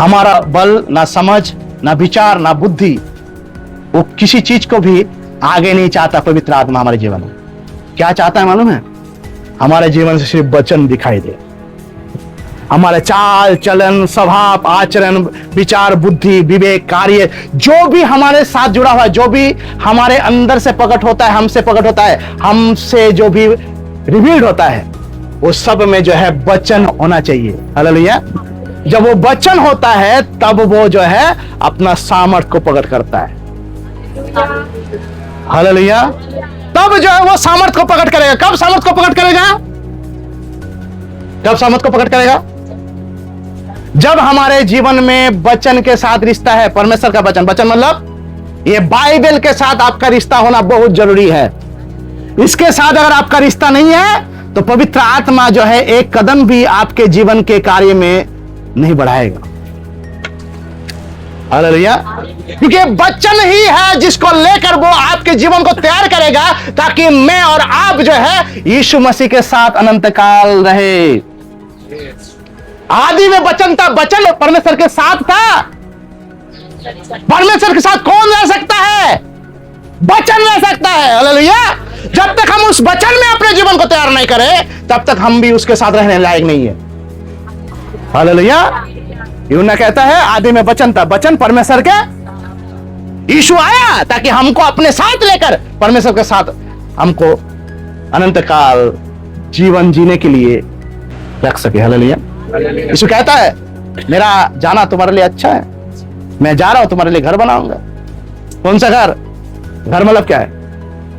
हमारा बल, ना समझ, ना विचार, ना बुद्धि, वो किसी चीज को भी आगे नहीं चाहता। पवित्र आत्मा हमारे जीवन में क्या चाहता है मालूम है? हमारे जीवन से सिर्फ वचन दिखाई दे। हमारे चाल चलन, स्वभाव, आचरण, विचार, बुद्धि, विवेक, कार्य, जो भी हमारे साथ जुड़ा हुआ है, जो भी हमारे अंदर से प्रकट होता है, हमसे प्रकट होता है, हमसे जो भी रिवील्ड होता है, वो सब में जो है वचन होना चाहिए। हालेलुया। जब वो वचन होता है तब वो जो है अपना सामर्थ को प्रकट करता है। हालेलुया। तब जो है वो सामर्थ को प्रकट करेगा। कब सामर्थ को प्रकट करेगा? कब सामर्थ को प्रकट करेगा? जब हमारे जीवन में वचन के साथ रिश्ता है। परमेश्वर का वचन, वचन मतलब ये बाइबल के साथ आपका रिश्ता होना बहुत जरूरी है। इसके साथ अगर आपका रिश्ता नहीं है तो पवित्र आत्मा जो है एक कदम भी आपके जीवन के कार्य में नहीं बढ़ाएगा। हालेलुया। क्योंकि वचन ही है जिसको लेकर वो आपके जीवन को तैयार करेगा ताकि मैं और आप जो है यीशु मसीह के साथ अनंत काल रहे। आदि में वचन था, वचन परमेश्वर के साथ था। परमेश्वर के साथ कौन रह सकता है? वचन रह सकता है। हालेलुया। जब तक हम उस वचन में अपने जीवन को तैयार नहीं करें तब तक हम भी उसके साथ रहने लायक नहीं है। हालेलुया। यूहन्ना कहता है आदि में वचन था, वचन परमेश्वर के, यीशु आया ताकि हमको अपने साथ लेकर परमेश्वर के साथ हमको अनंत काल जीवन जीने के लिए रख सके। हालेलुया। यीशु कहता है मेरा जाना तुम्हारे लिए अच्छा है, मैं जा रहा हूं तुम्हारे लिए घर बनाऊंगा। कौन सा घर? घर मतलब क्या है?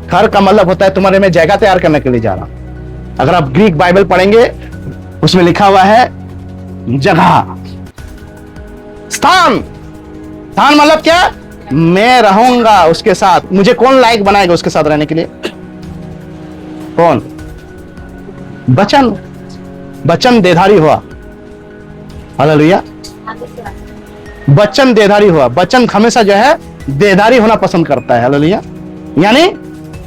घर का मतलब होता है तुम्हारे में जगह तैयार करने के लिए जा रहा हूं। अगर आप ग्रीक बाइबल पढ़ेंगे उसमें लिखा हुआ है जगह, स्थान। स्थान मतलब क्या? मैं रहूंगा उसके साथ। मुझे कौन लायक बनाएगा उसके साथ रहने के लिए? कौन? वचन। वचन देधारी हुआ। हालेलुया। वचन देधारी हुआ। वचन हमेशा जो है देधारी होना पसंद करता है। हालेलुया। यानी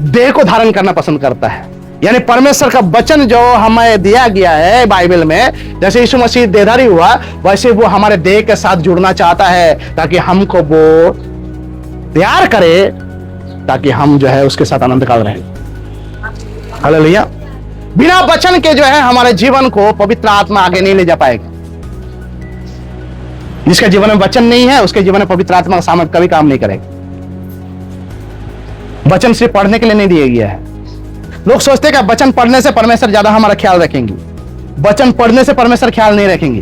देह को धारण करना पसंद करता है। यानी परमेश्वर का वचन जो हमें दिया गया है बाइबल में, जैसे यीशु मसीह देहधारी हुआ वैसे वो हमारे देह के साथ जुड़ना चाहता है ताकि हमको वो तैयार करे ताकि हम जो है उसके साथ अनंत काल रहें। हालेलुया। बिना वचन के जो है हमारे जीवन को पवित्र आत्मा आगे नहीं ले जा पाएगा। जिसके जीवन में वचन नहीं है उसके जीवन में पवित्र आत्मा का सामर्थ कभी काम नहीं करेगा। वचन सिर्फ पढ़ने के लिए नहीं दिया गया है। लोग सोचते हैं कि वचन पढ़ने से परमेश्वर ज्यादा हमारा ख्याल रखेंगे। वचन पढ़ने से परमेश्वर ख्याल नहीं रखेंगे।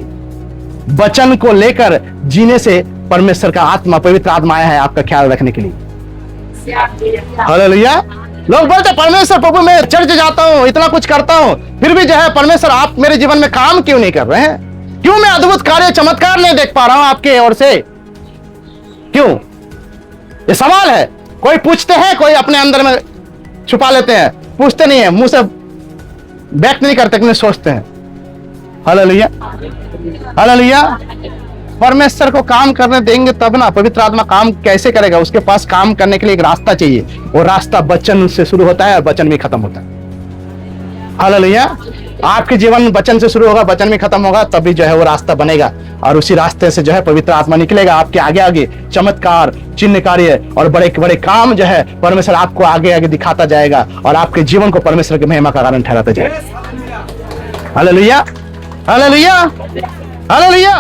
वचन को लेकर जीने से परमेश्वर का आत्मा, पवित्र आत्मा आया है आपका ख्याल रखने के लिए। हालेलुया। लोग बोलते परमेश्वर प्रभु मैं चर्च जाता हूं, इतना कुछ करता हूं, फिर भी जो है परमेश्वर आप मेरे जीवन में काम क्यों नहीं कर रहे हैं? क्यों मैं अद्भुत कार्य चमत्कार नहीं देख पा रहा हूं आपके ओर से? क्यों? ये सवाल है। कोई पूछते हैं, कोई अपने अंदर में छुपा लेते हैं। पूछते नहीं है, मुंह से व्यक्त नहीं करते, लेकिन सोचते हैं। हालेलुया। हालेलुया। परमेश्वर को काम करने देंगे तब ना। पवित्र आत्मा काम कैसे करेगा? उसके पास काम करने के लिए एक रास्ता चाहिए। वो रास्ता वचन से शुरू होता है और वचन में खत्म होता है। हालेलुया। आपके जीवन वचन से शुरू होगा, वचन में खत्म होगा, तभी जो है वो रास्ता बनेगा और उसी रास्ते से जो है पवित्र आत्मा निकलेगा। आपके आगे आगे चमत्कार, चिन्ह, कार्य और बड़े बड़े काम जो है परमेश्वर आपको आगे आगे दिखाता जाएगा और आपके जीवन को परमेश्वर की महिमा का कारण ठहराता जाएगा। हालेलुया। हालेलुया। हालेलुया।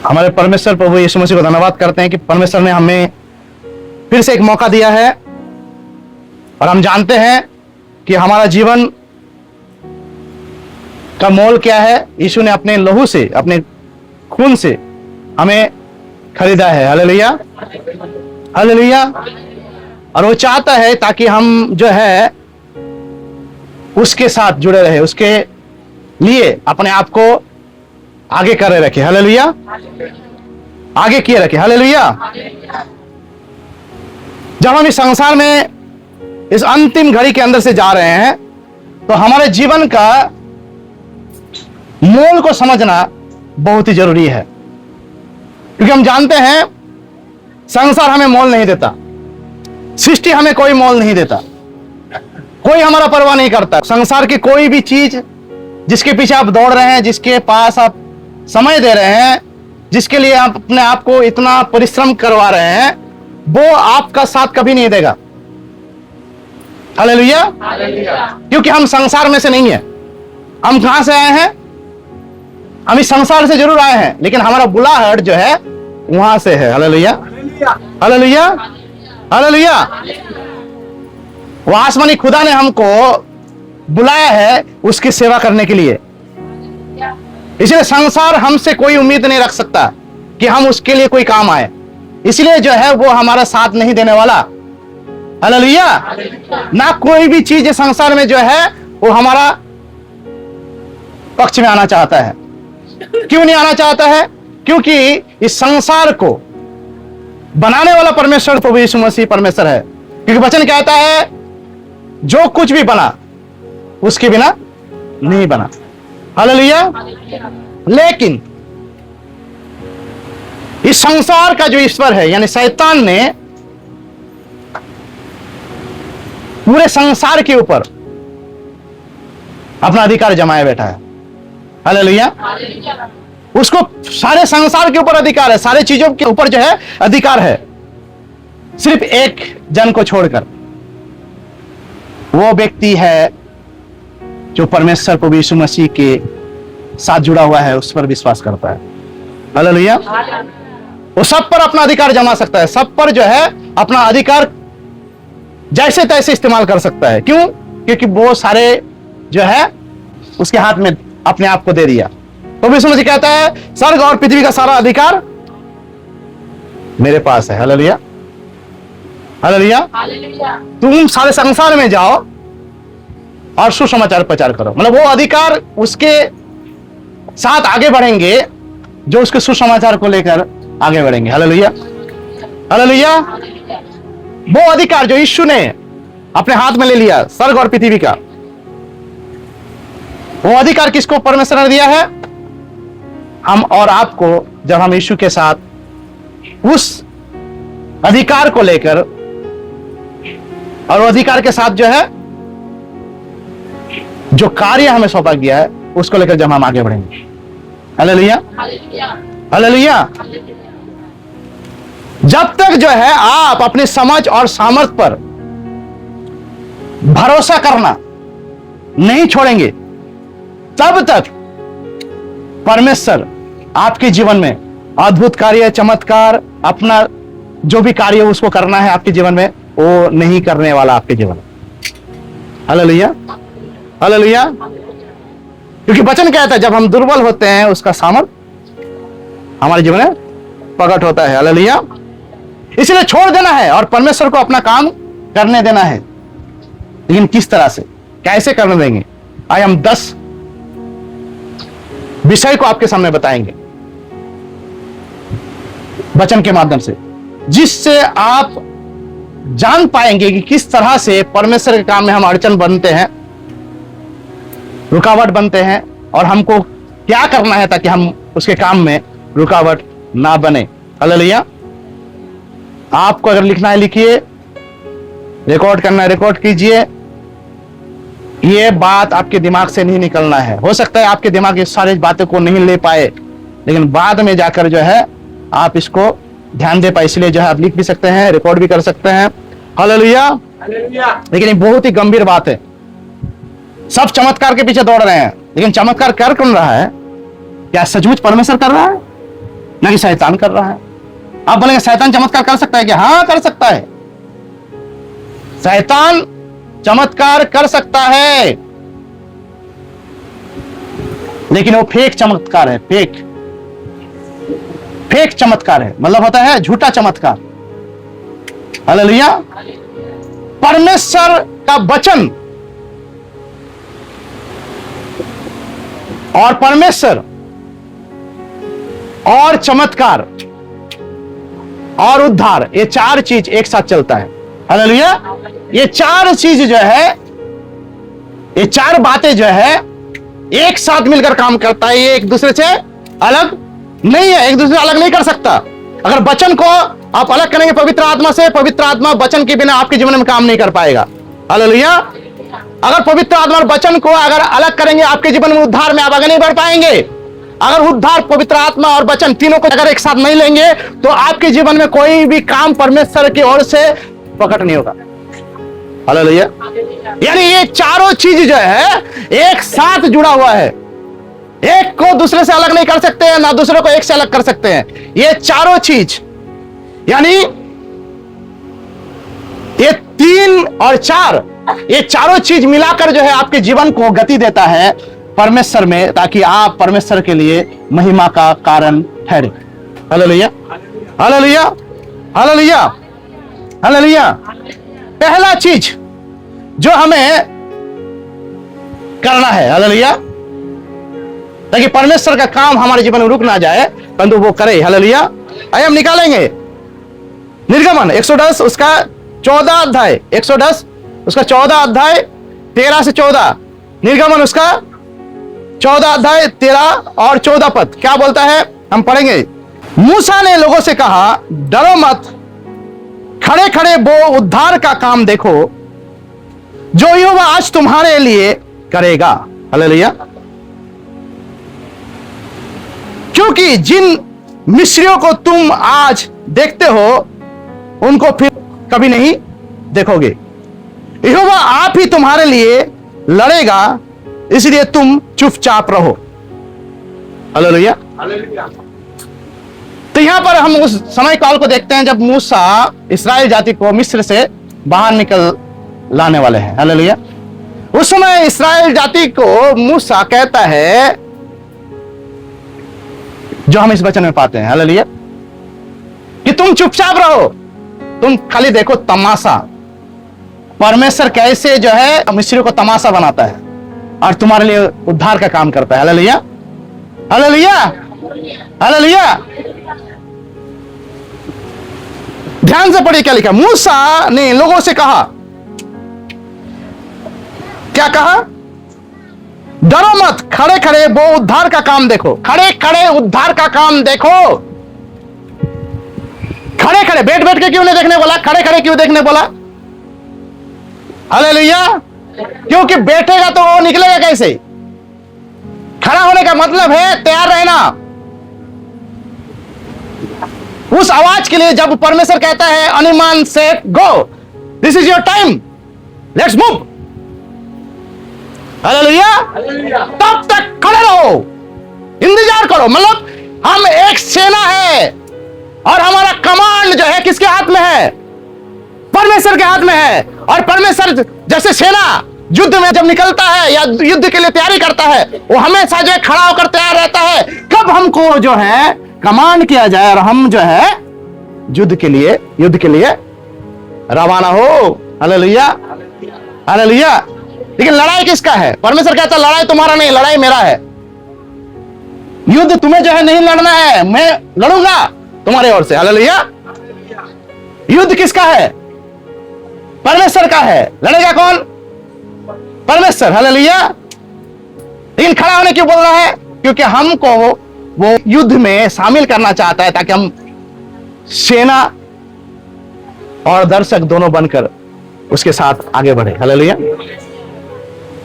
हमारे परमेश्वर प्रभु यीशु मसीह को धन्यवाद करते हैं कि परमेश्वर ने हमें फिर से एक मौका दिया है और हम जानते हैं कि हमारा जीवन का मोल क्या है। यीशु ने अपने लहू से, अपने खून से हमें खरीदा है। हालेलुया। हालेलुया। और वो चाहता है ताकि हम जो है उसके साथ जुड़े रहे, उसके लिए अपने आप को आगे करे रखे। हालेलुया। आगे किए रखे। हालेलुया। जब हम इस संसार में इस अंतिम घड़ी के अंदर से जा रहे हैं तो हमारे जीवन का मोल को समझना बहुत ही जरूरी है। क्योंकि हम जानते हैं संसार हमें मोल नहीं देता, सृष्टि हमें कोई मोल नहीं देता, कोई हमारा परवाह नहीं करता। संसार की कोई भी चीज जिसके पीछे आप दौड़ रहे हैं, जिसके पास आप समय दे रहे हैं, जिसके लिए आप अपने आप को इतना परिश्रम करवा रहे हैं, वो आपका साथ कभी नहीं देगा। हालेलुया। क्योंकि हम संसार में से नहीं है। हम कहां से आए हैं? हम इस संसार से जरूर आए हैं, लेकिन हमारा बुलाहट जो है वहां से है। Hallelujah, hallelujah, hallelujah. वो आसमानी खुदा ने हमको बुलाया है उसकी सेवा करने के लिए। इसलिए संसार हमसे कोई उम्मीद नहीं रख सकता कि हम उसके लिए कोई काम आए। इसलिए जो है वो हमारा साथ नहीं देने वाला। हालेलुया। ना कोई भी चीज संसार में जो है वो हमारा पक्ष में आना चाहता है। क्यों नहीं आना चाहता है? क्योंकि इस संसार को बनाने वाला परमेश्वर प्रभु यीशु मसीह परमेश्वर है। क्योंकि वचन कहता है जो कुछ भी बना उसके बिना नहीं बना। हालेलुया। लेकिन इस संसार का जो ईश्वर है यानी शैतान ने पूरे संसार के ऊपर अपना अधिकार जमाए बैठा है। हालेलुया। उसको सारे संसार के ऊपर अधिकार है, सारे चीजों के ऊपर जो है अधिकार है, सिर्फ एक जन को छोड़कर। वो व्यक्ति है जो परमेश्वर प्रभु यीशु मसीह के साथ जुड़ा हुआ है, उस पर विश्वास करता है। हालेलुया। वो सब पर अपना अधिकार जमा सकता है, सब पर जो है अपना अधिकार जैसे तैसे इस्तेमाल कर सकता है। क्यों? क्योंकि वो सारे जो है उसके हाथ में अपने आप को दे दिया। तो यीशु मसीह कहता है स्वर्ग और पृथ्वी का सारा अधिकार मेरे पास है। Hallelujah, hallelujah. तुम सारे संसार में जाओ और सुसमाचार प्रचार करो। मतलब वो अधिकार उसके साथ आगे बढ़ेंगे जो उसके सुसमाचार को लेकर आगे बढ़ेंगे। Hallelujah, hallelujah. वो अधिकार जो यीशु ने अपने हाथ में ले लिया स्वर्ग और पृथ्वी का, वो अधिकार किसको परमेश्वर ने दिया है? हम और आपको। जब हम यीशु के साथ उस अधिकार को लेकर और वो अधिकार के साथ जो है जो कार्य हमें सौंपा गया है उसको लेकर जब हम आगे बढ़ेंगे। Hallelujah, hallelujah. जब तक जो है आप अपनी समझ और सामर्थ पर भरोसा करना नहीं छोड़ेंगे, तब तक परमेश्वर आपके जीवन में अद्भुत कार्य, चमत्कार, अपना जो भी कार्य उसको करना है आपके जीवन में, वो नहीं करने वाला आपके जीवन में। Hallelujah, hallelujah. क्योंकि वचन कहता है जब हम दुर्बल होते हैं उसका सामर्थ हमारे जीवन में प्रकट होता है। हालेलुया। इसलिए छोड़ देना है और परमेश्वर को अपना काम करने देना है। लेकिन किस तरह से, कैसे करने देंगे? आज हम 10 विषय को आपके सामने बताएंगे वचन के माध्यम से, जिससे आप जान पाएंगे कि किस तरह से परमेश्वर के काम में हम अड़चन बनते हैं, रुकावट बनते हैं, और हमको क्या करना है ताकि हम उसके काम में रुकावट ना बने। हालेलुया। आपको अगर लिखना है लिखिए, रिकॉर्ड करना है रिकॉर्ड कीजिए। ये बात आपके दिमाग से नहीं निकलना है। हो सकता है आपके दिमाग इस सारी बातों को नहीं ले पाए, लेकिन बाद में जाकर जो है आप इसको ध्यान दे पाए। इसलिए जो है आप लिख भी सकते हैं, रिकॉर्ड भी कर सकते हैं। Hallelujah, hallelujah. लेकिन ये बहुत ही गंभीर बात है। सब चमत्कार के पीछे दौड़ रहे हैं, लेकिन चमत्कार कर कौन रहा है? क्या सचमुच परमेश्वर कर रहा है, ना कि शैतान कर रहा है? आप बोलेंगे शैतान चमत्कार कर सकता है क्या? हाँ, कर सकता है। शैतान चमत्कार कर सकता है, लेकिन वो फेक चमत्कार है। फेक चमत्कार है, मतलब होता है झूठा चमत्कार। हालेलुया। परमेश्वर का वचन और परमेश्वर और चमत्कार और उद्धार, ये चार चीज एक साथ चलता है। हालेलुया। ये चार चीज जो है, ये चार बातें जो है एक साथ मिलकर काम करता है। ये एक दूसरे से अलग नहीं है, एक दूसरे से अलग नहीं कर सकता। अगर वचन को आप अलग करेंगे पवित्र आत्मा से, पवित्र आत्मा वचन के बिना आपके जीवन में काम नहीं कर पाएगा। हालेलुया। अगर पवित्र आत्मा और वचन को अगर अलग करेंगे आपके जीवन में उद्धार में आप आगे नहीं बढ़ पाएंगे। अगर उद्धार, पवित्र आत्मा और वचन तीनों को अगर एक साथ नहीं लेंगे तो आपके जीवन में कोई भी काम परमेश्वर की ओर से प्रकट नहीं होगा। हालेलुया। यानी ये चारों चीज जो है एक साथ जुड़ा हुआ है, एक को दूसरे से अलग नहीं कर सकते हैं, ना दूसरे को एक से अलग कर सकते हैं। ये चारों चीज यानी ये 3 और 4, ये चारों चीज मिलाकर जो है आपके जीवन को गति देता है परमेश्वर में, ताकि आप परमेश्वर के लिए महिमा का कारण ठहरे। Hallelujah, hallelujah, hallelujah, hallelujah. पहला चीज जो हमें करना है, हालेलुया, ताकि परमेश्वर का काम हमारे जीवन में रुक ना जाए, परंतु वो करे। हालेलुया। आइए हम निकालेंगे निर्गमन 110 उसका 14 अध्याय, 110 उसका 14 अध्याय 13 से 14, निर्गमन उसका 14 अध्याय 13 और 14 पद क्या बोलता है, हम पढ़ेंगे। मूसा ने लोगों से कहा, डरो मत, खड़े खड़े वो उद्धार का काम देखो जो यहोवा आज तुम्हारे लिए करेगा। हालेलुया। क्योंकि जिन मिस्रियों को तुम आज देखते हो उनको फिर कभी नहीं देखोगे। यहोवा आप ही तुम्हारे लिए लड़ेगा, इसलिए तुम चुपचाप रहो। हालेलुया। तो यहां पर हम उस समय काल को देखते हैं जब मूसा इस्राएल जाति को मिस्र से बाहर निकल लाने वाले हैं। हालेलुया। उस समय इस्राएल जाति को मूसा कहता है, जो हम इस वचन में पाते हैं, हालेलुया, कि तुम चुपचाप रहो, तुम खाली देखो तमाशा, परमेश्वर कैसे जो है मिस्रियों को तमाशा बनाता है और तुम्हारे लिए उद्धार का काम करता है। Hallelujah, hallelujah, hallelujah. ध्यान से पढ़िए क्या लिखा। मूसा ने लोगों से कहा, क्या कहा, डरो मत, खड़े खड़े वो उद्धार का काम देखो। खड़े खड़े उद्धार का काम देखो। खड़े खड़े, बैठ बैठ के क्यों नहीं देखने बोला, खड़े खड़े क्यों देखने बोला। हालेलुया। क्योंकि बैठेगा तो वो निकलेगा कैसे। खड़ा होने का मतलब है तैयार रहना उस आवाज के लिए जब परमेश्वर कहता है अनिमान set go, this is your time, let's move. Hallelujah. तब तक खड़े रहो, इंतजार करो। मतलब हम एक सेना है और हमारा कमांड जो है किसके हाथ में है, परमेश्वर के हाथ में है। और परमेश्वर जैसे सेना युद्ध में जब निकलता है या युद्ध के लिए तैयारी करता है, वो हमेशा जो है खड़ा होकर तैयार रहता है कब हमको जो है कमांड किया जाए और हम जो है युद्ध के लिए रवाना हो। Hallelujah, hallelujah. लेकिन लड़ाई किसका है, परमेश्वर कहता है लड़ाई तुम्हारा नहीं, लड़ाई मेरा है। युद्ध तुम्हें जो है नहीं लड़ना है, मैं लड़ूंगा तुम्हारे ओर से। हालेलुया। युद्ध किसका है, परमेश्वर का है। लड़ेगा कौन, परमेश्वर। हालेलुया। लेकिन खड़ा होने क्यों बोल रहा है, क्योंकि हमको वो युद्ध में शामिल करना चाहता है ताकि हम सेना और दर्शक दोनों बनकर उसके साथ आगे बढ़े। Hallelujah,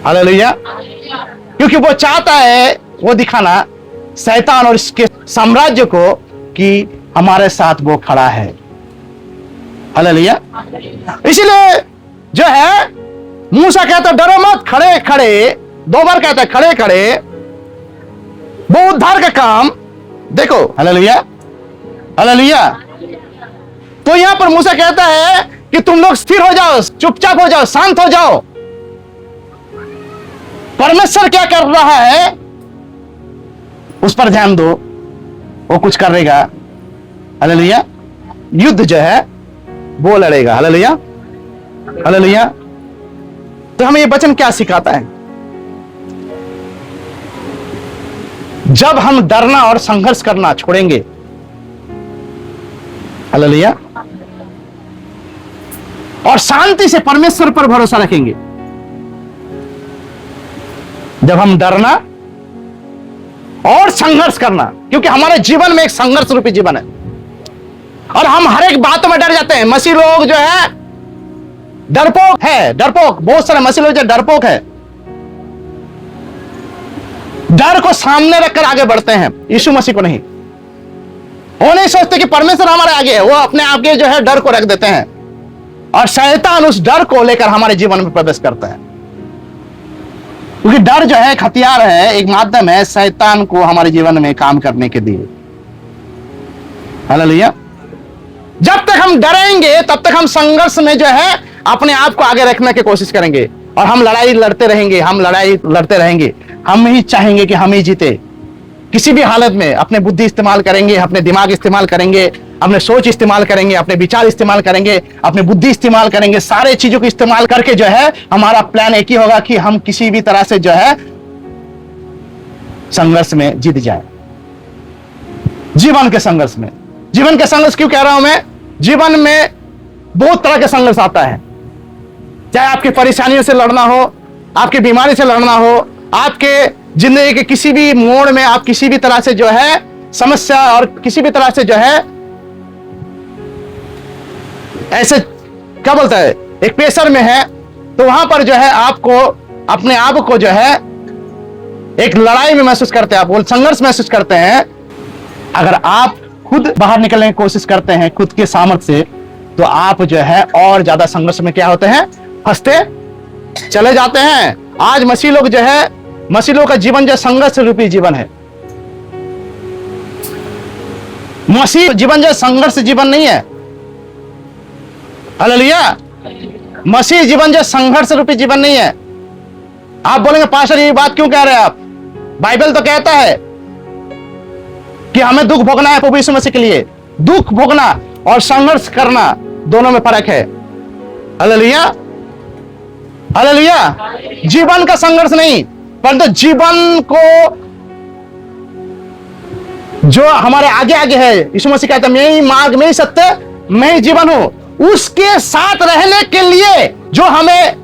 hallelujah. क्योंकि वो चाहता है वो दिखाना शैतान और इसके साम्राज्य को कि हमारे साथ वो खड़ा है। हालेलुया। इसलिए जो है मूसा कहता है डरो मत, खड़े खड़े, 2 बार कहता है खड़े खड़े वो उद्धार का काम देखो। Hallelujah, hallelujah. तो यहां पर मूसा कहता है कि तुम लोग स्थिर हो जाओ, चुपचाप हो जाओ, शांत हो जाओ। परमेश्वर क्या कर रहा है उस पर ध्यान दो, वो कुछ करेगा। हालेलुया। युद्ध जो है वो लड़ेगा। Hallelujah, hallelujah. तो हमें ये वचन क्या सिखाता है, जब हम डरना और संघर्ष करना छोड़ेंगे, हालेलुया, और शांति से परमेश्वर पर भरोसा रखेंगे, जब हम डरना और संघर्ष करना, क्योंकि हमारे जीवन में एक संघर्ष रूपी जीवन है और हम हर एक बातों में डर जाते हैं। मसीह लोग जो है डरपोक है, डरपोक। बहुत सारे मसीह लोग जो डरपोक है, डर को सामने रखकर आगे बढ़ते हैं, यीशु मसीह को नहीं। वो नहीं सोचते कि परमेश्वर हमारे आगे है, वो अपने आगे जो है डर को रख देते हैं, और शैतान उस डर को लेकर हमारे जीवन में प्रवेश करता है। क्योंकि डर जो है एक हथियार है, एक माध्यम है शैतान को हमारे जीवन में काम करने के लिए। हालेलुया। जब तक हम डरेंगे तब तक हम संघर्ष में जो है अपने आप को आगे रखने की कोशिश करेंगे, और हम लड़ाई लड़ते रहेंगे, हम लड़ाई लड़ते रहेंगे। हम ही चाहेंगे कि हम ही जीते। किसी भी हालत में अपने बुद्धि इस्तेमाल करेंगे, अपने दिमाग इस्तेमाल करेंगे, अपने सोच इस्तेमाल करेंगे, अपने विचार इस्तेमाल करेंगे, अपने बुद्धि इस्तेमाल करेंगे। सारे चीजों को इस्तेमाल करके जो है हमारा प्लान एक ही होगा कि हम किसी भी तरह से जो है संघर्ष में जीत जाए। जीवन के संघर्ष में, जीवन के संघर्ष क्यों कह रहा हूं मैं? जीवन में बहुत तरह के संघर्ष आता है। चाहे आपकी परेशानियों से लड़ना हो, आपकी बीमारी से लड़ना हो, आपके जिंदगी के किसी भी मोड़ में आप किसी भी तरह से जो है समस्या और किसी भी तरह से जो है ऐसे क्या बोलता है, एक प्रेशर में है, तो वहां पर जो है आपको अपने आप को जो है एक लड़ाई में महसूस करते हैं, आप वो संघर्ष महसूस करते हैं। अगर आप खुद बाहर निकलने की कोशिश करते हैं खुद के सामर्थ्य से, तो आप जो है और ज्यादा संघर्ष में क्या होते हैं, फंसते चले जाते हैं। आज मसीह लोग जो है, मसीह लोग का जीवन जो संघर्ष रूपी जीवन है। मसीह जीवन जो संघर्ष जीवन नहीं है। हालेलुया। मसीह जीवन जो संघर्ष रूपी जीवन नहीं है। आप बोलेंगे पास्टर ये बात क्यों कह रहे हैं आप? बाइबल तो कहता है कि हमें दुख भोगना है प्रभु यीशु मसीह के लिए। दुख भोगना और संघर्ष करना दोनों में फर्क है। हालेलुया। हालेलुया। जीवन का संघर्ष नहीं, परंतु जीवन को जो हमारे आगे आगे है, यीशु मसीह कहता है मैं ही मार्ग, मैं ही सत्य, मैं ही जीवन हूं, उसके साथ रहने के लिए जो हमें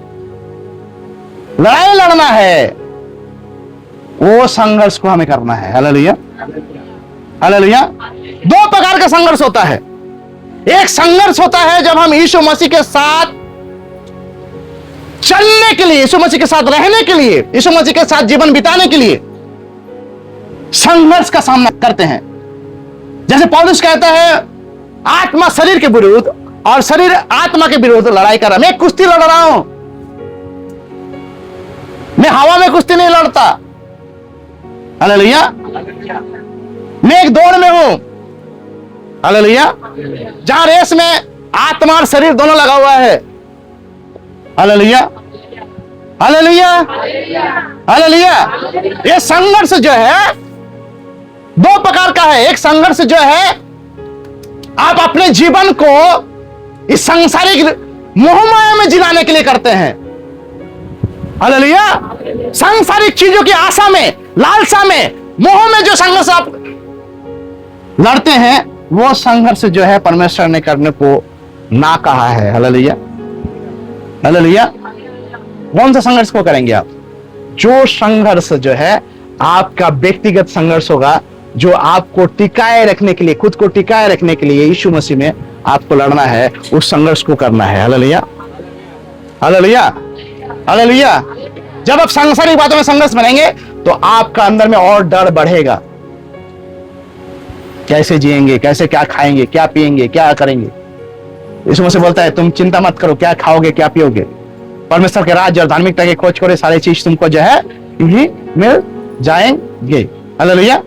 लड़ाई लड़ना है, वो संघर्ष को हमें करना है। हालेलुया। हालेलुया। दो प्रकार का संघर्ष होता है। एक संघर्ष होता है जब हम यीशु मसीह के साथ चलने के लिए, यीशु मसीह के साथ रहने के लिए, यीशु मसीह के साथ जीवन बिताने के लिए संघर्ष का सामना करते हैं। जैसे पौलुस कहता है आत्मा शरीर के विरुद्ध और शरीर आत्मा के विरुद्ध लड़ाई कर रहा है। मैं कुश्ती लड़ रहा हूं, मैं हवा में कुश्ती नहीं लड़ता। हालेलुया। मैं एक दौड़ में हूं। हालेलुया। जहां रेस में आत्मा और शरीर दोनों लगा हुआ है। हालेलुया। हालेलुया। हालेलुया। ये संघर्ष जो है दो प्रकार का है। एक संघर्ष जो है आप अपने जीवन को इस सांसारिक मोहमाया में जिलाने के लिए करते हैं। हालेलुया। सांसारिक चीजों की आशा में, लालसा में, मोह में जो संघर्ष आप लड़ते हैं, वो संघर्ष जो है परमेश्वर ने करने को ना कहा है। हालेलुया। हालेलुया। कौन सा संघर्ष को करेंगे आप? जो संघर्ष जो है आपका व्यक्तिगत संघर्ष होगा, जो आपको टिकाए रखने के लिए, खुद को टिकाए रखने के लिए यीशु मसीह में आपको लड़ना है, उस संघर्ष को करना है। हालेलुया। हालेलुया। हालेलुया। जब आप सांसारिक बातों में संघर्ष बनेंगे तो आपका अंदर में और डर बढ़ेगा। कैसे जिएंगे, कैसे क्या खाएंगे, क्या पिएंगे, क्या करेंगे। यीशु मसीह बोलता है तुम चिंता मत करो, क्या खाओगे, क्या पियोगे। परमेश्वर के राज्य और धार्मिकता की खोज करो, सारी चीज तुमको जो है यही मिल जाएंगे। हालेलुया।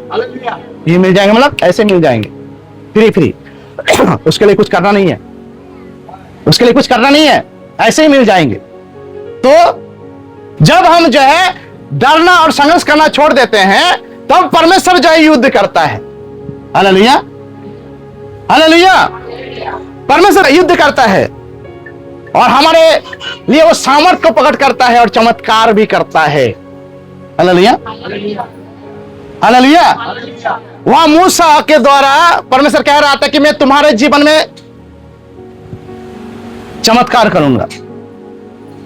ये मिल जाएंगे मतलब ऐसे मिल जाएंगे, फ्री फ्री। उसके लिए कुछ करना नहीं है, उसके लिए कुछ करना नहीं है, ऐसे ही मिल जाएंगे। तो जब हम जो है डरना और संघर्ष करना छोड़ देते हैं, तब परमेश्वर जो है युद्ध करता है। हालेलुया। हालेलुया। परमेश्वर युद्ध करता है और हमारे लिए वो सामर्थ को प्रकट करता है और चमत्कार भी करता है। हालेलुया। हालेलुया। वहां मूसा के द्वारा परमेश्वर कह रहा था कि मैं तुम्हारे जीवन में चमत्कार करूंगा,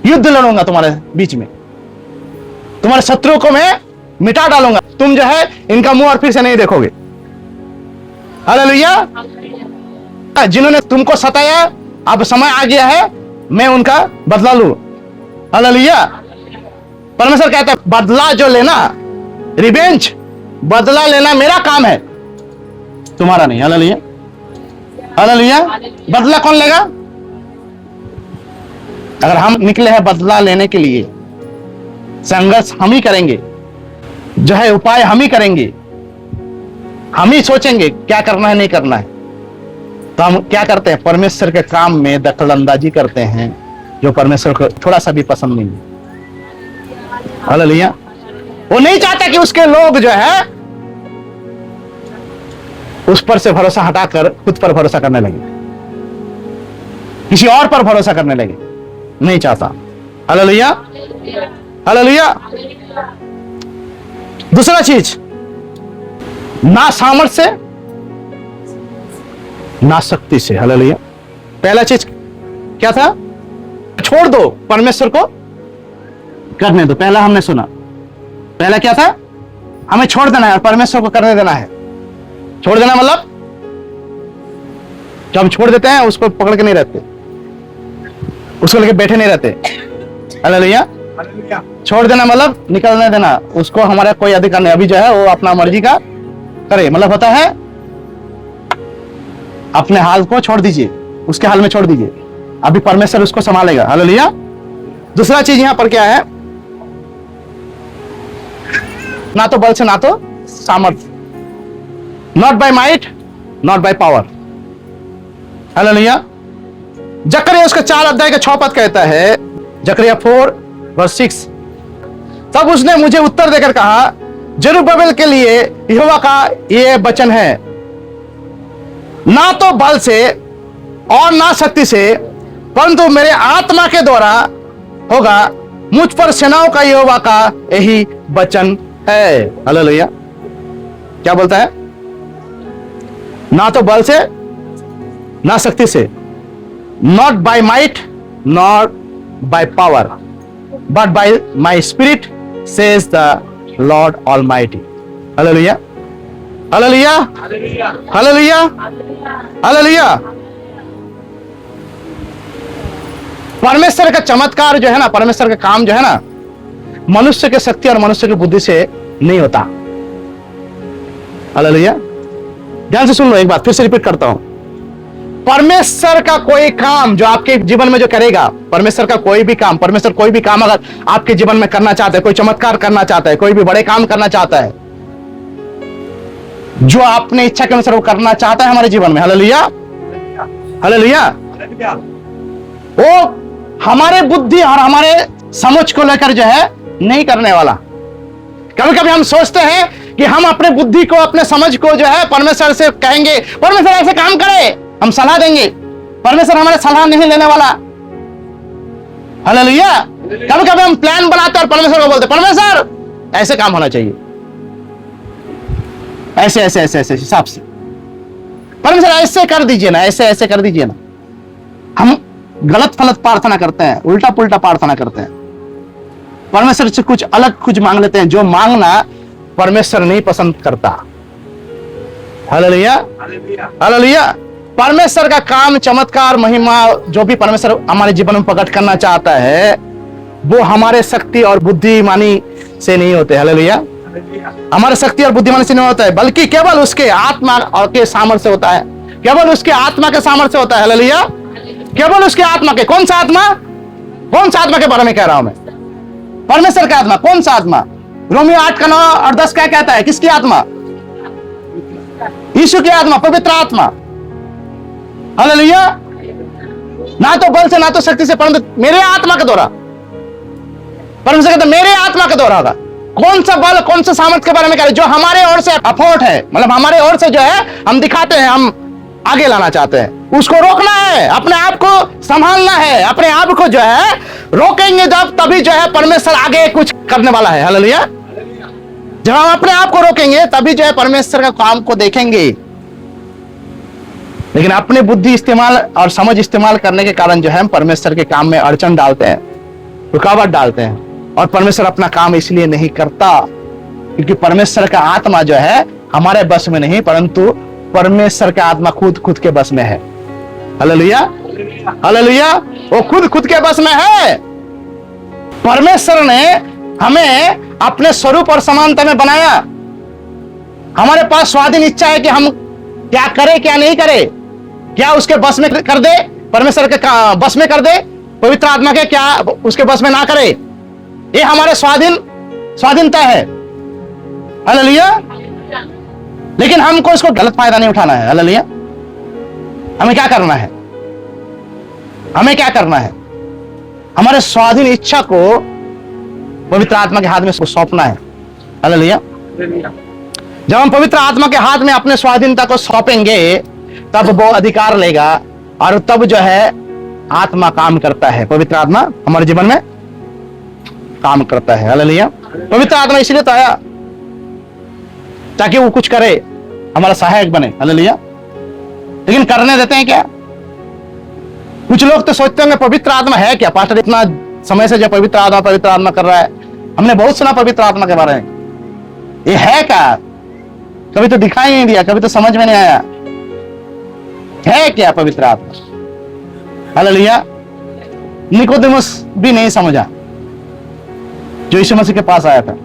युद्ध लड़ूंगा तुम्हारे बीच में, तुम्हारे शत्रुओं को मैं मिटा डालूंगा, तुम जो है इनका मुंह और फिर से नहीं देखोगे। हालेलुया। जिन्होंने तुमको सताया, अब समय आ गया है मैं उनका बदला लूं। हालेलुया। परमेश्वर कहता है बदला जो लेना, रिवेंज, बदला लेना मेरा काम है, तुम्हारा नहीं। Hallelujah, hallelujah. बदला कौन लेगा? अगर हम निकले हैं बदला लेने के लिए, संघर्ष हम ही करेंगे, जो है उपाय हम ही करेंगे, हम ही सोचेंगे क्या करना है नहीं करना है, तो हम क्या करते हैं? परमेश्वर के काम में दखलंदाजी करते हैं, जो परमेश्वर को थोड़ा सा भी पसंद नहीं है। हालेलुया। वो नहीं चाहता कि उसके लोग जो है उस पर से भरोसा हटाकर खुद पर भरोसा करने लगे, किसी और पर भरोसा करने लगे, नहीं चाहता। Hallelujah, hallelujah. दूसरा चीज, ना सामर्थ से ना शक्ति से। हालेलुया। पहला चीज क्या था? छोड़ दो, परमेश्वर को करने दो। पहला हमने सुना, पहला क्या था? हमें छोड़ देना है और परमेश्वर को करने देना है। छोड़ देना मतलब जब हम छोड़ देते हैं उसको पकड़ के नहीं रहते, उसको लेके बैठे नहीं रहते। हालेलुया। छोड़ देना मतलब निकलने देना, उसको हमारा कोई अधिकार नहीं। अभी जो है वो अपना मर्जी का करे, मतलब होता है अपने हाल को छोड़ दीजिए, उसके हाल में छोड़ दीजिए, अभी परमेश्वर उसको संभालेगा। हालेलुया। दूसरा चीज यहां पर क्या है? ना तो बल से ना तो सामर्थ्य, not by might not by power. Hallelujah. जकरिया उसके 4 अध्याय के 6 पद कहता है, जकरिया 4:6, तब उसने मुझे उत्तर देकर कहा, जरुब्बाबेल के लिए यहोवा का यह वचन है, ना तो बल से और ना शक्ति से, परंतु मेरे आत्मा के द्वारा होगा, मुझ पर सेनाओं का यहोवा का यही वचन है। हालेलुया। क्या बोलता है? ना तो बल से ना शक्ति से, not by might not by power but by my spirit says the Lord Almighty. Hallelujah, hallelujah, hallelujah, hallelujah. परमेश्वर का चमत्कार जो है ना, परमेश्वर का काम जो है ना, मनुष्य के शक्ति और मनुष्य की बुद्धि से नहीं होता। हालेलुया। ध्यान से सुन लो, एक बात फिर से रिपीट करता हूं। परमेश्वर का कोई काम जो आपके जीवन में जो करेगा, परमेश्वर का कोई भी काम, परमेश्वर कोई भी काम अगर आपके जीवन में करना चाहता है, कोई चमत्कार करना चाहता है, कोई भी बड़े काम करना चाहता है, जो आपने इच्छा के अनुसार वो करना चाहता है हमारे जीवन में। Hallelujah, hallelujah. वो हमारे बुद्धि और हमारे समझ को लेकर जो है नहीं करने वाला। कभी कभी हम सोचते हैं कि हम अपने बुद्धि को, अपने समझ को जो है परमेश्वर से कहेंगे, परमेश्वर ऐसे काम करे, हम सलाह देंगे। परमेश्वर हमारे सलाह नहीं लेने वाला। हालेलुया। कभी कभी हम प्लान बनाते हैं और परमेश्वर को बोलते, परमेश्वर ऐसे काम होना चाहिए, ऐसे ऐसे ऐसे ऐसे हिसाब से, परमेश्वर ऐसे कर दीजिए ना, ऐसे ऐसे कर दीजिए ना। हम गलत फलत प्रार्थना करते हैं, उल्टा पुल्टा प्रार्थना करते हैं, परमेश्वर से कुछ अलग कुछ मांग लेते हैं, जो मांगना परमेश्वर नहीं पसंद करता। Hallelujah, hallelujah. परमेश्वर का काम, चमत्कार, महिमा जो भी परमेश्वर हमारे जीवन में प्रकट करना चाहता है, वो हमारे शक्ति और बुद्धिमानी से नहीं होते। हालेलुया। हमारे शक्ति और बुद्धिमानी से नहीं होता है, बल्कि केवल उसके आत्मा और के सामर्थ्य से होता है, केवल उसके आत्मा के सामर्थ्य से होता है। हालेलुया। केवल उसके आत्मा के। कौन सा आत्मा? कौन सा आत्मा के बारे में कह रहा हूं मैं? परमेश्वर का आत्मा। कौन सा आत्मा? रोमियो 8:9 और 10 क्या कहता है? किसकी आत्मा? यीशु की आत्मा, पवित्र आत्मा। हालेलुया। ना तो बल से ना तो शक्ति से, परंतु मेरे आत्मा के द्वारा। परमेश्वर कहता है मेरे आत्मा के द्वारा होगा। कौन सा बल, कौन सा सामर्थ्य के बारे में कह रहे? जो हमारे ओर से अफोर्ट है, मतलब हमारे ओर से जो है हम दिखाते हैं, हम आगे लाना चाहते हैं, उसको रोकना है, अपने आप को संभालना है। अपने आप को जो है रोकेंगे जब, तभी जो है परमेश्वर आगे कुछ करने वाला है। हालेलुया। जब हम अपने आप को रोकेंगे तभी जो है परमेश्वर का काम को देखेंगे। लेकिन अपने बुद्धि इस्तेमाल और समझ इस्तेमाल करने के कारण जो है हम परमेश्वर के काम में अड़चन डालते हैं, रुकावट डालते हैं, और परमेश्वर अपना काम इसलिए नहीं करता क्योंकि परमेश्वर का आत्मा जो है हमारे बस में नहीं, परंतु परमेश्वर का आत्मा खुद के बस में है। Hallelujah, hallelujah. वो खुद के बस में है। परमेश्वर ने हमें अपने स्वरूप और समानता में बनाया। हमारे पास स्वाधीन इच्छा है कि हम क्या करें क्या नहीं करें, क्या उसके बस में कर दे, परमेश्वर के बस में कर दे, पवित्र आत्मा के क्या उसके बस में ना करे। ये हमारे स्वाधीनता है। हालेलुया। लेकिन हमको इसको गलत फायदा नहीं उठाना है। हालेलुया। हमें क्या करना है? हमें क्या करना है? हमारे स्वाधीन इच्छा को पवित्र आत्मा के हाथ में सौंपना है। हालेलुया। जब हम पवित्र आत्मा के हाथ में अपने स्वाधीनता को सौंपेंगे तब वो अधिकार लेगा और तब जो है आत्मा काम करता है। पवित्र आत्मा हमारे जीवन में काम करता है। हालेलुया। पवित्र आत्मा इसलिए तो आया ताकि वो कुछ करे, हमारा सहायक बने। हालेलुया। लेकिन करने देते हैं क्या? कुछ लोग तो सोचते होंगे पवित्र आत्मा है क्या? पास्टर इतना समय से जो पवित्र आत्मा कर रहा है, हमने बहुत सुना पवित्र आत्मा के बारे में। ये है क्या? कभी तो दिखाई नहीं दिया, कभी तो समझ में नहीं आया है क्या पवित्र आत्मा। हालेलुया। निकोदेमुस भी नहीं समझा जो यीशु मसीह के पास आया था।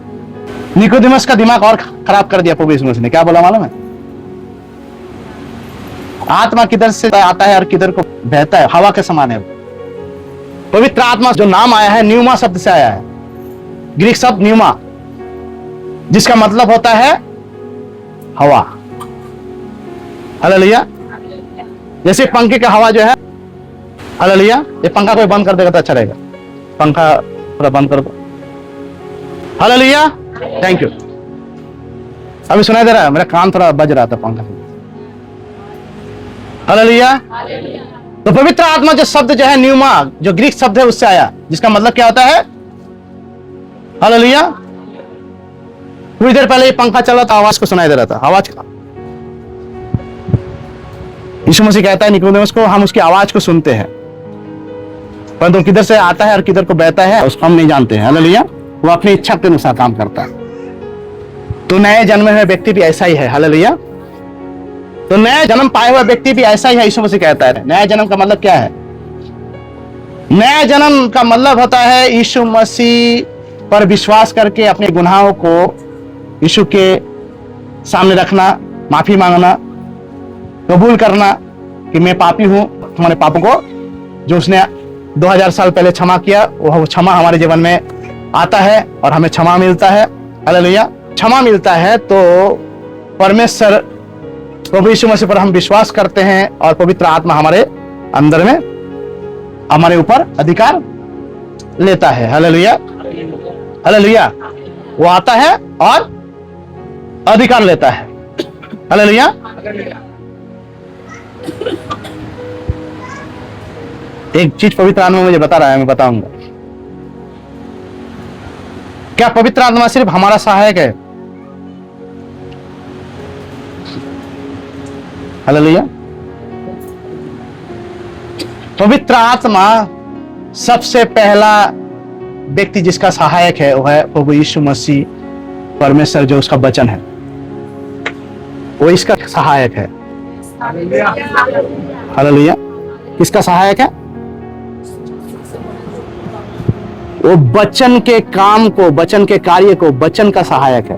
निकोदेमुस का दिमाग और खराब कर दिया प्रभु यीशु मसीह ने। क्या बोला मालूम है? आत्मा किधर से आता है और किधर को बहता है, हवा के समान है। पवित्र आत्मा जो नाम आया है न्यूमा शब्द से आया है, ग्रीक शब्द न्यूमा, जिसका मतलब होता है हवा। हालेलुया। जैसे पंखे का हवा जो है, हालेलुया, ये पंखा कोई बंद कर देगा तो अच्छा रहेगा। पंखा थोड़ा बंद कर दो। Hallelujah, thank you. अभी सुनाई दे रहा है? मेरा कान थोड़ा बज रहा था पंखा से। हालेलुया। तो पवित्र आत्मा जो शब्द जो है न्यूमा, जो ग्रीक शब्द है उससे आया, जिसका मतलब क्या होता है? हालेलुया। कुछ देर पहले ये पंखा चला था, आवाज को सुनाई दे रहा था। आवाज का यीशु मसीह कहता है निकोदेमुस को, हम उसकी आवाज को सुनते हैं परंतु किधर से आता है और किधर को बहता है उसको हम नहीं जानते हैं। हालेलुया। वो अपनी इच्छा के अनुसार काम करता है। तो नए जन्मे हुए व्यक्ति भी ऐसा ही है। हालेलुया। तो नया जन्म पाए हुआ व्यक्ति भी ऐसा ही है। यीशु मसीह कहता है नया जन्म का मतलब क्या है? नया जन्म का मतलब होता है यीशु मसीह पर विश्वास करके अपने गुनाहों को यीशु के सामने रखना, माफी मांगना, कबूल करना कि मैं पापी हूं। हमारे पापों को जो उसने 2000 साल पहले क्षमा किया, वो क्षमा हमारे जीवन में आता है और हमें क्षमा मिलता है। हालेलुया। क्षमा मिलता है तो परमेश्वर प्रभु यीशु मसीह पर हम विश्वास करते हैं और पवित्र आत्मा हमारे अंदर में, हमारे ऊपर अधिकार लेता है। Hallelujah, hallelujah. वो आता है और अधिकार लेता है। हालेलुया। एक चीज पवित्र आत्मा मुझे बता रहा है, मैं बताऊंगा। क्या पवित्र आत्मा सिर्फ हमारा सहायक है? हालेलुया। पवित्र आत्मा सबसे पहला व्यक्ति जिसका सहायक है वो है प्रभु यीशु मसीह, परमेश्वर जो उसका वचन है, वो इसका सहायक है। हालेलुया। किसका सहायक है? वो वचन के काम को, वचन के कार्य को, वचन का सहायक है।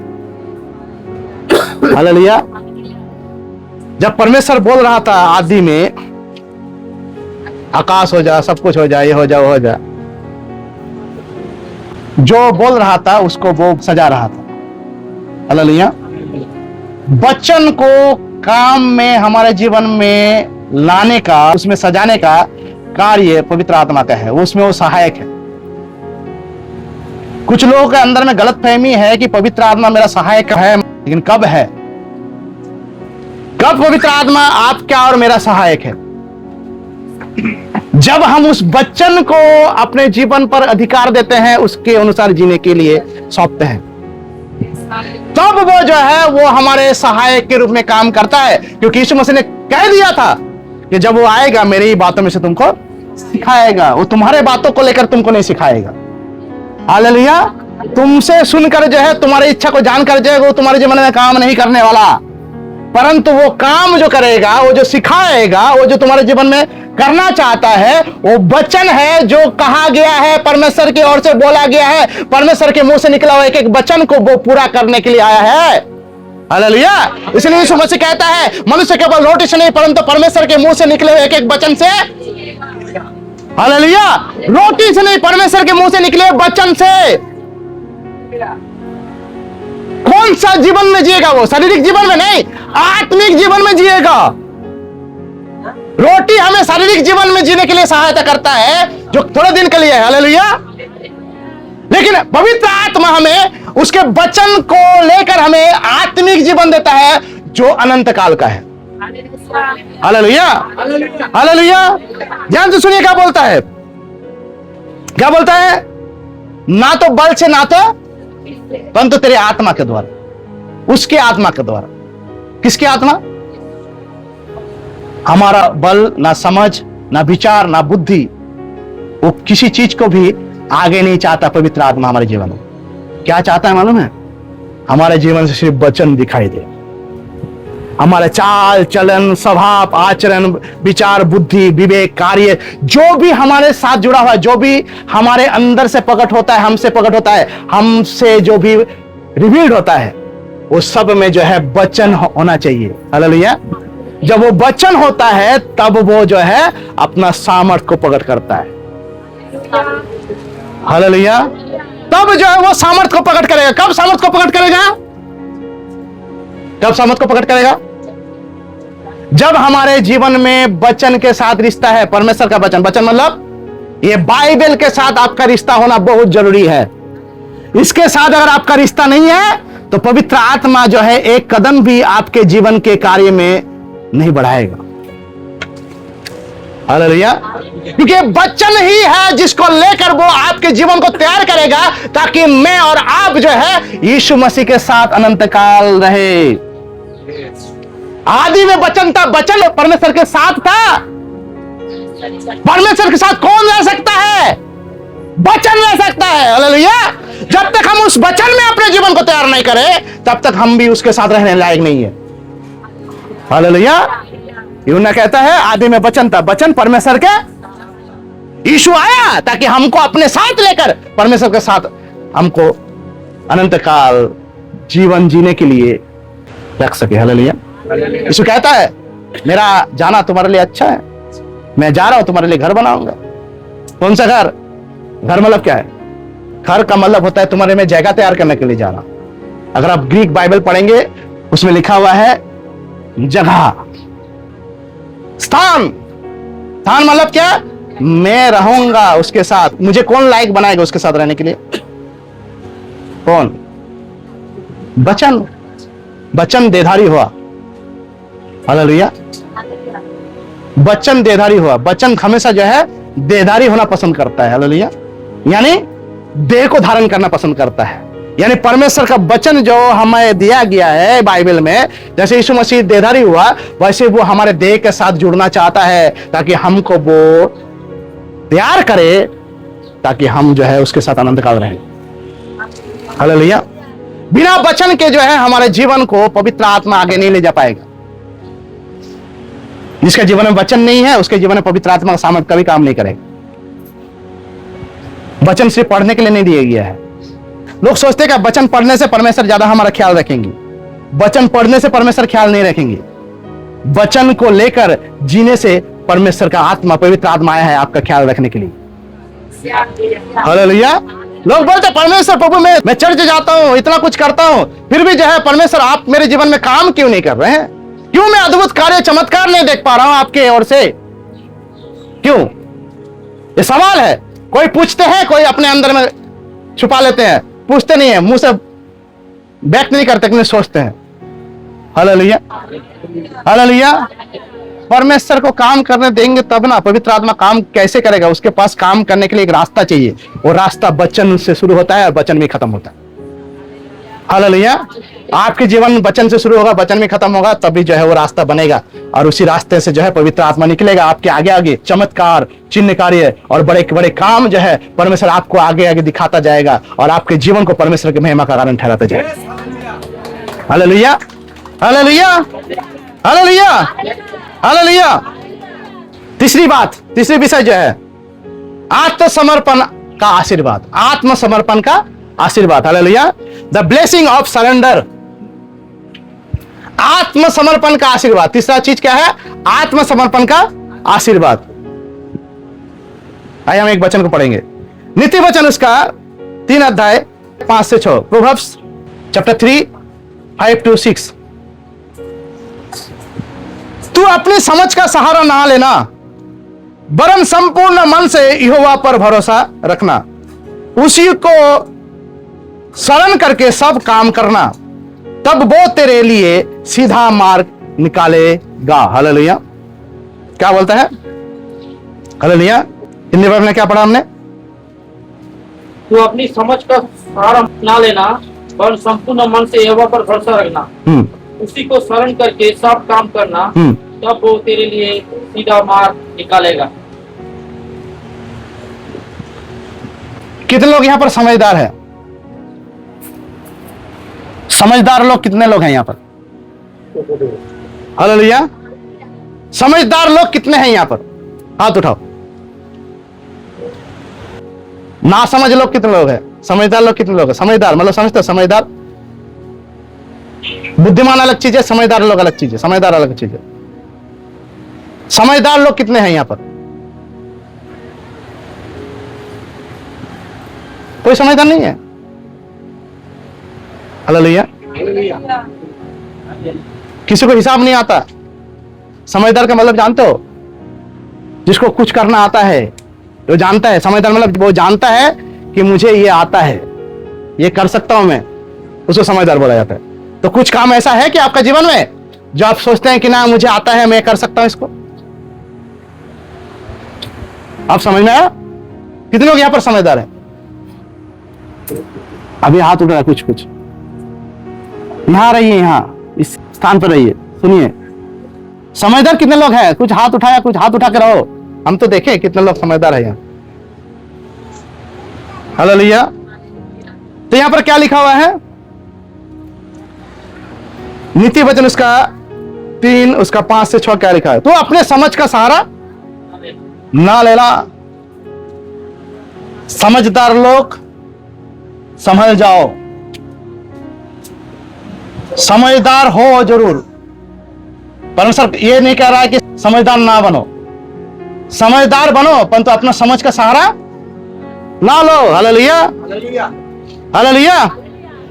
हालेलुया। जब परमेश्वर बोल रहा था आदि में आकाश हो जा, सब कुछ हो जाए, ये हो जा, वो हो जा, जो बोल रहा था उसको वो सजा रहा था। हालेलुया। वचन को काम में हमारे जीवन में लाने का, उसमें सजाने का कार्य पवित्र आत्मा का है। उसमें वो सहायक है। कुछ लोगों के अंदर में गलतफहमी है कि पवित्र आत्मा मेरा सहायक है, लेकिन कब है? कब पवित्र आत्मा आपका और मेरा सहायक है? जब हम उस वचन को अपने जीवन पर अधिकार देते हैं, उसके अनुसार जीने के लिए सौंपते हैं, तब वो जो है वो हमारे सहायक के रूप में काम करता है। क्योंकि यीशु मसीह ने कह दिया था कि जब वो आएगा मेरी ही बातों में से तुमको सिखाएगा। वो तुम्हारे बातों को लेकर तुमको नहीं सिखाएगा। हालेलुया। तुमसे सुनकर जो है, तुम्हारी इच्छा को जानकर जो है वो तुम्हारे जीवन में काम नहीं करने वाला, परंतु वो काम जो करेगा, वो जो सिखाएगा, वो जो तुम्हारे जीवन में करना चाहता है वो वचन है जो कहा गया है, परमेश्वर की ओर से बोला गया है, परमेश्वर के मुंह से निकला हुआ एक एक वचन को वो पूरा करने के लिए आया है। हालेलुया। इसलिए यीशु मसीह कहता है मनुष्य केवल रोटी से नहीं परंतु परमेश्वर के मुंह से निकले हुए एक एक वचन से, हालेलुया, रोटी से नहीं परमेश्वर के मुंह से निकले वचन से। कौन सा जीवन में जिएगा वो? शारीरिक जीवन में नहीं, आत्मिक जीवन में जिएगा। रोटी हमें शारीरिक जीवन में जीने के लिए सहायता करता है जो थोड़े दिन के लिए है, हालेलुया। लेकिन पवित्र आत्मा हमें उसके वचन को लेकर हमें आत्मिक जीवन देता है जो अनंत काल का है। Hallelujah, hallelujah. ध्यान से सुनिए क्या बोलता है, क्या बोलता है? ना तो बल से ना तो परंतु तेरे आत्मा के द्वारा, उसके आत्मा के द्वारा। किसकी आत्मा? हमारा बल ना समझ ना विचार ना बुद्धि, वो किसी चीज को भी आगे नहीं चाहता। पवित्र आत्मा हमारे जीवन में क्या चाहता है मालूम है? हमारे जीवन से सिर्फ वचन दिखाई दे। हमारे चाल चलन स्वभाव आचरण विचार बुद्धि विवेक कार्य जो भी हमारे साथ जुड़ा हुआ है, जो भी हमारे अंदर से प्रकट होता है, हमसे प्रकट होता है, हमसे जो भी रिवील्ड होता है, वो सब में जो है वचन होना चाहिए। हालेलुया। जब वो वचन होता है तब वो जो है अपना सामर्थ को प्रकट करता है। हालेलुया। तब जो है वो सामर्थ को प्रकट करेगा। कब सामर्थ को प्रकट करेगा? कब सामर्थ को प्रकट करेगा? जब हमारे जीवन में वचन के साथ रिश्ता है, परमेश्वर का वचन। वचन मतलब ये बाइबल के साथ आपका रिश्ता होना बहुत जरूरी है। इसके साथ अगर आपका रिश्ता नहीं है तो पवित्र आत्मा जो है एक कदम भी आपके जीवन के कार्य में नहीं बढ़ाएगा। हालेलुया। क्योंकि वचन ही है जिसको लेकर वो आपके जीवन को तैयार करेगा ताकि मैं और आप जो है यीशु मसीह के साथ अनंत काल रहे। आदि में वचन था, वचन परमेश्वर के साथ था। परमेश्वर के साथ कौन रह सकता है? वचन रह सकता है। हालेलुया। जब तक हम उस वचन में अपने जीवन को तैयार नहीं करें तब तक हम भी उसके साथ रहने लायक नहीं है। हालेलुया। यूहन्ना कहता है आदि में वचन था, वचन परमेश्वर के, यीशु आया ताकि हमको अपने साथ लेकर परमेश्वर के साथ हमको अनंत काल जीवन जीने के लिए रख सके। हालेलुया। यीशु कहता है मेरा जाना तुम्हारे लिए अच्छा है, मैं जा रहा हूं तुम्हारे लिए घर बनाऊंगा। कौन सा घर? घर मतलब क्या है? घर का मतलब होता है तुम्हारे में जगह तैयार करने के लिए जाना। अगर आप ग्रीक बाइबल पढ़ेंगे उसमें लिखा हुआ है जगह, स्थान। स्थान मतलब क्या? मैं रहूंगा उसके साथ। मुझे कौन लायक बनाएगा उसके साथ रहने के लिए? कौन? वचन। वचन देधारी हुआ। हालेलुया। वचन देधारी हुआ। वचन हमेशा जो है देधारी होना पसंद करता है। हालेलुया। यानी देह को धारण करना पसंद करता है। यानी परमेश्वर का वचन जो हमें दिया गया है बाइबल में, जैसे यीशु मसीह देहधारी हुआ वैसे वो हमारे देह के साथ जुड़ना चाहता है ताकि हमको वो तैयार करे ताकि हम जो है उसके साथ अनंत काल रहें। हालेलुया। बिना वचन के जो है हमारे जीवन को पवित्र आत्मा आगे नहीं ले जा पाएगा। जिसके जीवन में वचन नहीं है उसके जीवन में पवित्र आत्मा का सामर्थ कभी काम नहीं करेगा। वचन सिर्फ पढ़ने के लिए नहीं दिया गया है। लोग सोचते हैं कि वचन पढ़ने से परमेश्वर ज्यादा हमारा ख्याल रखेंगे। वचन पढ़ने से परमेश्वर ख्याल नहीं रखेंगे। वचन को लेकर जीने से परमेश्वर का आत्मा, पवित्र आत्मा आया है आपका ख्याल रखने के लिए। हालेलुया। लोग बोलते परमेश्वर प्रभु मैं चर्च जाता हूं, इतना कुछ करता हूं, फिर भी जो है परमेश्वर आप मेरे जीवन में काम क्यों नहीं कर रहे हैं? क्यों मैं अद्भुत कार्य चमत्कार नहीं देख पा रहा हूं आपके ओर से? क्यों? ये सवाल है। कोई पूछते हैं, कोई अपने अंदर में छुपा लेते हैं, पूछते नहीं है, मुंह से व्यक्त नहीं करते, लेकिन सोचते हैं। हालेलुया। हालेलुया। परमेश्वर को काम करने देंगे तब ना। पवित्र आत्मा काम कैसे करेगा? उसके पास काम करने के लिए एक रास्ता चाहिए। वो रास्ता वचन से शुरू होता है और वचन में खत्म होता है। हालेलुया। आपके जीवन में वचन से शुरू होगा, वचन में खत्म होगा, तभी जो है वो रास्ता बनेगा और उसी रास्ते से जो है पवित्र आत्मा निकलेगा। आपके आगे आगे चमत्कार चिन्ह कार्य और बड़े बड़े काम जो है परमेश्वर आपको आगे आगे दिखाता जाएगा और आपके जीवन को परमेश्वर की महिमा का कारण ठहराता जाएगा। हालेलुया। हालेलुया। हालेलुया। हालेलुया। तीसरी विषय जो है आत्मसमर्पण का आशीर्वाद, आत्मसमर्पण का आशीर्वाद। Hallelujah. The blessing of surrender, आत्मसमर्पण का आशीर्वाद। तीसरा चीज क्या है? आत्मसमर्पण का आशीर्वाद। आइए हम एक वचन को पढ़ेंगे, नीति वचन उसका 3 अध्याय 5 से 6, प्रोवर्ब्स चैप्टर 3 5 to 6। तू अपनी समझ का सहारा ना लेना, वरन संपूर्ण मन से यहोवा पर भरोसा रखना, उसी को शरण करके सब काम करना, तब वो तेरे लिए सीधा मार्ग निकालेगा। हालेलुया। क्या बोलता है? हालेलुया। हिंदी में क्या पढ़ा हमने? तू अपनी समझ का सहारा ना लेना, पर संपूर्ण मन से यहोवा पर भरोसा रखना, उसी को शरण करके सब काम करना, तब वो तेरे लिए सीधा मार्ग निकालेगा। कितने लोग यहां पर समझदार है? समझदार लोग कितने लोग हैं यहां पर? हालेलुया। समझदार लोग कितने हैं यहां पर? हाथ उठाओ। ना समझ लोग कितने लोग हैं? समझदार लोग कितने लोग हैं? समझदार मतलब समझते हो? समझदार, बुद्धिमान अलग चीज है, समझदार लोग अलग चीज है, समझदार अलग चीज है। समझदार लोग कितने हैं यहां पर? कोई समझदार नहीं है। हालेलुया। किसी को हिसाब नहीं आता। समझदार का मतलब जानते हो? जिसको कुछ करना आता है, वो जानता है। समझदार मतलब वो जानता है कि मुझे ये आता है, ये कर सकता हूं मैं, उसको समझदार बोला जाता है। तो कुछ काम ऐसा है कि आपका जीवन में जो आप सोचते हैं कि ना मुझे आता है, मैं कर सकता हूं इसको। आप समझ में आया? कितने लोग यहां पर समझदार हैं? अभी हाथ उठ रहा है कुछ कुछ। यहां रहिए, यहां इस स्थान पर रहिए, सुनिए। समझदार कितने लोग हैं? कुछ हाथ उठाया, कुछ हाथ उठा के रहो, हम तो देखें कितने लोग समझदार है यहाँ। हालेलुया। तो यहां पर क्या लिखा हुआ है? नीति वचन उसका 3 उसका 5 से 6 क्या लिखा है? तो अपने समझ का सहारा ना लेना। समझदार लोग समझ जाओ, समझदार हो जरूर। परमेश्वर ये नहीं कह रहा है कि समझदार ना बनो, समझदार बनो, परंतु अपना समझ का सहारा ना लो। हालेलुया। हालेलुया।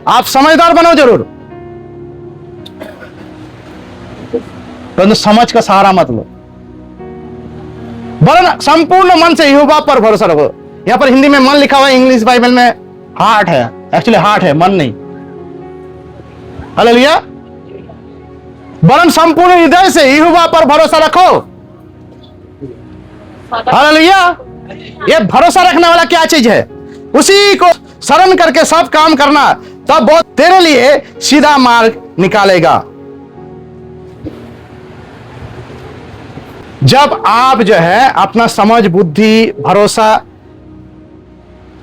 आप समझदार बनो जरूर, परंतु समझ का सहारा मत लो, वरन संपूर्ण मन से यहोवा पर भरोसा रखो। यहां पर हिंदी में मन लिखा हुआ है, इंग्लिश बाइबल में हार्ट है। एक्चुअली हार्ट है, मन नहीं। हालेलुया। वरन संपूर्ण हृदय से यहोवा पर भरोसा रखो। हालेलुया। ये भरोसा रखने वाला क्या चीज है? उसी को शरण करके सब काम करना, तब वो तेरे लिए सीधा मार्ग निकालेगा। जब आप जो है अपना समझ, बुद्धि, भरोसा,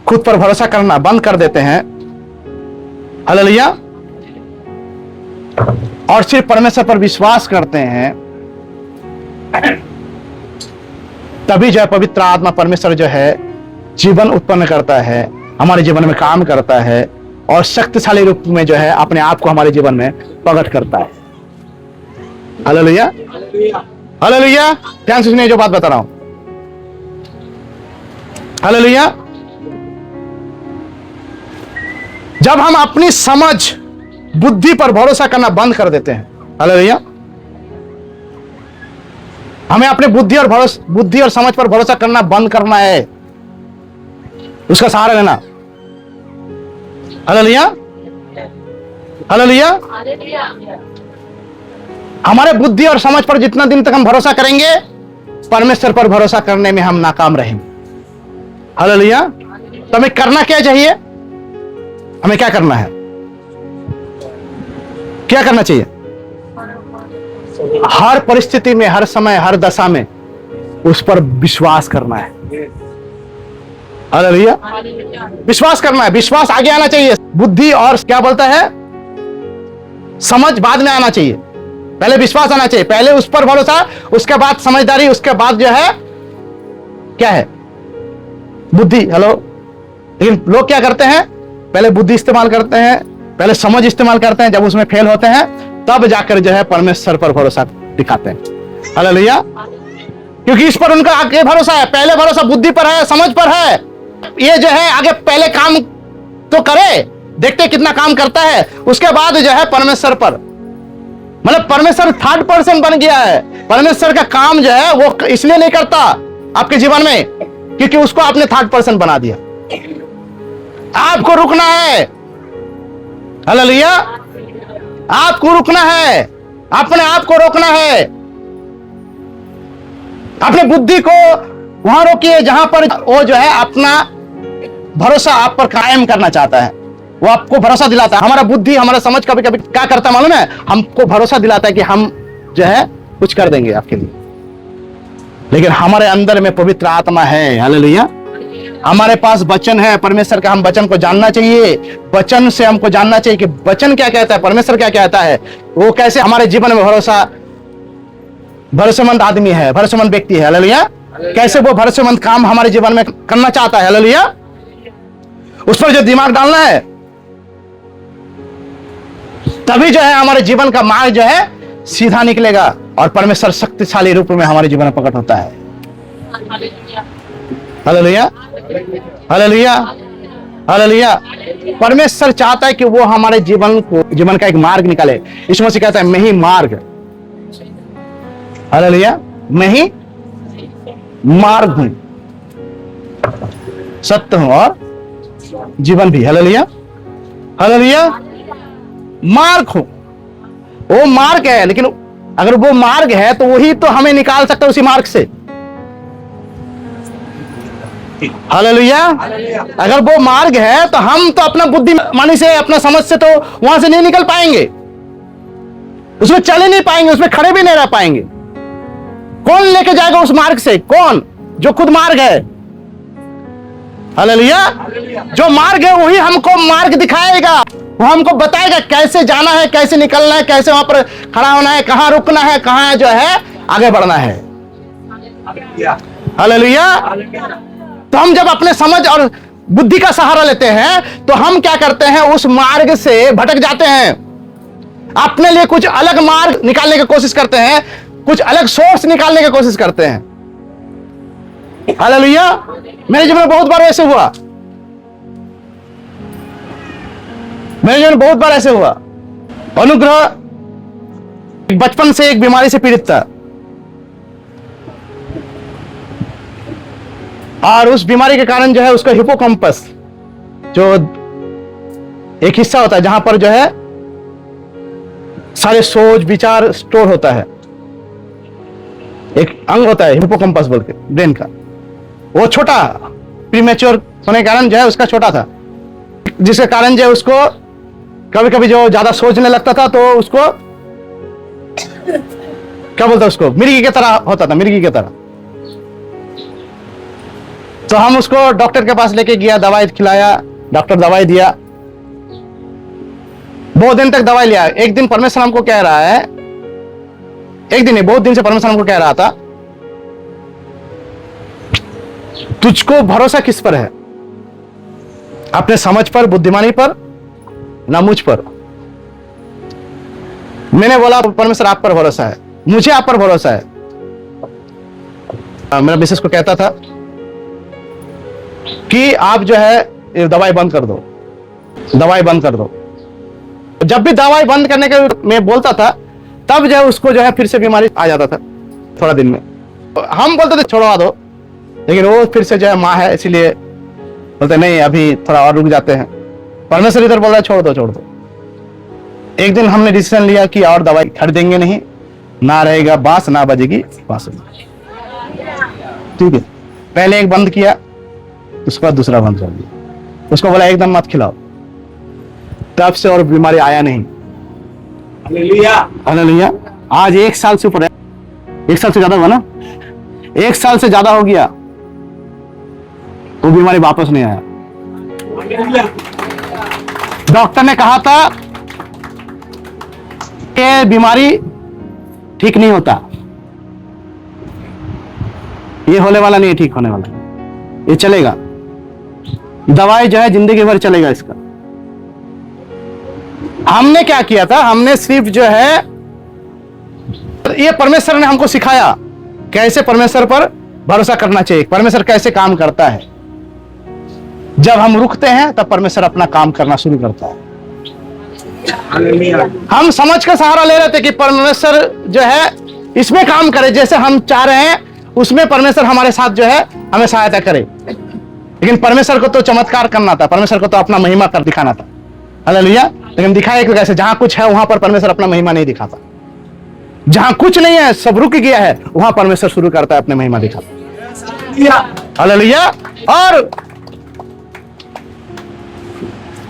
खुद पर भरोसा करना बंद कर देते हैं, हालेलुया, और सिर्फ परमेश्वर पर विश्वास करते हैं, तभी जो है पवित्र आत्मा परमेश्वर जो है जीवन उत्पन्न करता है, हमारे जीवन में काम करता है, और शक्तिशाली रूप में जो है अपने आप को हमारे जीवन में प्रकट करता है। हालेलुया। हालेलुया। ध्यान से सुनिए जो बात बता रहा हूं। हालेलुया। जब हम अपनी समझ, बुद्धि पर भरोसा करना बंद कर देते हैं, हालेलुया, हमें अपने बुद्धि और समझ पर भरोसा करना बंद करना है, उसका सहारा लेना। हालेलुया। हालेलुया। हमारे बुद्धि और समझ पर जितना दिन तक हम भरोसा करेंगे, परमेश्वर पर भरोसा करने में हम नाकाम रहेंगे। हालेलुया। तो हमें करना क्या चाहिए? हमें क्या करना है? क्या करना चाहिए? हर परिस्थिति में, हर समय, हर दशा में उस पर विश्वास करना है। हालेलुया। विश्वास करना है, विश्वास आगे आना चाहिए। बुद्धि और क्या बोलता है, समझ बाद में आना चाहिए। पहले विश्वास आना चाहिए, पहले उस पर भरोसा, उसके बाद समझदारी, उसके बाद जो है क्या है, बुद्धि। हेलो, लेकिन लोग क्या करते हैं, पहले बुद्धि इस्तेमाल करते हैं, पहले समझ इस्तेमाल करते हैं, जब उसमें फेल होते हैं तब जाकर जो है परमेश्वर पर भरोसा दिखाते हैं। हालेलुया। क्योंकि इस पर उनका आगे भरोसा है, पहले भरोसा बुद्धि पर है, समझ पर है। ये जो है आगे पहले काम तो करे, देखते कितना काम करता है, उसके बाद जो है परमेश्वर पर, मतलब परमेश्वर थर्ड पर्सन बन गया है। परमेश्वर का काम जो है वो इसलिए नहीं करता आपके जीवन में क्योंकि उसको आपने थर्ड पर्सन बना दिया। आपको रुकना है। हालेलुया। आपको रुकना है, अपने आप को रोकना है, अपने बुद्धि को वहां रोकिए जहां पर वो जो है अपना भरोसा आप पर कायम करना चाहता है, वो आपको भरोसा दिलाता है। हमारा बुद्धि, हमारा समझ कभी कभी क्या करता है मालूम है, हमको भरोसा दिलाता है कि हम जो है कुछ कर देंगे आपके लिए, लेकिन हमारे अंदर में पवित्र आत्मा है। हालेलुया। हमारे पास वचन है परमेश्वर का, हम वचन को जानना चाहिए, वचन से हमको जानना चाहिए कि वचन क्या कहता है, परमेश्वर क्या कहता है, वो कैसे हमारे जीवन में भरोसेमंद आदमी है, भरोसेमंद व्यक्ति है। हालेलुया। कैसे वो भरोसेमंद काम हमारे जीवन में करना चाहता है। हालेलुया। उस पर जो दिमाग डालना है, तभी जो है हमारे जीवन का मार्ग जो है सीधा निकलेगा और परमेश्वर शक्तिशाली रूप में हमारे जीवन में प्रकट होता है। हालेलुया। हालेलुया। हालेलुया। परमेश्वर चाहता है कि वो हमारे जीवन का एक मार्ग निकाले। यीशु मसीह कहता है मैं ही मार्ग, हालेलुया, मैं ही मार्ग हूं, सत्य हूं और जीवन भी। हालेलुया। हालेलुया। मार्ग हूं, वो मार्ग है, लेकिन अगर वो मार्ग है तो वही तो हमें निकाल सकता है उसी मार्ग से। हालेलुया। अगर वो मार्ग है तो हम तो अपना बुद्धिमानी से, अपना समझ से तो वहां से नहीं निकल पाएंगे, उसमें चले नहीं पाएंगे, उसमें खड़े भी नहीं रह पाएंगे। कौन लेके जाएगा उस मार्ग से? कौन? जो खुद मार्ग है। हालेलुया। जो मार्ग है वही हमको मार्ग दिखाएगा, वो हमको बताएगा कैसे जाना है, कैसे निकलना है, कैसे वहां पर खड़ा होना है, कहां रुकना है, कहां जो है आगे बढ़ना है। हालेलुया। तो हम जब अपने समझ और बुद्धि का सहारा लेते हैं तो हम क्या करते हैं, उस मार्ग से भटक जाते हैं, अपने लिए कुछ अलग मार्ग निकालने की कोशिश करते हैं, कुछ अलग सोर्स निकालने की कोशिश करते हैं। हालेलुया। मेरे जीवन में बहुत बार ऐसे हुआ, मेरे जीवन में बहुत बार ऐसे हुआ। अनुग्रह बचपन से एक बीमारी से पीड़ित था और उस बीमारी के कारण जो है उसका हिपोकैम्पस, जो एक हिस्सा होता है जहां पर जो है सारे सोच विचार स्टोर होता है, एक अंग होता है हिपोकैम्पस बोल के ब्रेन का, वो छोटा प्रीमेच्योर होने के कारण जो है उसका छोटा था, जिसके कारण जो है उसको कभी कभी जो ज्यादा सोचने लगता था तो उसको क्या बोलता है, उसको मिर्गी की तरह होता था, मिर्गी की तरह। तो हम उसको डॉक्टर के पास लेके गया, दवाई खिलाया, डॉक्टर दवाई दिया, बहुत दिन तक दवाई लिया। एक दिन परमेश्वर हमको कह रहा है, एक दिन नहीं बहुत दिन से परमेश्वर हमको कह रहा था, तुझको भरोसा किस पर है? अपने समझ पर, बुद्धिमानी पर, ना मुझ पर। मैंने बोला परमेश्वर आप पर भरोसा है, मुझे आप पर भरोसा है। मेरा मिसेस को कहता था कि आप जो है ये दवाई बंद कर दो, दवाई बंद कर दो। जब भी दवाई बंद करने के मैं बोलता था तब जो है उसको जो है फिर से बीमारी आ जाता था थोड़ा दिन में। हम बोलते थे छोड़वा दो, लेकिन वो फिर से जो है माँ है इसीलिए बोलते नहीं अभी थोड़ा और रुक जाते हैं। परमेश्वर इधर बोल रहा है छोड़ दो छोड़ दो। एक दिन हमने डिसीजन लिया कि और दवाई खरीदेंगे नहीं, ना रहेगा बांस ना बजेगी बांसुरी, ठीक है। पहले एक बंद किया, उसके बाद दूसरा बंद कर दिया। उसको बोला एकदम मत खिलाओ, तब से और बीमारी आया नहीं। हालेलुया। हालेलुया। आज 1 साल से ऊपर है, 1 साल से ज्यादा हुआ ना, 1 साल से ज्यादा हो गया, वो बीमारी वापस नहीं आया। डॉक्टर ने कहा था कि बीमारी ठीक नहीं होता, ये होने वाला नहीं है, ठीक होने वाला, ये चलेगा। दवाई जो है जिंदगी भर चलेगा इसका। हमने क्या किया था, हमने सिर्फ जो है, ये परमेश्वर ने हमको सिखाया कैसे परमेश्वर पर भरोसा करना चाहिए, परमेश्वर कैसे काम करता है। जब हम रुकते हैं तब परमेश्वर अपना काम करना शुरू करता है। हम समझ का सहारा ले रहे थे कि परमेश्वर जो है इसमें काम करे, जैसे हम चाह रहे हैं उसमें परमेश्वर हमारे साथ जो है हमें सहायता करे। लेकिन परमेश्वर को तो चमत्कार करना था, परमेश्वर को तो अपना महिमा कर दिखाना था। हालेलुया। लेकिन दिखाया कि कैसे, जहां कुछ है वहां पर परमेश्वर अपना महिमा नहीं दिखाता, जहां कुछ नहीं है सब रुक गया है वहां परमेश्वर शुरू करता है अपने महिमा दिखाता। हालेलुया। और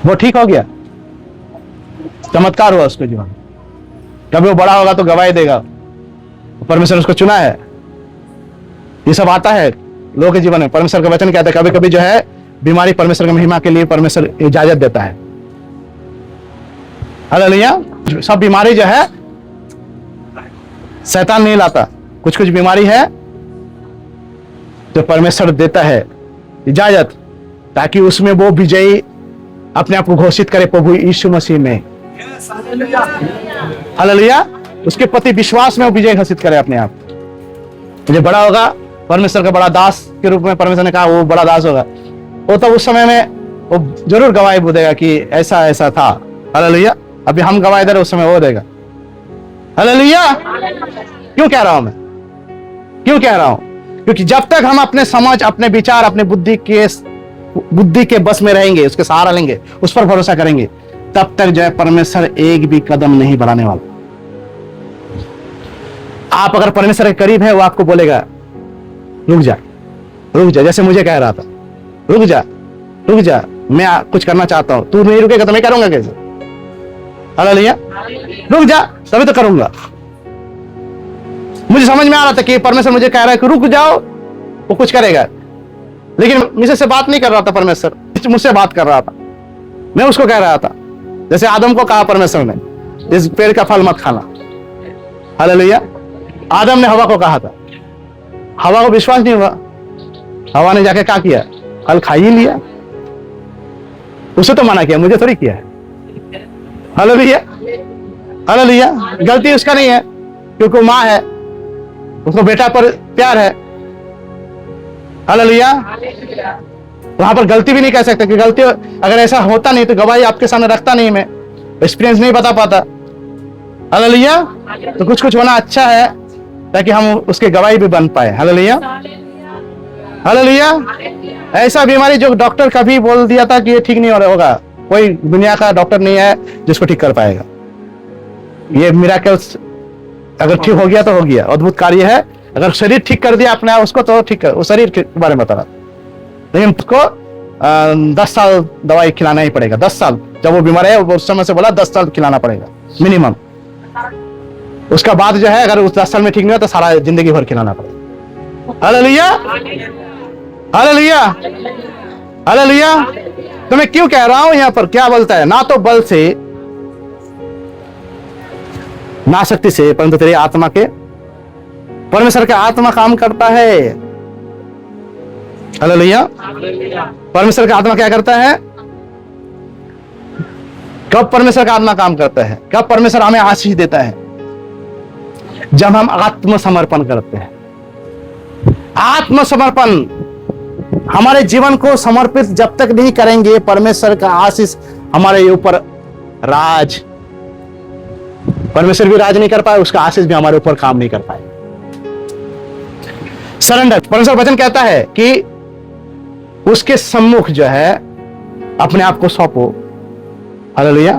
वो ठीक हो गया, चमत्कार हुआ उसके जीवन। कभी वो बड़ा होगा तो गवाही देगा, परमेश्वर उसको चुना है। ये सब आता है लोगों के जीवन में। परमेश्वर का वचन कहता है कभी कभी जो है बीमारी परमेश्वर की महिमा के लिए परमेश्वर इजाजत देता है। हालेलुया। सब बीमारी जो है शैतान नहीं लाता, कुछ कुछ बीमारी है जो परमेश्वर देता है इजाजत, ताकि उसमें वो विजयी अपने आप को घोषित करे प्रभु यीशु मसीह में। हालेलुया। उसके प्रति विश्वास में वो विजय घोषित करे अपने आप। जो बड़ा होगा परमेश्वर का बड़ा दास के रूप में परमेश्वर ने कहा वो बड़ा दास होगा, वो तो उस समय में वो जरूर गवाही देगा कि ऐसा ऐसा था। हालेलुया। अभी हम गवाही दे रहे, उस समय वो देगा। हालेलुया। क्यों कह रहा हूं मैं, क्यों कह रहा हूं? क्योंकि जब तक हम अपने समझ, अपने विचार, अपने बुद्धि के बस में रहेंगे, उसके सहारा लेंगे, उस पर भरोसा करेंगे, तब तक जो है परमेश्वर एक भी कदम नहीं बढ़ाने वाला। आप अगर परमेश्वर के करीब है, वो आपको बोलेगा रुक जा, रुक जा, जैसे मुझे कह रहा था रुक जा, रुक जा, मैं कुछ करना चाहता हूं, तू नहीं रुकेगा तो मैं करूंगा कैसे? हालेलुया। रुक जा तभी तो करूंगा। मुझे समझ में आ रहा था कि परमेश्वर मुझे कह रहा है कि रुक जाओ, वो कुछ करेगा। लेकिन मुझसे से बात नहीं कर रहा था परमेश्वर, मुझसे बात कर रहा था। मैं उसको कह रहा था, जैसे आदम को कहा परमेश्वर ने इस पेड़ का फल मत खाना। हालेलुया। आदम ने हवा को कहा था, हवा को विश्वास नहीं हुआ, हवा ने जाके क्या किया, फल खा ही लिया। उसे तो मना किया, मुझे थोड़ी किया है। हालेलुया। हालेलुया। गलती उसका नहीं है, क्योंकि वो माँ है, उसको बेटा पर प्यार है। हालेलुया। वहां पर गलती भी नहीं कह सकते कि गलती अगर ऐसा होता नहीं तो गवाही आपके सामने रखता नहीं, मैं एक्सपीरियंस नहीं बता पाता। हालेलुया। तो कुछ कुछ होना अच्छा है ताकि हम उसके गवाही भी बन पाए। हालेलुया। हालेलुया। ऐसा बीमारी जो डॉक्टर कभी बोल दिया था कि ये ठीक नहीं हो रहा होगा, कोई दुनिया का डॉक्टर नहीं है जिसको ठीक कर पाएगा। ये मिराकल्स अगर ठीक हो गया तो हो गया, अद्भुत कार्य है। अगर शरीर ठीक कर दिया अपने आप उसको तो ठीक कर, उस शरीर के बारे में बता रहा। लेकिन उसको 10 साल दवाई खिलाना ही पड़ेगा। 10 साल जब वो बीमार है उस समय से बोला 10 साल खिलाना पड़ेगा मिनिमम। उसका बाद जो है अगर उस 10 साल में ठीक नहीं हुआ तो सारा जिंदगी भर खिलाना पड़ेगा। हालेलुया। हालेलुया। हालेलुया। तो मैं क्यों कह रहा हूं, यहां पर क्या बोलता है, ना तो बल से ना शक्ति से परंतु तेरी आत्मा के, परमेश्वर का आत्मा काम करता है। हालेलुया। परमेश्वर का आत्मा क्या करता है? कब परमेश्वर का आत्मा काम करता है, कब परमेश्वर हमें आशीष देता है? जब हम आत्मसमर्पण करते हैं। आत्मसमर्पण, हमारे जीवन को समर्पित जब तक नहीं करेंगे परमेश्वर का आशीष हमारे ऊपर राज, परमेश्वर भी राज नहीं कर पाए, उसका आशीष भी हमारे ऊपर काम नहीं कर पाए। सरेंडर, परमेश्वर वचन कहता है कि उसके सम्मुख जो है अपने आप को सौंपो। हालेलुया।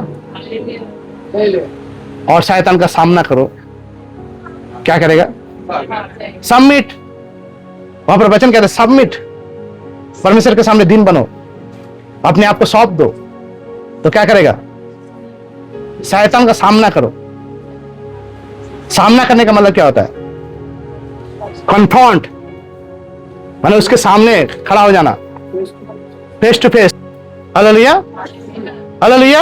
और शैतान का सामना करो। क्या करेगा? सबमिट। वहां पर वचन कहता है सबमिट, परमेश्वर के सामने दीन बनो, अपने आप को सौंप दो, तो क्या करेगा? शैतान का सामना करो। सामना करने का मतलब क्या होता है? कन्फ्रंट, माने उसके सामने खड़ा हो जाना, face to face. Hallelujah. Hallelujah.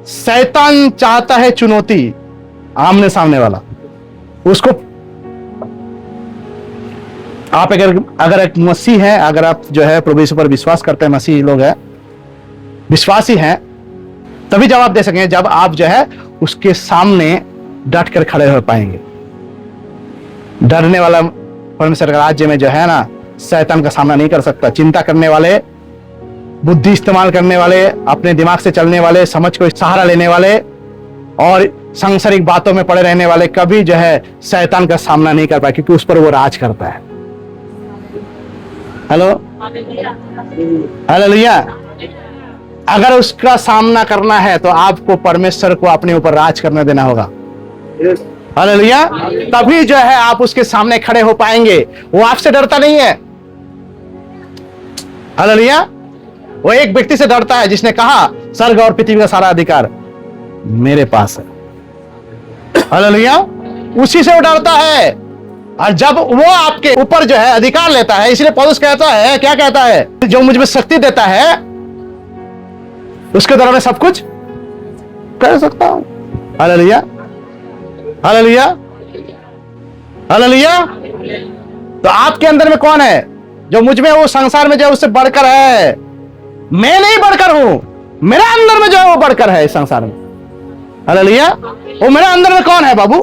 शैतान चाहता है चुनौती, आमने सामने वाला। उसको आप अगर एक मसीह है, अगर आप जो है प्रभु यीशु पर विश्वास करते हैं, मसीह लोग हैं, विश्वासी हैं, तभी जवाब दे सकेंगे जब आप जो है उसके सामने डट कर खड़े हो पाएंगे। डरने वाला परमेश्वर के राज्य में जो है ना, शैतान का सामना नहीं कर सकता। चिंता करने वाले, बुद्धि इस्तेमाल करने वाले, अपने दिमाग से चलने वाले, समझ को सहारा लेने वाले और सांसारिक बातों में पड़े रहने वाले कभी जो है शैतान का सामना नहीं कर पाए, क्योंकि उस पर वो राज करता है। Hello, hallelujah. अगर उसका सामना करना है तो आपको परमेश्वर को अपने ऊपर राज करने देना होगा। हालेलुया। तभी जो है आप उसके सामने खड़े हो पाएंगे। वो आपसे डरता नहीं है। हालेलुया। वो एक व्यक्ति से डरता है जिसने कहा स्वर्ग और पृथ्वी का सारा अधिकार मेरे पास है। हालेलुया। उसी से वो डरता है। और जब वो आपके ऊपर जो है अधिकार लेता है, इसलिए पौलुस कहता है, क्या कहता है, जो मुझ में शक्ति देता है उसके द्वारा मैं सब कुछ कर सकता हूं। Hallelujah, hallelujah, hallelujah. तो आपके अंदर में कौन है जो मुझ में, वो संसार में जो है उससे बढ़कर है। मैं नहीं बढ़कर हूं, मेरा अंदर में जो है वो बढ़कर है इस संसार में। हालेलुया। वो मेरा अंदर में कौन है बाबू?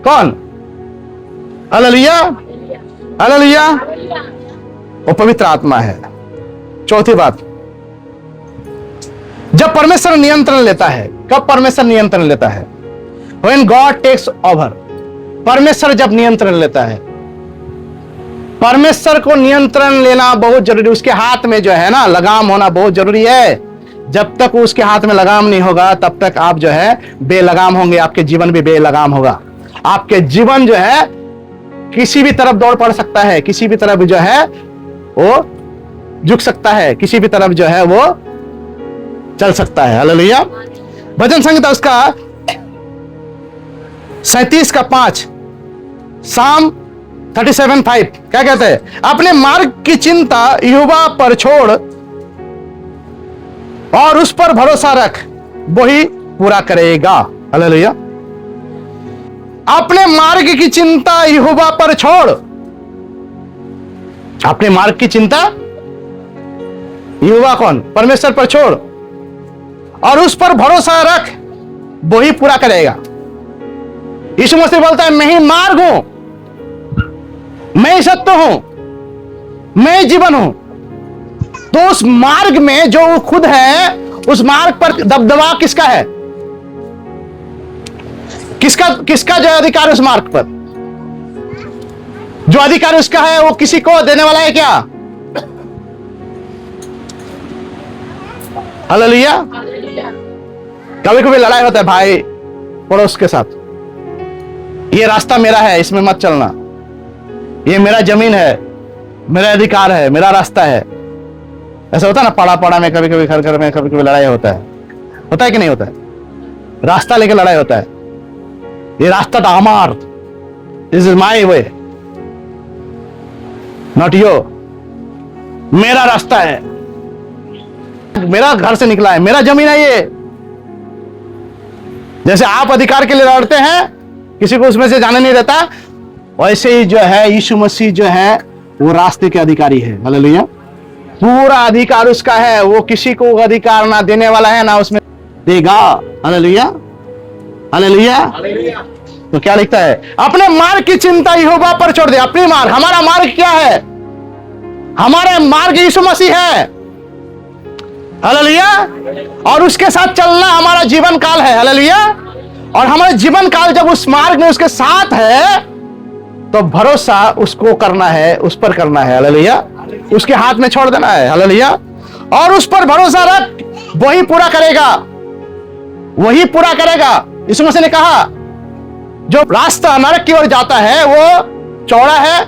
कौन? Hallelujah, hallelujah. वो पवित्र आत्मा है। चौथी बात, जब परमेश्वर नियंत्रण लेता है, कब परमेश्वर नियंत्रण लेता है? When God takes over, परमेश्वर जब नियंत्रण लेता है। परमेश्वर को नियंत्रण लेना बहुत जरूरी, उसके हाथ में जो है ना लगाम होना बहुत जरूरी है। जब तक उसके हाथ में लगाम नहीं होगा तब तक आप जो है बेलगाम होंगे, आपके जीवन भी बेलगाम होगा। आपके जीवन जो है किसी भी तरफ दौड़ पड़ सकता है, किसी भी तरफ जो है वो झुक सकता है, किसी भी तरफ जो है वो चल सकता है। हालेलुया। भजन संहिता उसका 37:5, साम 37:5 क्या कहते हैं? अपने मार्ग की चिंता यहोवा पर छोड़ और उस पर भरोसा रख, वही पूरा करेगा। हालेलुया। अपने मार्ग की चिंता यहोवा पर छोड़, अपने मार्ग की चिंता यहोवा कौन? परमेश्वर पर छोड़ और उस पर भरोसा रख, वही पूरा करेगा। यीशु मसीह बोलता है मैं ही मार्ग हूं, मैं ही सत्य हूं, मैं ही जीवन हूं। तो उस मार्ग में जो वो खुद है, उस मार्ग पर दबदबा किसका है? किसका जो अधिकार उस मार्ग पर? जो अधिकार उसका है वो किसी को देने वाला है क्या? हालेलुया। कभी कभी लड़ाई होता है भाई पड़ोस के साथ, ये रास्ता मेरा है, इसमें मत चलना, ये मेरा जमीन है, मेरा अधिकार है, मेरा रास्ता है। ऐसा होता है ना पाड़ा पाड़ा में, कभी कभी घर घर में कभी कभी लड़ाई होता है कि नहीं होता है? रास्ता लेके लड़ाई होता है। ये रास्ता तो हमार, this is my way, not your. मेरा रास्ता है, मेरा घर से निकला है, मेरा जमीन है ये। जैसे आप अधिकार के लिए लड़ते हैं, किसी को उसमें से जाने नहीं देता, वैसे ही जो है यीशु मसीह जो है वो रास्ते के अधिकारी है। हालेलुया। पूरा अधिकार उसका है, वो किसी को अधिकार ना देने वाला है ना उसमें देगा। Hallelujah, hallelujah. तो क्या लिखता है? अपने मार्ग की चिंता यहोवा पर छोड़ दे। अपनी मार्ग, हमारा मार्ग क्या है? हमारा मार्ग यीशु मसीह है। हालेलुया। और उसके साथ चलना हमारा जीवन काल है। हालेलुया। और हमारा जीवन काल जब उस मार्ग में उसके साथ है तो भरोसा उसको करना है, उस पर करना है। हालेलुया। उसके हाथ में छोड़ देना है। हालेलुया। और उस पर भरोसा रख, वही पूरा करेगा, वही पूरा करेगा। यीशु मसीह ने कहा जो रास्ता नरक की ओर जाता है वो चौड़ा है,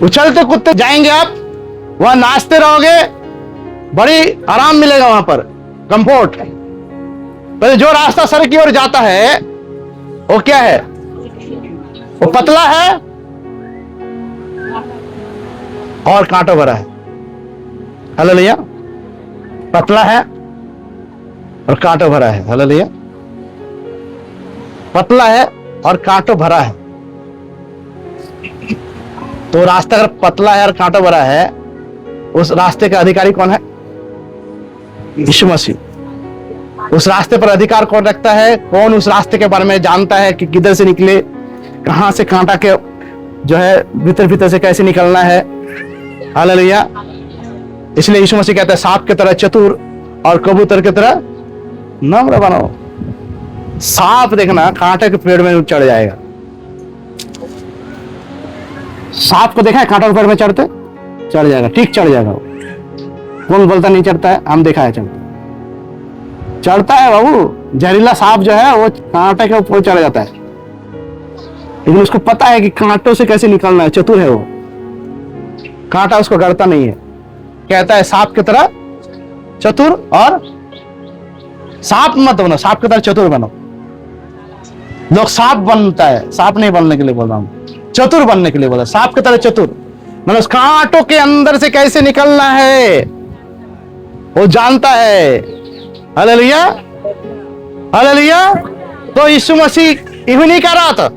उछलते कूदते जाएंगे आप, वहां नाचते रहोगे, बड़ी आराम मिलेगा वहां पर, कंफर्ट। पर जो रास्ता सड़क की ओर जाता है वो क्या है? वो पतला है और कांटों भरा है। हालेलुया। पतला है और कांटों भरा है। हालेलुया। पतला है और कांटों भरा है। तो रास्ता अगर पतला है और कांटों भरा है, उस रास्ते का अधिकारी कौन है? यीशु मसीह। उस रास्ते पर अधिकार कौन रखता है? कौन उस रास्ते के बारे में जानता है कि किधर से निकले, कहां से कांटा के जो है भीतर भीतर से कैसे निकलना है। हालेलुया। इसलिए यीशु मसीह कहता है सांप की तरह चतुर और कबूतर की तरह नम्र बनो। सांप देखना कांटे के पेड़ में चढ़ जाएगा। सांप को देखा है कांटा के पेड़ में चढ़ते? चढ़ जाएगा, ठीक चढ़ जाएगा। कौन बोलता नहीं चढ़ता है? हम देखा है चढ़ता है बाबू। जहरीला सांप जो है वो कांटे के ऊपर चढ़ जाता है, लेकिन उसको पता है कि कांटों से कैसे निकलना है। चतुर है वो, कांटा उसको गड़ता नहीं है। कहता है सांप की तरह चतुर, और सांप मत बनो, सांप की तरह चतुर बनो। लोग सांप बनता है, सांप नहीं बनने के लिए बोल रहा हूं, चतुर बनने के लिए बोला। सांप की तरह चतुर मतलब उस कांटों के अंदर से कैसे निकलना है वो जानता है। Hallelujah, hallelujah. तो यीशु मसीह इवनी कह रहा था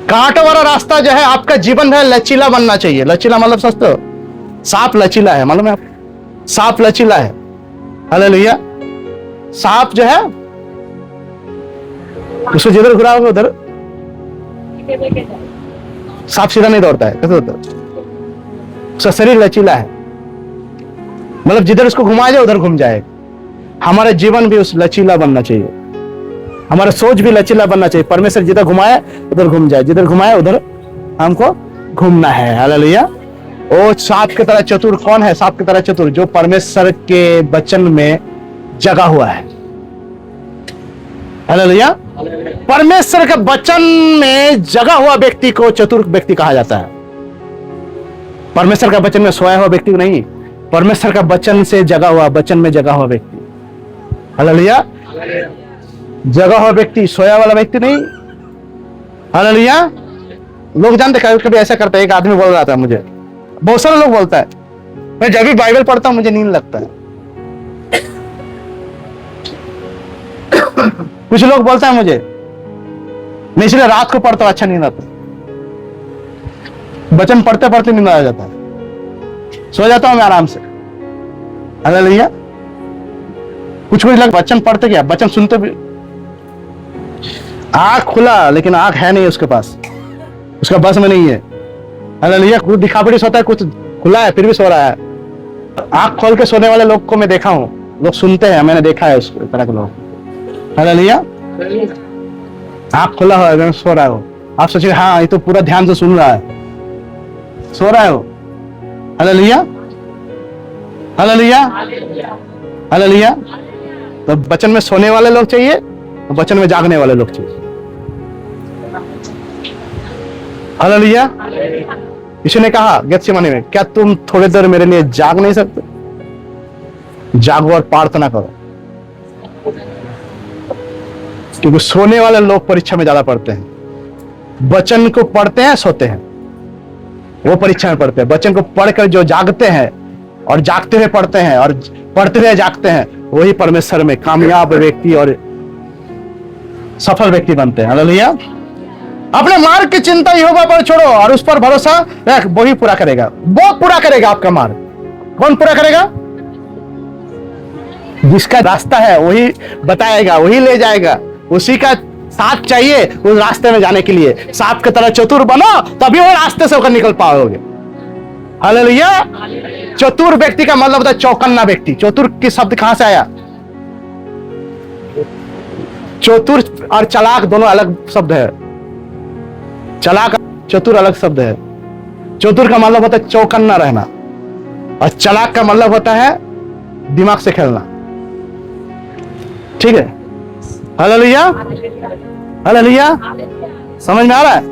कांटों वाला रास्ता जो है आपका जीवन है लचीला बनना चाहिए। लचीला मतलब समझते हो? सांप लचीला है, मालूम है आप? सांप लचीला है। हालेलुया। सांप जो है उसको जिधर घुराओगे उधर, सांप सीधा नहीं दौड़ता है, कैसे दौड़ता है? उसका शरीर लचीला है, मतलब जिधर उसको घुमाया जाए उधर घूम जाए। हमारा जीवन भी उस लचीला बनना चाहिए, हमारा सोच भी लचीला बनना चाहिए। परमेश्वर जिधर घुमाए उधर घूम जाए, जिधर घुमाए उधर हमको घूमना है। हालेलुया। ओ सांप की तरह चतुर कौन है? सांप की तरह चतुर जो परमेश्वर के वचन में जगा हुआ है। हालेलुया। परमेश्वर के वचन में जगा हुआ व्यक्ति को चतुर व्यक्ति कहा जाता है। परमेश्वर का वचन में सोया हुआ व्यक्ति नहीं, परमेश्वर का वचन से जगा हुआ, वचन में जगा हुआ व्यक्ति। हालेलुया। जगा हुआ व्यक्ति, सोया वाला व्यक्ति नहीं। हालेलुया। लोग जानते कभी कभी ऐसा करता है। एक आदमी बोल रहा था मुझे, बहुत सारे लोग बोलता है मैं जब भी बाइबल पढ़ता हूं मुझे नींद लगता है। कुछ लोग बोलता है मुझे मैं इसलिए रात को पढ़ता हूं, अच्छा नींद आता। वचन पढ़ते पढ़ते नींद आ जाता है, सो जाता हूं मैं आराम से। हालेलुया। कुछ लोग वचन पढ़ते क्या, वचन सुनते भी, आंख खुला लेकिन आंख है नहीं उसके पास, उसका बस में नहीं है। हालेलुया। कुछ दिखावटी सोता है, कुछ खुला है फिर भी सो रहा है। आंख खोल के सोने वाले लोग को मैं देखा हूं, लोग सुनते हैं, मैंने देखा है उस तरह के लोग। हालेलुया। आंख खुला हो सो रहा हो, आप सोचिए हाँ ये तो पूरा ध्यान से सुन रहा है, सो रहा है वो। Hallelujah, hallelujah, hallelujah. तो वचन में सोने वाले लोग चाहिए, वचन में जागने वाले लोग चाहिए। हालेलुया। यीशु ने कहा गेत्सेमनी में, क्या तुम थोड़ी देर मेरे लिए जाग नहीं सकते? जागो और प्रार्थना करो। क्योंकि सोने वाले लोग परीक्षा में ज्यादा पढ़ते हैं, वचन को पढ़ते हैं सोते हैं, वो परीक्षा में पढ़ते हैं। वचन को पढ़कर जो जागते हैं और जागते हुए पढ़ते हैं और पढ़ते हुए जागते हैं, वही परमेश्वर में कामयाब व्यक्ति और सफल व्यक्ति बनते हैं। हालेलुया। अपने मार्ग की चिंता यहोवा पर छोड़ो और उस पर भरोसा रख, वही पूरा करेगा। वो पूरा करेगा आपका मार्ग। कौन पूरा करेगा? जिसका रास्ता है वही बताएगा, वही ले जाएगा, उसी का साथ चाहिए उस रास्ते में जाने के लिए। सांप की तरह चतुर बनो, तभी वो रास्ते से होकर निकल पाओगे। हालेलुया। चतुर व्यक्ति का मतलब होता है चौकन्ना व्यक्ति। चतुर की शब्द कहां से आया? चतुर और चालाक दोनों अलग शब्द है। चालाक, चतुर अलग शब्द है। चतुर का मतलब होता है चौकन्ना रहना, और चालाक का मतलब होता है दिमाग से खेलना। ठीक है? Hallelujah, hallelujah. समझ में आ रहा है?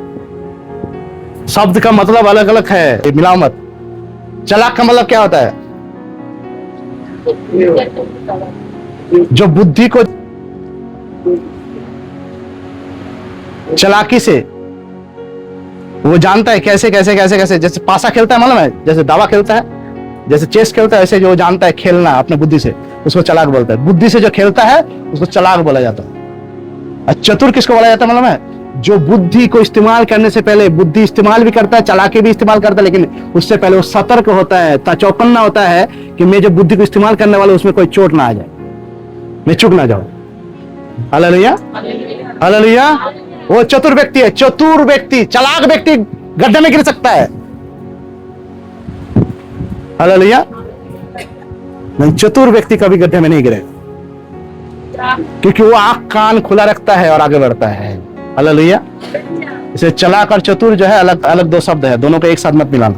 शब्द का मतलब अलग अलग है, मिलाओ मत। चालाक का मतलब क्या होता है? जो बुद्धि को चालाकी से वो जानता है कैसे कैसे कैसे कैसे, जैसे पासा खेलता है मालूम है, जैसे दावा खेलता है, जैसे चेस खेलता है, ऐसे जो जानता है खेलना अपने बुद्धि से, उसको चालाक बोलता है। बुद्धि से जो खेलता है उसको चालाक बोला जाता है। चतुर किसको बोला जाता है मालूम है? जो बुद्धि को इस्तेमाल करने से पहले, बुद्धि इस्तेमाल भी करता है, चालाकी भी इस्तेमाल करता है, लेकिन उससे पहले वो सतर्क होता है, चौकन्ना होता है कि मैं जो बुद्धि को इस्तेमाल करने वाला उसमें कोई चोट ना आ जाए, मैं चूक ना जाऊं। Hallelujah, hallelujah. वो चतुर व्यक्ति है। चतुर व्यक्ति, चालाक व्यक्ति गड्ढे में गिर सकता है। हालेलुया। नहीं, चतुर व्यक्ति कभी गड्ढे में नहीं गिरेगा, क्योंकि वो आंख कान खुला रखता है और आगे बढ़ता है। हालेलुया। इसे चालाक और चतुर जो है अलग अलग दो शब्द है, दोनों को एक साथ मत मिलाना।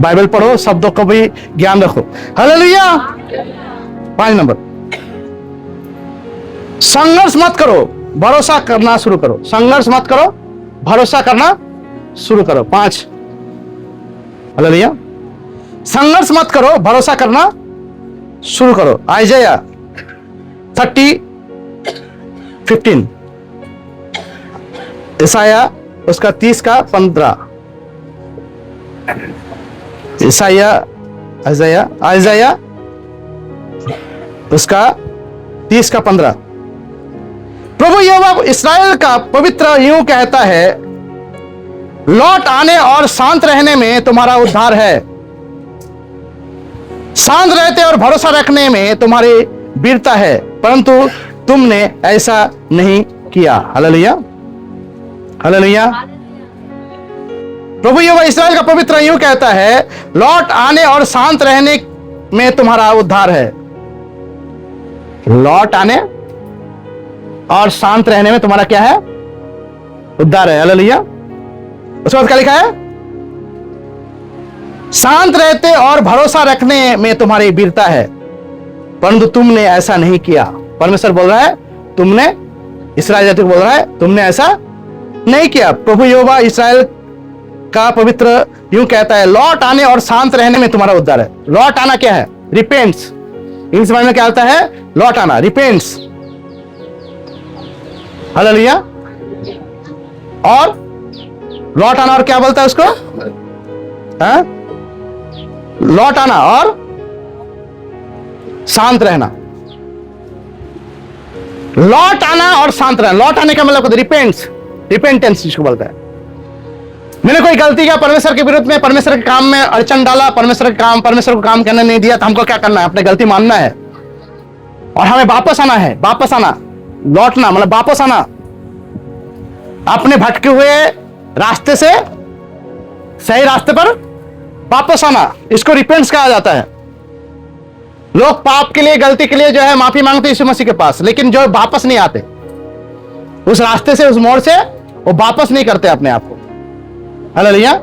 बाइबल पढ़ो, शब्दों को भी ज्ञान रखो। हालेलुया। 5 नंबर, संघर्ष मत करो, भरोसा करना शुरू करो। संघर्ष मत करो, भरोसा करना शुरू करो। 5, हालेलुया। संघर्ष मत करो, भरोसा करना शुरू करो। आइजाया 30:15, ईसाया उसका 30:15, आइजाया उसका 30:15। प्रभु यहोवा इस्राएल का पवित्र यूं कहता है, लौट आने और शांत रहने में तुम्हारा उद्धार है। शांत रहते और भरोसा रखने में तुम्हारी वीरता है, परंतु तुमने ऐसा नहीं किया। Hallelujah, hallelujah. प्रभु यहोवा इस्राएल का पवित्र यूं कहता है, लौट आने और शांत रहने में तुम्हारा उद्धार है। लौट आने और शांत रहने में तुम्हारा क्या है? उद्धार है। हालेलुया। उसके बाद क्या लिखा है? शांत रहते और भरोसा रखने में तुम्हारी वीरता है, परंतु तुमने ऐसा नहीं किया। परमेश्वर बोल रहा है, तुमने, इस्राएल जाति को बोल रहा है, तुमने ऐसा नहीं किया। प्रभु यहोवा इस्राएल का पवित्र यूं कहता है, लौट आने और शांत रहने में तुम्हारा उद्धार है। लौट आना क्या है? रिपेंट्स। इंग्लिश में क्या होता है? लौट आना, रिपेंट्स। हालेलुया। और लौट आना और क्या बोलता है उसको? हाँ? लौट आना और शांत रहना। लौट आना और शांत रहना। लौट आने का मतलब रिपेंट्स, रिपेंटेंस जिसको बोलता है। मैंने कोई गलती किया परमेश्वर के विरुद्ध में, परमेश्वर के काम में अड़चन डाला, परमेश्वर को काम करने नहीं दिया, तो हमको क्या करना है? अपने गलती मानना है और हमें वापस आना है। वापस आना, लौटना मतलब वापस आना, अपने भटके हुए रास्ते से सही रास्ते पर वापस आना। इसको रिपेंट्स कहा जाता है। लोग पाप के लिए, गलती के लिए जो है माफी मांगते यीशु मसीह के पास, लेकिन जो वापस नहीं आते उस रास्ते से, उस मोड़ से, वो वापस नहीं करते अपने आप को। हालेलुया।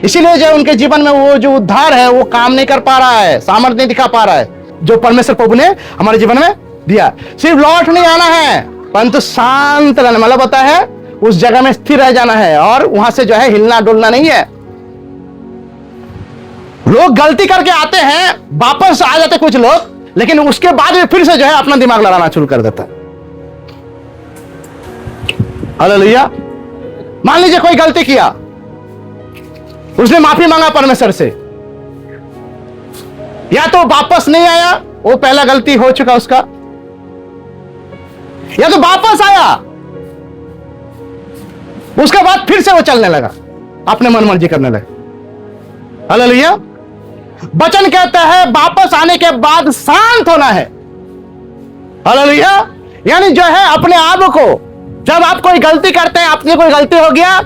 इसीलिए जो उनके जीवन में वो जो उद्धार है वो काम नहीं कर पा रहा है, सामर्थ्य नहीं दिखा पा रहा है जो परमेश्वर प्रभु ने हमारे जीवन में दिया। सिर्फ लौट नहीं आना है, परंतु शांत रहना मतलब होता है उस जगह में स्थिर रह जाना है और वहां से जो है हिलना डुलना नहीं है। लोग गलती करके आते हैं, वापस आ जाते कुछ लोग, लेकिन उसके बाद में फिर से जो है अपना दिमाग लड़ाना शुरू कर देता है। हालेलुया। मान लीजिए कोई गलती किया, उसने माफी मांगा परमेश्वर से, या तो वापस नहीं आया, वो पहला गलती हो चुका उसका, या तो वापस आया, उसके बाद फिर से वो चलने लगा, अपने मन मर्जी करने लगा। हालेलुया। वचन कहता है वापस आने के बाद शांत होना है। हालेलुया। यानी जो है अपने आप को, जब आप कोई गलती करते हैं, आपसे कोई गलती हो गया,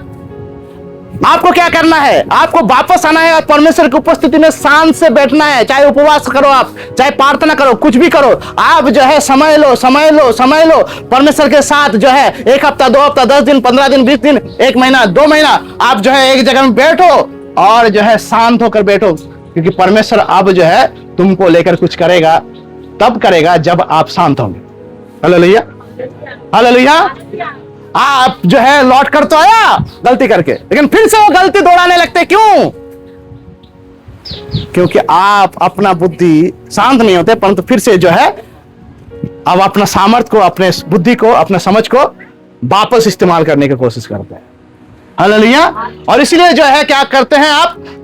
आपको क्या करना है? आपको वापस आना है और परमेश्वर की उपस्थिति में शांत से बैठना है। चाहे उपवास करो आप, चाहे प्रार्थना करो, कुछ भी करो, आप जो है समय लो परमेश्वर के साथ जो है 1 हफ्ता, 2 हफ्ता, 10 दिन, 15 दिन, 20 दिन, 1 महीना, 2 महीना आप जो है एक जगह में बैठो और जो है शांत होकर बैठो, क्योंकि परमेश्वर अब जो है तुमको लेकर कुछ करेगा, तब करेगा जब आप शांत होंगे। Hallelujah, hallelujah. आप जो है लौट कर तो आया गलती करके, लेकिन फिर से वो गलती दोहराने लगते। क्यों? क्योंकि आप अपना बुद्धि शांत नहीं होते, परंतु फिर से जो है अब अपना सामर्थ्य को, अपने बुद्धि को, अपना समझ को वापस इस्तेमाल करने की कोशिश करते हैं। हालेलुया। और इसलिए जो है क्या करते हैं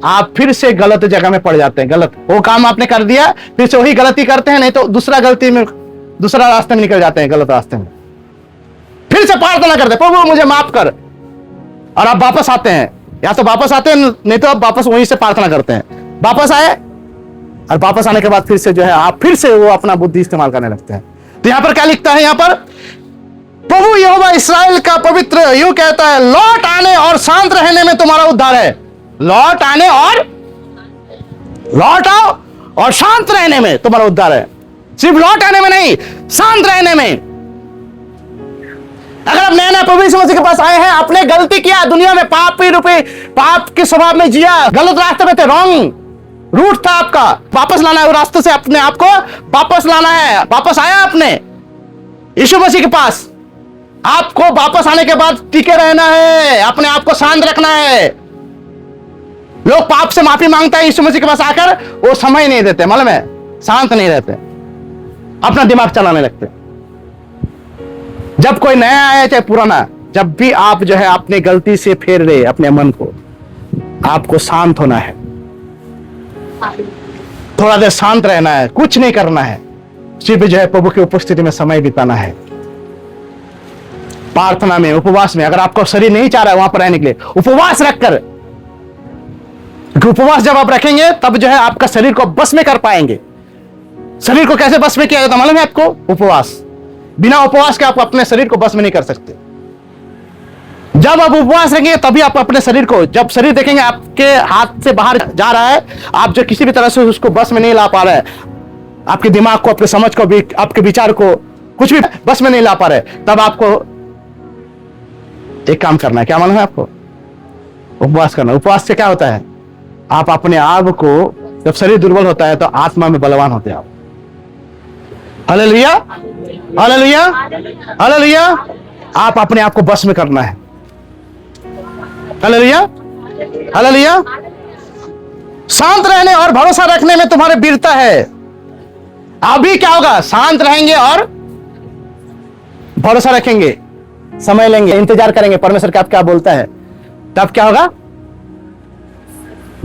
आप फिर से गलत जगह में पड़ जाते हैं। गलत वो काम आपने कर दिया, फिर से वही गलती करते हैं, नहीं तो दूसरा रास्ते में निकल जाते हैं, गलत रास्ते में। फिर से प्रार्थना करते, प्रभु मुझे माफ कर, और आप वापस आते हैं, या तो वापस आते हैं नहीं तो आप वापस वहीं से प्रार्थना करते हैं। वापस आए और वापस आने के बाद फिर से जो है आप फिर से वो अपना बुद्धि इस्तेमाल करने लगते हैं। तो यहां पर क्या लिखता है, यहां पर प्रभु यहोवा इस्राएल का पवित्र यूं कहता है, लौट आने और शांत रहने में तुम्हारा उद्धार है। लौट आने और लौट आओ और शांत रहने में तुम्हारा उद्धार है। सिर्फ लौट आने में नहीं, शांत रहने में। अगर आप नया नया प्रभु यीशु मसीह के पास आए हैं, आपने गलती किया, दुनिया में पापी रूपी पाप के स्वभाव में जिया, गलत रास्ते में थे, रॉन्ग रूट था आपका, वापस लाना है वो रास्ते से, अपने आप को वापस लाना है। वापस आया आपने यीशु मसीह के पास, आपको वापस आने के बाद टिके रहना है, अपने आप को शांत रखना है। लोग पाप से माफी मांगता है, यीशु मसीह के पास आकर वो समय नहीं देते, मालूम है, शांत नहीं रहते, अपना दिमाग चलाने लगते। जब कोई नया आया चाहे पुराना, जब भी आप जो है अपने गलती से फेर रहे अपने मन को, आपको शांत होना है, थोड़ा देर शांत रहना है, कुछ नहीं करना है, सिर्फ जो है प्रभु की उपस्थिति में समय बिताना है, प्रार्थना में, उपवास में। अगर आपका शरीर नहीं चाह रहा है वहां पर रहने के लिए, उपवास रखकर, उपवास जब आप रखेंगे तब जो है आपका शरीर को बस में कर पाएंगे। शरीर को कैसे बस में किया जाता मालूम है आपको? उपवास। बिना उपवास के आप अपने शरीर को बस में नहीं कर सकते। जब आप उपवास रखेंगे तभी आप अपने शरीर को, जब शरीर देखेंगे आपके हाथ से बाहर जा रहा है, आप जो किसी भी तरह से उसको बस में नहीं ला पा रहे, आपके दिमाग को, आपके समझ को, आपके विचार को कुछ भी बस में नहीं ला पा रहे, तब आपको एक काम करना है। क्या मालूम है आपको? उपवास करना। उपवास से क्या होता है? आप अपने आप को, जब शरीर दुर्बल होता है तो आत्मा में बलवान होते हैं आप। Hallelujah, hallelujah, hallelujah. आप अपने आप को बस में करना है। Hallelujah, hallelujah. शांत रहने और भरोसा रखने में तुम्हारे वीरता है। अभी क्या होगा? शांत रहेंगे और भरोसा रखेंगे, समय लेंगे, इंतजार करेंगे परमेश्वर का आप क्या बोलता है, तब क्या होगा?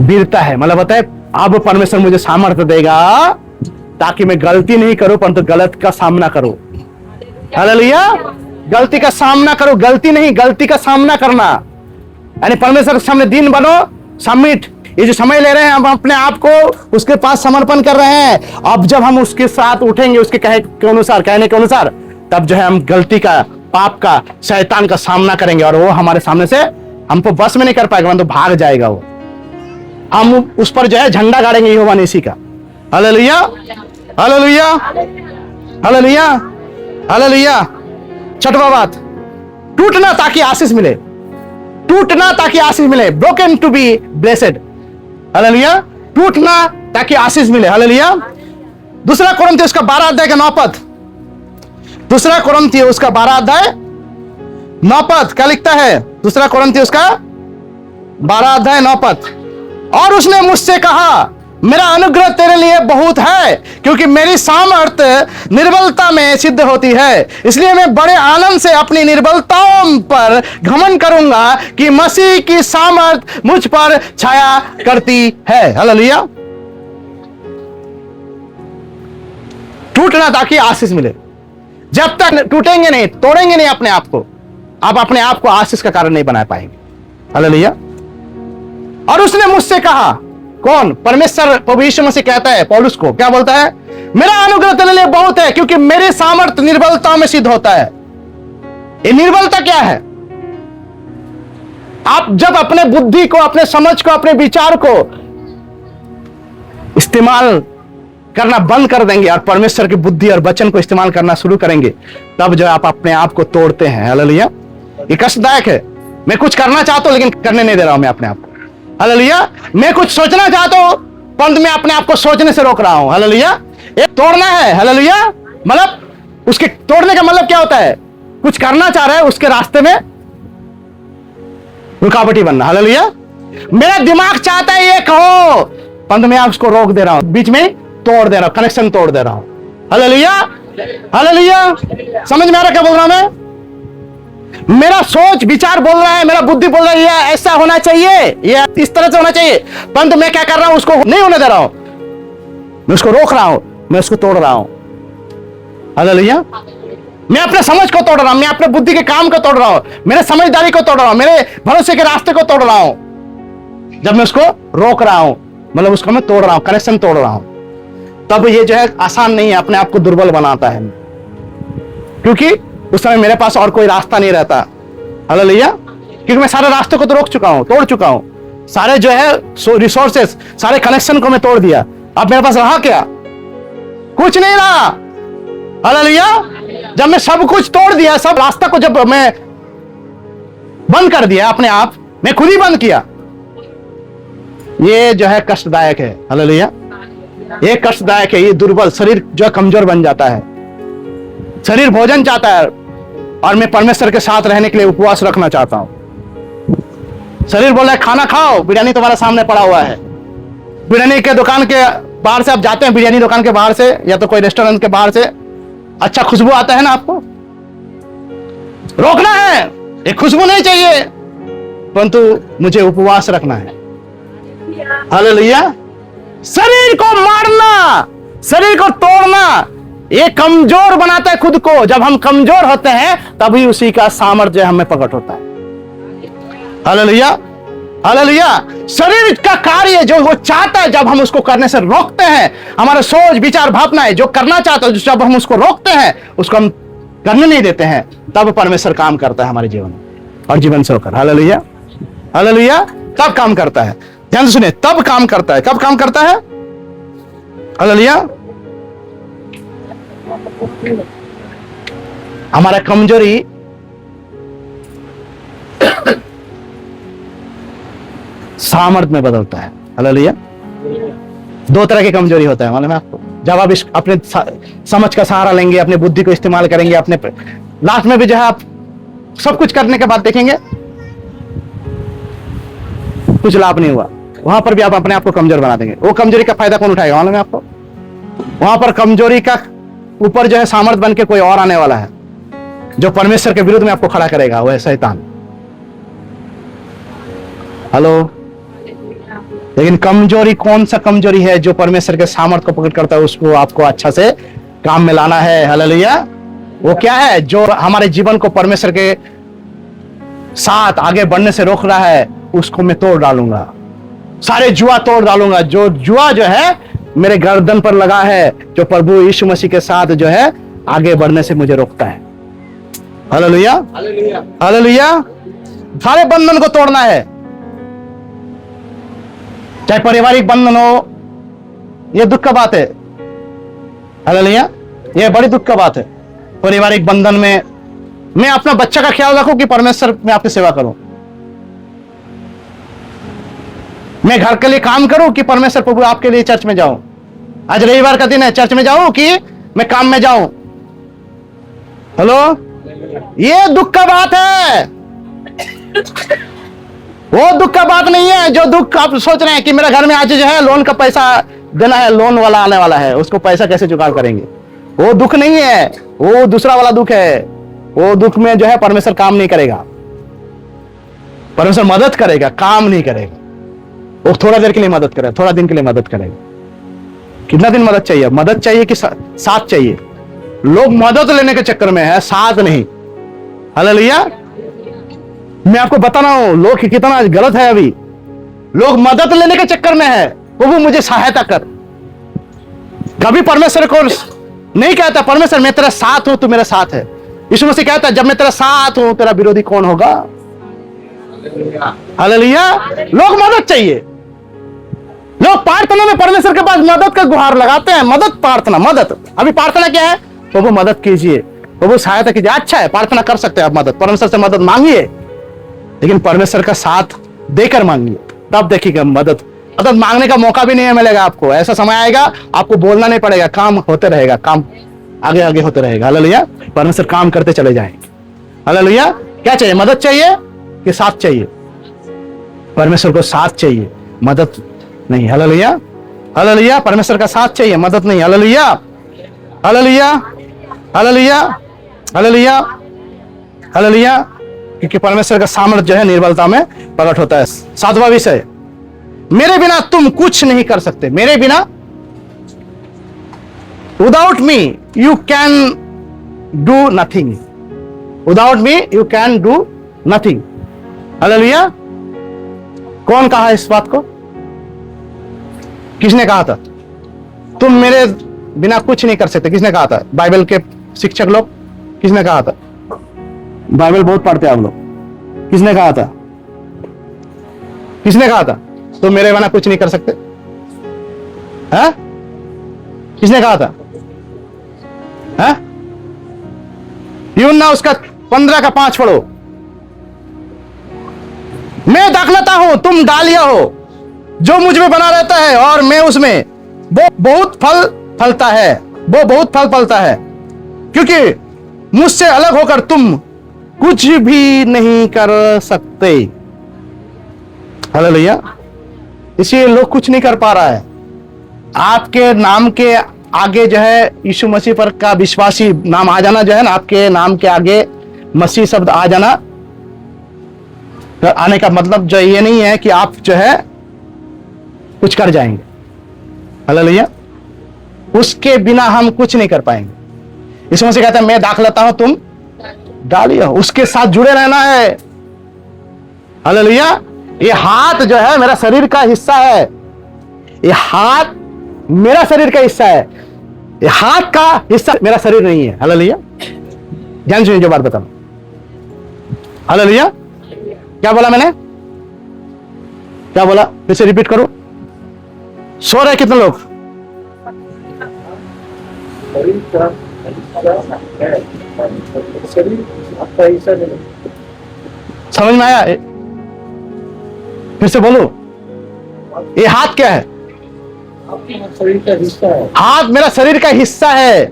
वीरता है। मतलब होता है अब परमेश्वर मुझे सामर्थ्य देगा ताकि मैं गलती नहीं करूं, परंतु गलत का सामना करूं। हालेलुया। गलती का सामना करो, गलती नहीं, गलती का सामना करना, यानी परमेश्वर के सामने दिन बनो, सबमिट। ये जो समय ले रहे हैं हम अपने आप को उसके पास समर्पण कर रहे हैं। अब जब हम उसके साथ उठेंगे, उसके कहने के अनुसार, तब जो है हम गलती का, पाप का, शैतान का सामना करेंगे और वो हमारे सामने से हमको बस में नहीं कर पाएगा, तो भाग जाएगा वो। हम उस पर जो है झंडा गाड़ेंगे यहोवा निसी का। Hallelujah, hallelujah, hallelujah, hallelujah. छठवां बात, टूटना ताकि आशीष मिले। टूटना ताकि आशीष मिले। Broken to be blessed. Hallelujah. टूटना ताकि आशीष मिले। हालेलुया। दूसरा कोरिन्थियों उसका 12 अध्याय का 9 पद। दूसरा कोरिन्थियों उसका 12 अध्याय 9 पद क्या लिखता है? दूसरा कोरिन्थियों उसका 12 अध्याय 9 पद। और उसने मुझसे कहा, मेरा अनुग्रह तेरे लिए बहुत है, क्योंकि मेरी सामर्थ निर्बलता में सिद्ध होती है। इसलिए मैं बड़े आनंद से अपनी निर्बलताओं पर घमंड करूंगा कि मसीह की सामर्थ मुझ पर छाया करती है। हालेलुया। टूटना ताकि आशीष मिले। जब तक टूटेंगे नहीं, तोड़ेंगे नहीं अपने आप को, आप अपने आप को आशीष का कारण नहीं बना पाएंगे। हालेलुया। और उसने मुझसे कहा, कौन? परमेश्वर प्रभु यीशु मसीह कहता है पौलुस को, क्या बोलता है? मेरा अनुग्रह तेरे लिए बहुत है, क्योंकि मेरी सामर्थ निर्बलता में सिद्ध होता है। ये निर्बलता क्या है? आप जब अपने बुद्धि को, अपने समझ को, अपने विचार को इस्तेमाल करना बंद कर देंगे और परमेश्वर की बुद्धि और वचन को इस्तेमाल करना शुरू करेंगे, तब जो आप अपने आप को तोड़ते हैं। हालेलुया। ये कष्टदायक है। मैं कुछ करना चाहता हूं लेकिन करने नहीं दे रहा हूं मैं अपने आप को। हालेलुया। मैं कुछ सोचना चाहता हूं परंतु मैं अपने आप को सोचने से रोक रहा हूं। हालेलुया। ये तोड़ना है। हालेलुया। मतलब उसके तोड़ने का मतलब क्या होता है? कुछ करना चाह रहा है, उसके रास्ते में रुकावटी बनना। हालेलुया। मेरा दिमाग चाहता है ये कहो, परंतु मैं उसको रोक दे रहा हूं, बीच में तोड़ दे रहा हूं, कनेक्शन तोड़ दे रहा हूं। Hallelujah, hallelujah. समझ में आ रहा क्या बोल रहा हूं मैं? मेरा सोच विचार बोल रहा है, मेरा बुद्धि बोल रहा है ये ऐसा होना चाहिए, ये इस तरह से होना चाहिए, परंतु मैं क्या कर रहा हूं? उसको नहीं होने दे रहा हूं, मैं उसको रोक रहा हूं, मैं उसको तोड़ रहा हूं। हालेलुया। मैं अपने समझ को तोड़ रहा हूं, मैं अपने बुद्धि के काम को तोड़ रहा हूं, मेरे समझदारी को तोड़ रहा हूं, मेरे भरोसे के रास्ते को तोड़ रहा हूं। जब मैं उसको रोक रहा हूं, मतलब उसको मैं तोड़ रहा हूं, कनेक्शन तोड़ रहा हूं, तब ये जो है आसान नहीं है, अपने आप को दुर्बल बनाता है, क्योंकि उस समय मेरे पास और कोई रास्ता नहीं रहता। हालेलुया। क्योंकि मैं सारे रास्तों को तो रोक चुका हूं, तोड़ चुका हूं, सारे जो है रिसोर्सेस, सारे कनेक्शन को मैं तोड़ दिया। अब मेरे पास रहा क्या? कुछ नहीं रहा। हालेलुया। जब मैं सब कुछ तोड़ दिया, सब रास्ता को जब मैं बंद कर दिया अपने आप, मैं खुद ही बंद किया, ये जो है कष्टदायक है। हालेलुया। ये कष्टदायक है, ये दुर्बल शरीर जो है कमजोर बन जाता है। शरीर भोजन चाहता है और मैं परमेश्वर के साथ रहने के लिए उपवास रखना चाहता हूं। शरीर बोल रहा है खाना खाओ, बिरयानी तुम्हारे सामने पड़ा हुआ है। बिरयानी के दुकान के बाहर से आप जाते हैं, बिरयानी दुकान के बाहर से या तो कोई रेस्टोरेंट के बाहर से अच्छा खुशबू आता है ना, आपको रोकना है, एक खुशबू नहीं चाहिए, परंतु मुझे उपवास रखना है। हालेलुया। शरीर को मारना, शरीर को तोड़ना, ये कमजोर बनाता है खुद को। जब हम कमजोर होते हैं तभी उसी का सामर्थ्य हमें प्रकट होता है। हालेलुया। हालेलुया। शरीर का कार्य जो वो चाहता है, जब हम उसको करने से रोकते हैं, हमारे सोच विचार भावनाएं जो करना चाहता है, जब हम उसको रोकते हैं, उसको हम करने नहीं देते हैं, तब परमेश्वर काम करता है हमारे जीवन में और जीवन से होकर। हालेलुया। हालेलुया। तब काम करता है। ध्यान से सुनिए, तब काम करता है। कब काम करता है? हालेलुया। हमारा कमजोरी सामर्थ्य में बदलता है। हालेलुया। दो तरह की कमजोरी होता है, मालूम है आपको? जब आप अपने समझ का सहारा लेंगे, अपने बुद्धि को इस्तेमाल करेंगे, अपने लास्ट में भी जो है आप सब कुछ करने के बाद देखेंगे कुछ लाभ नहीं हुआ, वहां पर भी आप अपने आप को कमजोर बना देंगे। वो कमजोरी का फायदा कौन उठाएगा मालूम है आपको? वहां पर कमजोरी का ऊपर जो है सामर्थ्य बन के कोई और आने वाला है, जो परमेश्वर के विरुद्ध में आपको खड़ा करेगा, वो है शैतान। हेलो। लेकिन कमजोरी कौन सा कमजोरी है जो परमेश्वर के सामर्थ्य को प्रकट करता है? उसको आपको अच्छा से काम में लाना है। हालेलुया। वो क्या है? जो हमारे जीवन को परमेश्वर के साथ आगे बढ़ने से रोक रहा है, उसको मैं तोड़ डालूंगा। सारे जुआ तोड़ डालूंगा। जो जुआ जो है मेरे गर्दन पर लगा है, जो प्रभु यीशु मसीह के साथ जो है आगे बढ़ने से मुझे रोकता है। हालेलुया। हालेलुया। सारे बंधन को तोड़ना है, चाहे पारिवारिक बंधन हो। यह दुख का बात है। हालेलुया। यह बड़ी दुख का बात है। पारिवारिक बंधन में मैं अपना बच्चा का ख्याल रखूं कि परमेश्वर में आपकी सेवा करूं, मैं घर के लिए काम करूं कि परमेश्वर प्रभु आपके लिए चर्च में जाऊं। आज रविवार का दिन है, चर्च में जाऊं कि मैं काम में जाऊं। हेलो। ये दुख का बात है, वो दुख का बात नहीं है जो दुख आप सोच रहे हैं कि मेरे घर में आज जो है लोन का पैसा देना है, लोन वाला आने वाला है, उसको पैसा कैसे जुगाड़ करेंगे। वो दुख नहीं है, वो दूसरा वाला दुख है। वो दुख में जो है परमेश्वर काम नहीं करेगा, परमेश्वर मदद करेगा, काम नहीं करेगा। वो थोड़ा देर के लिए मदद करेगा, थोड़ा दिन के लिए मदद करेगा। कितना दिन मदद चाहिए? मदद चाहिए कि साथ चाहिए? लोग मदद लेने के चक्कर में है, साथ नहीं। हालेलुया। मैं आपको बता रहा हूं लोग कितना गलत है। अभी लोग मदद लेने के चक्कर में है, प्रभु मुझे सहायता कर। कभी परमेश्वर को नहीं कहता परमेश्वर मैं तेरा साथ हूं, तू मेरे साथ है। यीशु मसीह कहता है जब मैं तेरा साथ हूं, तेरा विरोधी कौन होगा? हालेलुया। लोग मदद चाहिए, लोग प्रार्थना में परमेश्वर के पास मदद का गुहार लगाते हैं। मदद, प्रार्थना, मदद। अभी प्रार्थना क्या है? प्रभु मदद कीजिए, प्रभु सहायता कीजिए। अच्छा है, प्रार्थना कर सकते हैं आप, मदद परमेश्वर से मदद मांगिए, लेकिन परमेश्वर का साथ देकर मांगिए, तब देखिएगा मदद मांगने का मौका भी नहीं मिलेगा आपको। ऐसा समय आएगा आपको बोलना नहीं पड़ेगा, काम होते रहेगा, काम आगे आगे होते रहेगा। हालेलुया। परमेश्वर काम करते चले जाएंगे। हालेलुया। क्या चाहिए? मदद चाहिए कि साथ चाहिए? परमेश्वर को साथ चाहिए, मदद नहीं। हालेलुया। हालेलुया। परमेश्वर का साथ चाहिए, मदद नहीं। Hallelujah. Hallelujah. Hallelujah. Hallelujah. Hallelujah. क्योंकि परमेश्वर का सामर्थ्य जो है निर्बलता में प्रकट होता है। 7वां विषय, मेरे बिना तुम कुछ नहीं कर सकते। मेरे बिना, without me you can do nothing, without me you can do nothing. Hallelujah. कौन कहा इस बात को? किसने कहा था? तुम मेरे बिना कुछ नहीं कर सकते, किसने कहा था? बाइबल के शिक्षक लोग। किसने कहा था? बाइबल बहुत पढ़ते हैं आप लोग। किसने कहा था? किसने कहा था तुम मेरे बिना कुछ नहीं कर सकते? हैं? किसने कहा था? हैं? यूहन्ना उसका 15 का 5 पढ़ो। मैं दाखलता हूं, तुम डालिया हो, जो मुझ में बना रहता है और मैं उसमें, वो बहुत फल फलता है, वो बहुत फल फलता है, क्योंकि मुझसे अलग होकर तुम कुछ भी नहीं कर सकते। हालेलुया। इसलिए लोग कुछ नहीं कर पा रहा है। आपके नाम के आगे जो है यीशु मसीह पर का विश्वासी नाम आ जाना, जो है ना, आपके नाम के आगे मसीह शब्द आ जाना, तो आने का मतलब जो ये नहीं है कि आप जो है कुछ कर जाएंगे। हालेलुया। उसके बिना हम कुछ नहीं कर पाएंगे। यीशु मसीह कहता है मैं दाखलता हूं, तुम डालिए। उसके साथ जुड़े रहना है। हालेलुया। ये हाथ जो है मेरा शरीर का हिस्सा है। ये हाथ मेरा शरीर का हिस्सा है। ये हाथ का हिस्सा मेरा शरीर नहीं है। हालेलुया। ध्यान सुनिए जो बात बताऊं। हालेलुया। क्या बोला मैंने? क्या बोला? फिर से रिपीट करो। सो रहे कितने लोग? समझ में आया? फिर से बोलो। ये हाथ क्या है? शरीर का हिस्सा है। हाथ मेरा शरीर का हिस्सा है,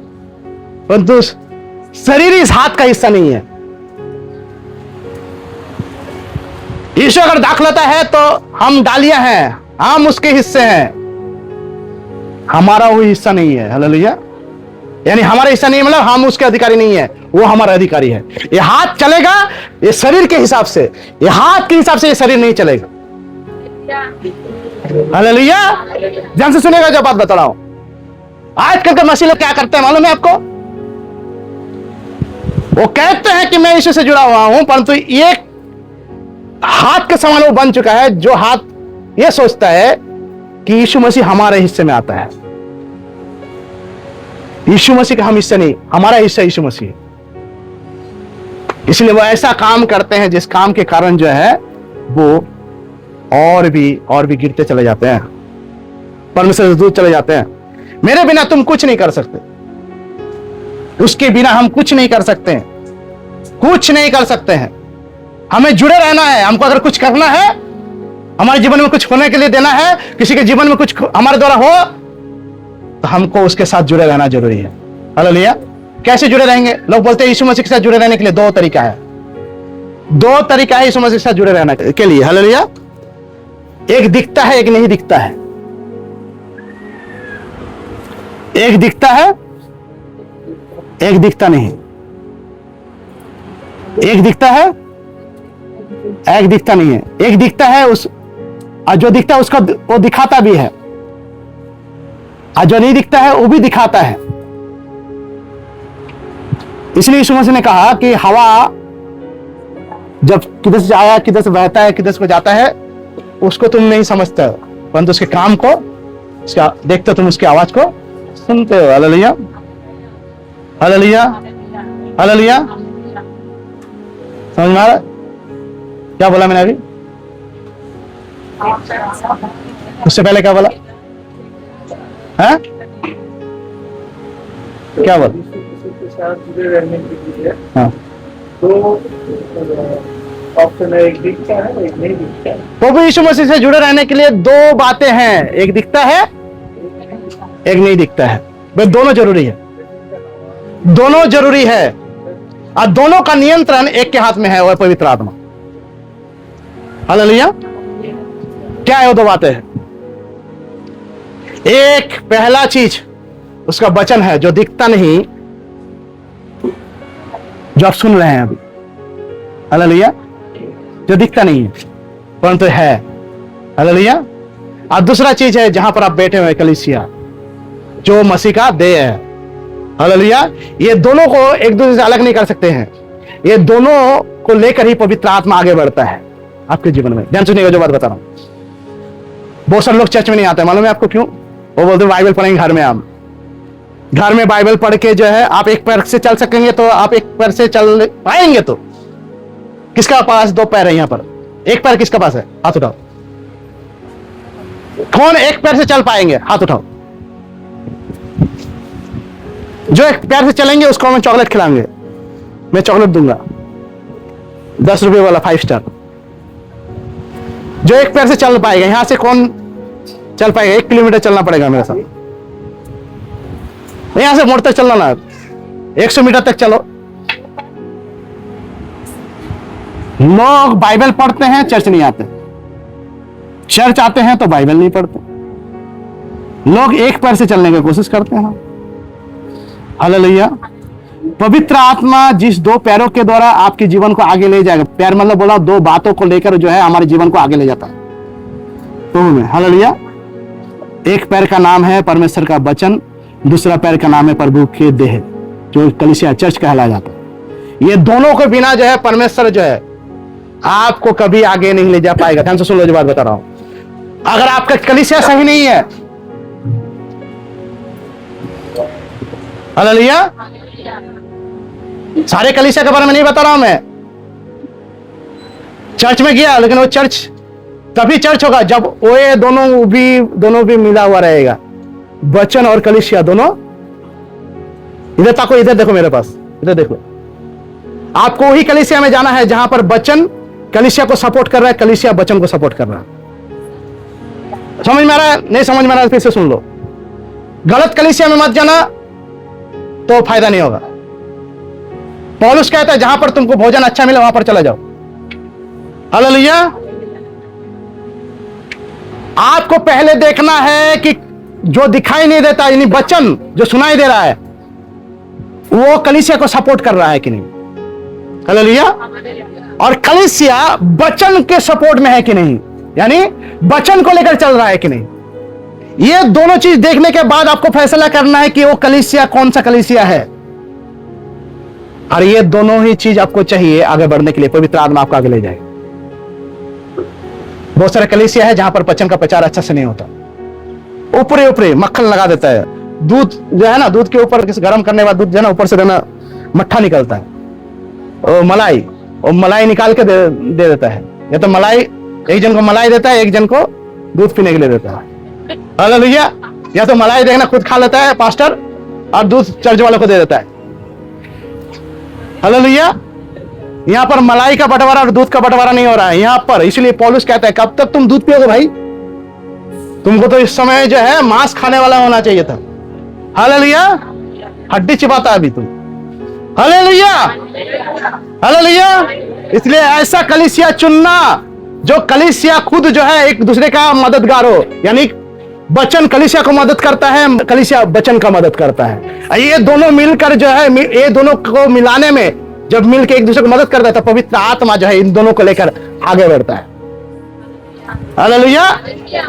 परंतु शरीर इस हाथ का हिस्सा नहीं है। यीशु अगर दाखलता है तो हम डालियां हैं, हम उसके हिस्से हैं, हमारा वो हिस्सा नहीं है। हालेलुया। यानी हमारा हिस्सा नहीं, मतलब हम उसके अधिकारी नहीं है, वो हमारा अधिकारी है। ये हाथ चलेगा ये शरीर के हिसाब से, ये हाथ के हिसाब से ये शरीर नहीं चलेगा। हालेलुया। ध्यान से सुनेगा जो बात बता रहा हूं। आजकल के मसीह लोग क्या करते हैं मालूम है आपको? वो कहते हैं कि मैं यीशु से जुड़ा हुआ हूं, परंतु ये हाथ के समान वो बन चुका है, जो हाथ ये सोचता है कि यीशु मसीह हमारे हिस्से में आता है। यीशु मसीह का हम हिस्सा नहीं, हमारा हिस्सा यीशु मसीह। इसलिए वो ऐसा काम करते हैं जिस काम के कारण जो है वो और भी गिरते चले जाते हैं, परमेश्वर से दूर चले जाते हैं। मेरे बिना तुम कुछ नहीं कर सकते, उसके बिना हम कुछ नहीं कर सकते हैं, कुछ नहीं कर सकते हैं। हमें जुड़े रहना है। हमको अगर कुछ करना है, हमारे जीवन में कुछ होने के लिए देना है, किसी के जीवन में कुछ हमारे द्वारा हो, तो हमको उसके साथ जुड़े रहना जरूरी है। हालेलुया। कैसे जुड़े रहेंगे? लोग बोलते हैं यीशु मसीह के साथ जुड़े रहने के लिए दो तरीका है। दो तरीका है यीशु मसीह के साथ जुड़े रहने के लिए। हालेलुया। एक दिखता है, एक नहीं दिखता है। एक दिखता है, एक दिखता नहीं। एक दिखता है, एक दिखता नहीं है। एक दिखता है उस, और जो दिखता है उसका वो दिखाता भी है, और जो नहीं दिखता है वो भी दिखाता है। इसलिए यीशु मसीह ने कहा कि हवा जब किधर से आया, किधर से बहता है, किधर से जाता है, उसको तुम नहीं समझते हो, परंतु उसके काम को देखते हो, तुम उसकी आवाज को सुनते हो। हालेलुया। हालेलुया। हालेलुया। समझ में आ रहा? क्या बोला मैंने अभी? उससे पहले क्या बोला है? क्या बोला? के साथ जुड़े रहने के लिए हाँ, दो ऑप्शन है, एक दिखता है एक नहीं दिखता है। प्रभु यीशु मसीह से जुड़े रहने के लिए दो बातें हैं, एक दिखता है, एक नहीं दिखता है। वे दोनों जरूरी है, दोनों जरूरी है, और दोनों का नियंत्रण एक के हाथ में है, वह पवित्र आत्मा। हालेलुया। क्या है वो दो बातें हैं? एक पहला चीज उसका वचन है जो दिखता नहीं, जो आप सुन रहे हैं अभी। हालेलुया। जो दिखता नहीं है परंतु है। हालेलुया। और दूसरा चीज है जहां पर आप बैठे हुए कलीसिया, जो मसीह का देह है। हालेलुया। ये दोनों को एक दूसरे से अलग नहीं कर सकते हैं, ये दोनों को लेकर ही पवित्र आत्मा आगे बढ़ता है आपके जीवन में। ध्यान सुनिएगा जो बात बता रहा हूं। बहुत सारे लोग चर्च में नहीं आते, मालूम है आपको क्यों? वो बोलते हैं बाइबल पढ़ेंगे घर में। आप घर में बाइबल पढ़ के जो है आप एक पैर से चल सकेंगे तो आप एक पैर से चल पाएंगे। तो किसका पास दो पैर है? यहां पर एक पैर किसका पास है? हाथ उठाओ। कौन एक पैर से चल पाएंगे? हाथ उठाओ। जो एक पैर से चलेंगे उसको मैं चॉकलेट खिलाएंगे, मैं चॉकलेट दूंगा 10 रुपए वाला 5 स्टार। जो एक पैर से चल पाएगा, यहां से कौन चल पाएगा? 1 किलोमीटर चलना पड़ेगा मेरे साथ। यहां से मोड़ तक चलना ना, 100 मीटर तक चलो। लोग बाइबल पढ़ते हैं, चर्च नहीं आते। चर्च आते हैं तो बाइबल नहीं पढ़ते। लोग एक पैर से चलने की कोशिश करते हैं। हालेलुया। पवित्र आत्मा जिस 2 पैरों के द्वारा आपके जीवन को आगे ले जाएगा, पैर मतलब बोला 2 बातों को लेकर जो है हमारे जीवन को आगे ले जाता है। तो हालेलुया। एक पैर का नाम है परमेश्वर का वचन, दूसरा पैर का नाम है प्रभु के देह, जो कलीसिया चर्च कहलाया जाता है। ये दोनों के बिना जो है परमेश्वर जो है आपको कभी आगे नहीं ले जा पाएगा। ध्यान से सुन लो जो बात बता रहा हूं। अगर आपका कलीसिया सही नहीं है, हालेलुया, सारे कलीसिया के बारे में नहीं बता रहा हूं मैं। चर्च में गया, लेकिन वो चर्च तभी चर्च होगा जब वो दोनों भी मिला हुआ रहेगा। वचन और कलीसिया दोनों। इधर ताको, इधर देखो मेरे पास, इधर देखो। आपको वही कलीसिया में जाना है जहां पर वचन कलीसिया को सपोर्ट कर रहा है, कलीसिया वचन को सपोर्ट कर रहा है। समझ में आ रहा है? नहीं समझ में आ रहा है फिर से सुन लो। गलत कलीसिया में मत जाना तो फायदा नहीं होगा। पौलुस कहता है जहां पर तुमको भोजन अच्छा मिले वहां पर चला जाओ। हालेलुया। आपको पहले देखना है कि जो दिखाई नहीं देता, यानी वचन जो सुनाई दे रहा है, वो कलीसिया को सपोर्ट कर रहा है कि नहीं। हालेलुया। और कलीसिया वचन के सपोर्ट में है कि नहीं, यानी वचन को लेकर चल रहा है कि नहीं। ये दोनों चीज देखने के बाद आपको फैसला करना है कि वो कलीसिया कौन सा कलीसिया है। और ये दोनों ही चीज आपको चाहिए आगे बढ़ने के लिए। पवित्र आत्मा आपको आगे ले जाएगा। बहुत सारे कलीसिया है जहां पर वचन का प्रचार अच्छा से नहीं होता। ऊपरे मक्खन लगा देता है। दूध जो है ना, दूध के ऊपर गर्म करने के बाद दूध जो है ना, ऊपर से देना मट्ठा निकलता है, और मलाई निकाल के दे देता है। या तो मलाई एक जन को मलाई देता है, एक जन को दूध पीने के लिए देता है। हालेलुया। या तो मलाई देखना खुद खा लेता है पास्टर, और दूध चर्च वालों को दे देता है। हालेलुया। यहां पर मलाई का बंटवारा और दूध का बंटवारा नहीं हो रहा है यहां पर। इसलिए पौलुस कहता है कब तक तुम दूध पियोगे भाई? तुमको तो इस समय जो है मांस खाने वाला होना चाहिए था। हालेलुया। हड्डी चिबाता अभी तुम। हालेलुया। हालेलुया। इसलिए ऐसा कलीसिया चुनना जो कलीसिया खुद जो है एक दूसरे का मददगार हो, यानी वचन कलीसिया को मदद करता है, कलीसिया वचन का मदद करता है। ये दोनों मिलकर जो है, ये दोनों को मिलाने में जब मिलकर एक दूसरे को मदद करता है तो पवित्र आत्मा जो है इन दोनों को लेकर आगे बढ़ता है। हालेलुया।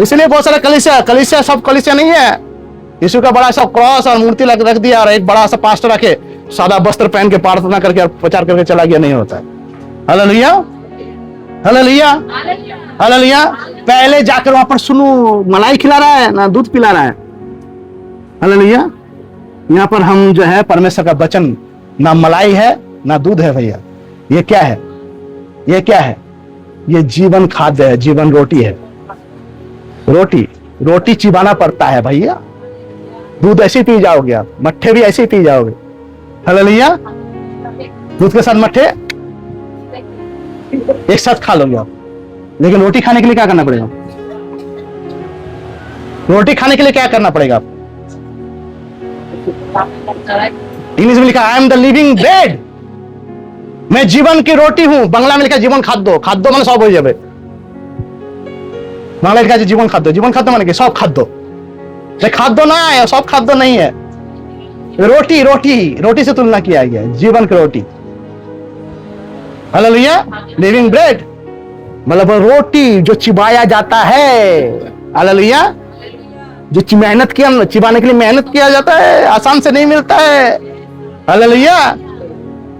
इसलिए बहुत सारे कलीसिया सब कलीसिया नहीं है। यीशु का बड़ा सा क्रॉस और मूर्ति रख दिया और एक बड़ा सा पास्टर रखे, सादा वस्त्र पहन के प्रार्थना करके और प्रचार करके चला गया, नहीं होता है। हालेलुया। हालेलुया। हालेलुया। पहले जाकर वहां पर सुनो, मलाई खिला रहा है ना दूध पिला रहा है। हालेलुया। यहाँ पर हम जो है परमेश्वर का वचन, ना मलाई है ना दूध है भैया। ये क्या है? ये क्या है? ये जीवन खाद्य है, जीवन रोटी है। रोटी चिबाना पड़ता है भैया। दूध ऐसे पी जाओगे आप, मट्ठे भी ऐसे पी जाओगे। हालेलुया। दूध के साथ मट्ठे एक साथ खा लोगे आप। लेकिन रोटी खाने के लिए क्या करना पड़ेगा? रोटी खाने के लिए क्या करना पड़ेगा आप? इंग्लिश में लिखा I am the living bread, मैं जीवन की रोटी हूं। बांग्ला में लिखा जीवन खाद्य। खाद्य माने सब हो जाए। बांग्ला लिखा जीवन खाद्य माने सब खाद्य। खाद्य ना है, सब खाद्य नहीं है। रोटी से तुलना किया गया, जीवन की रोटी। हालेलुया। लिविंग ब्रेड मतलब रोटी जो चिबाया जाता है। हालेलुया। जो मेहनत किया, चिबाने के लिए मेहनत किया जाता है, आसान से नहीं मिलता है। हालेलुया।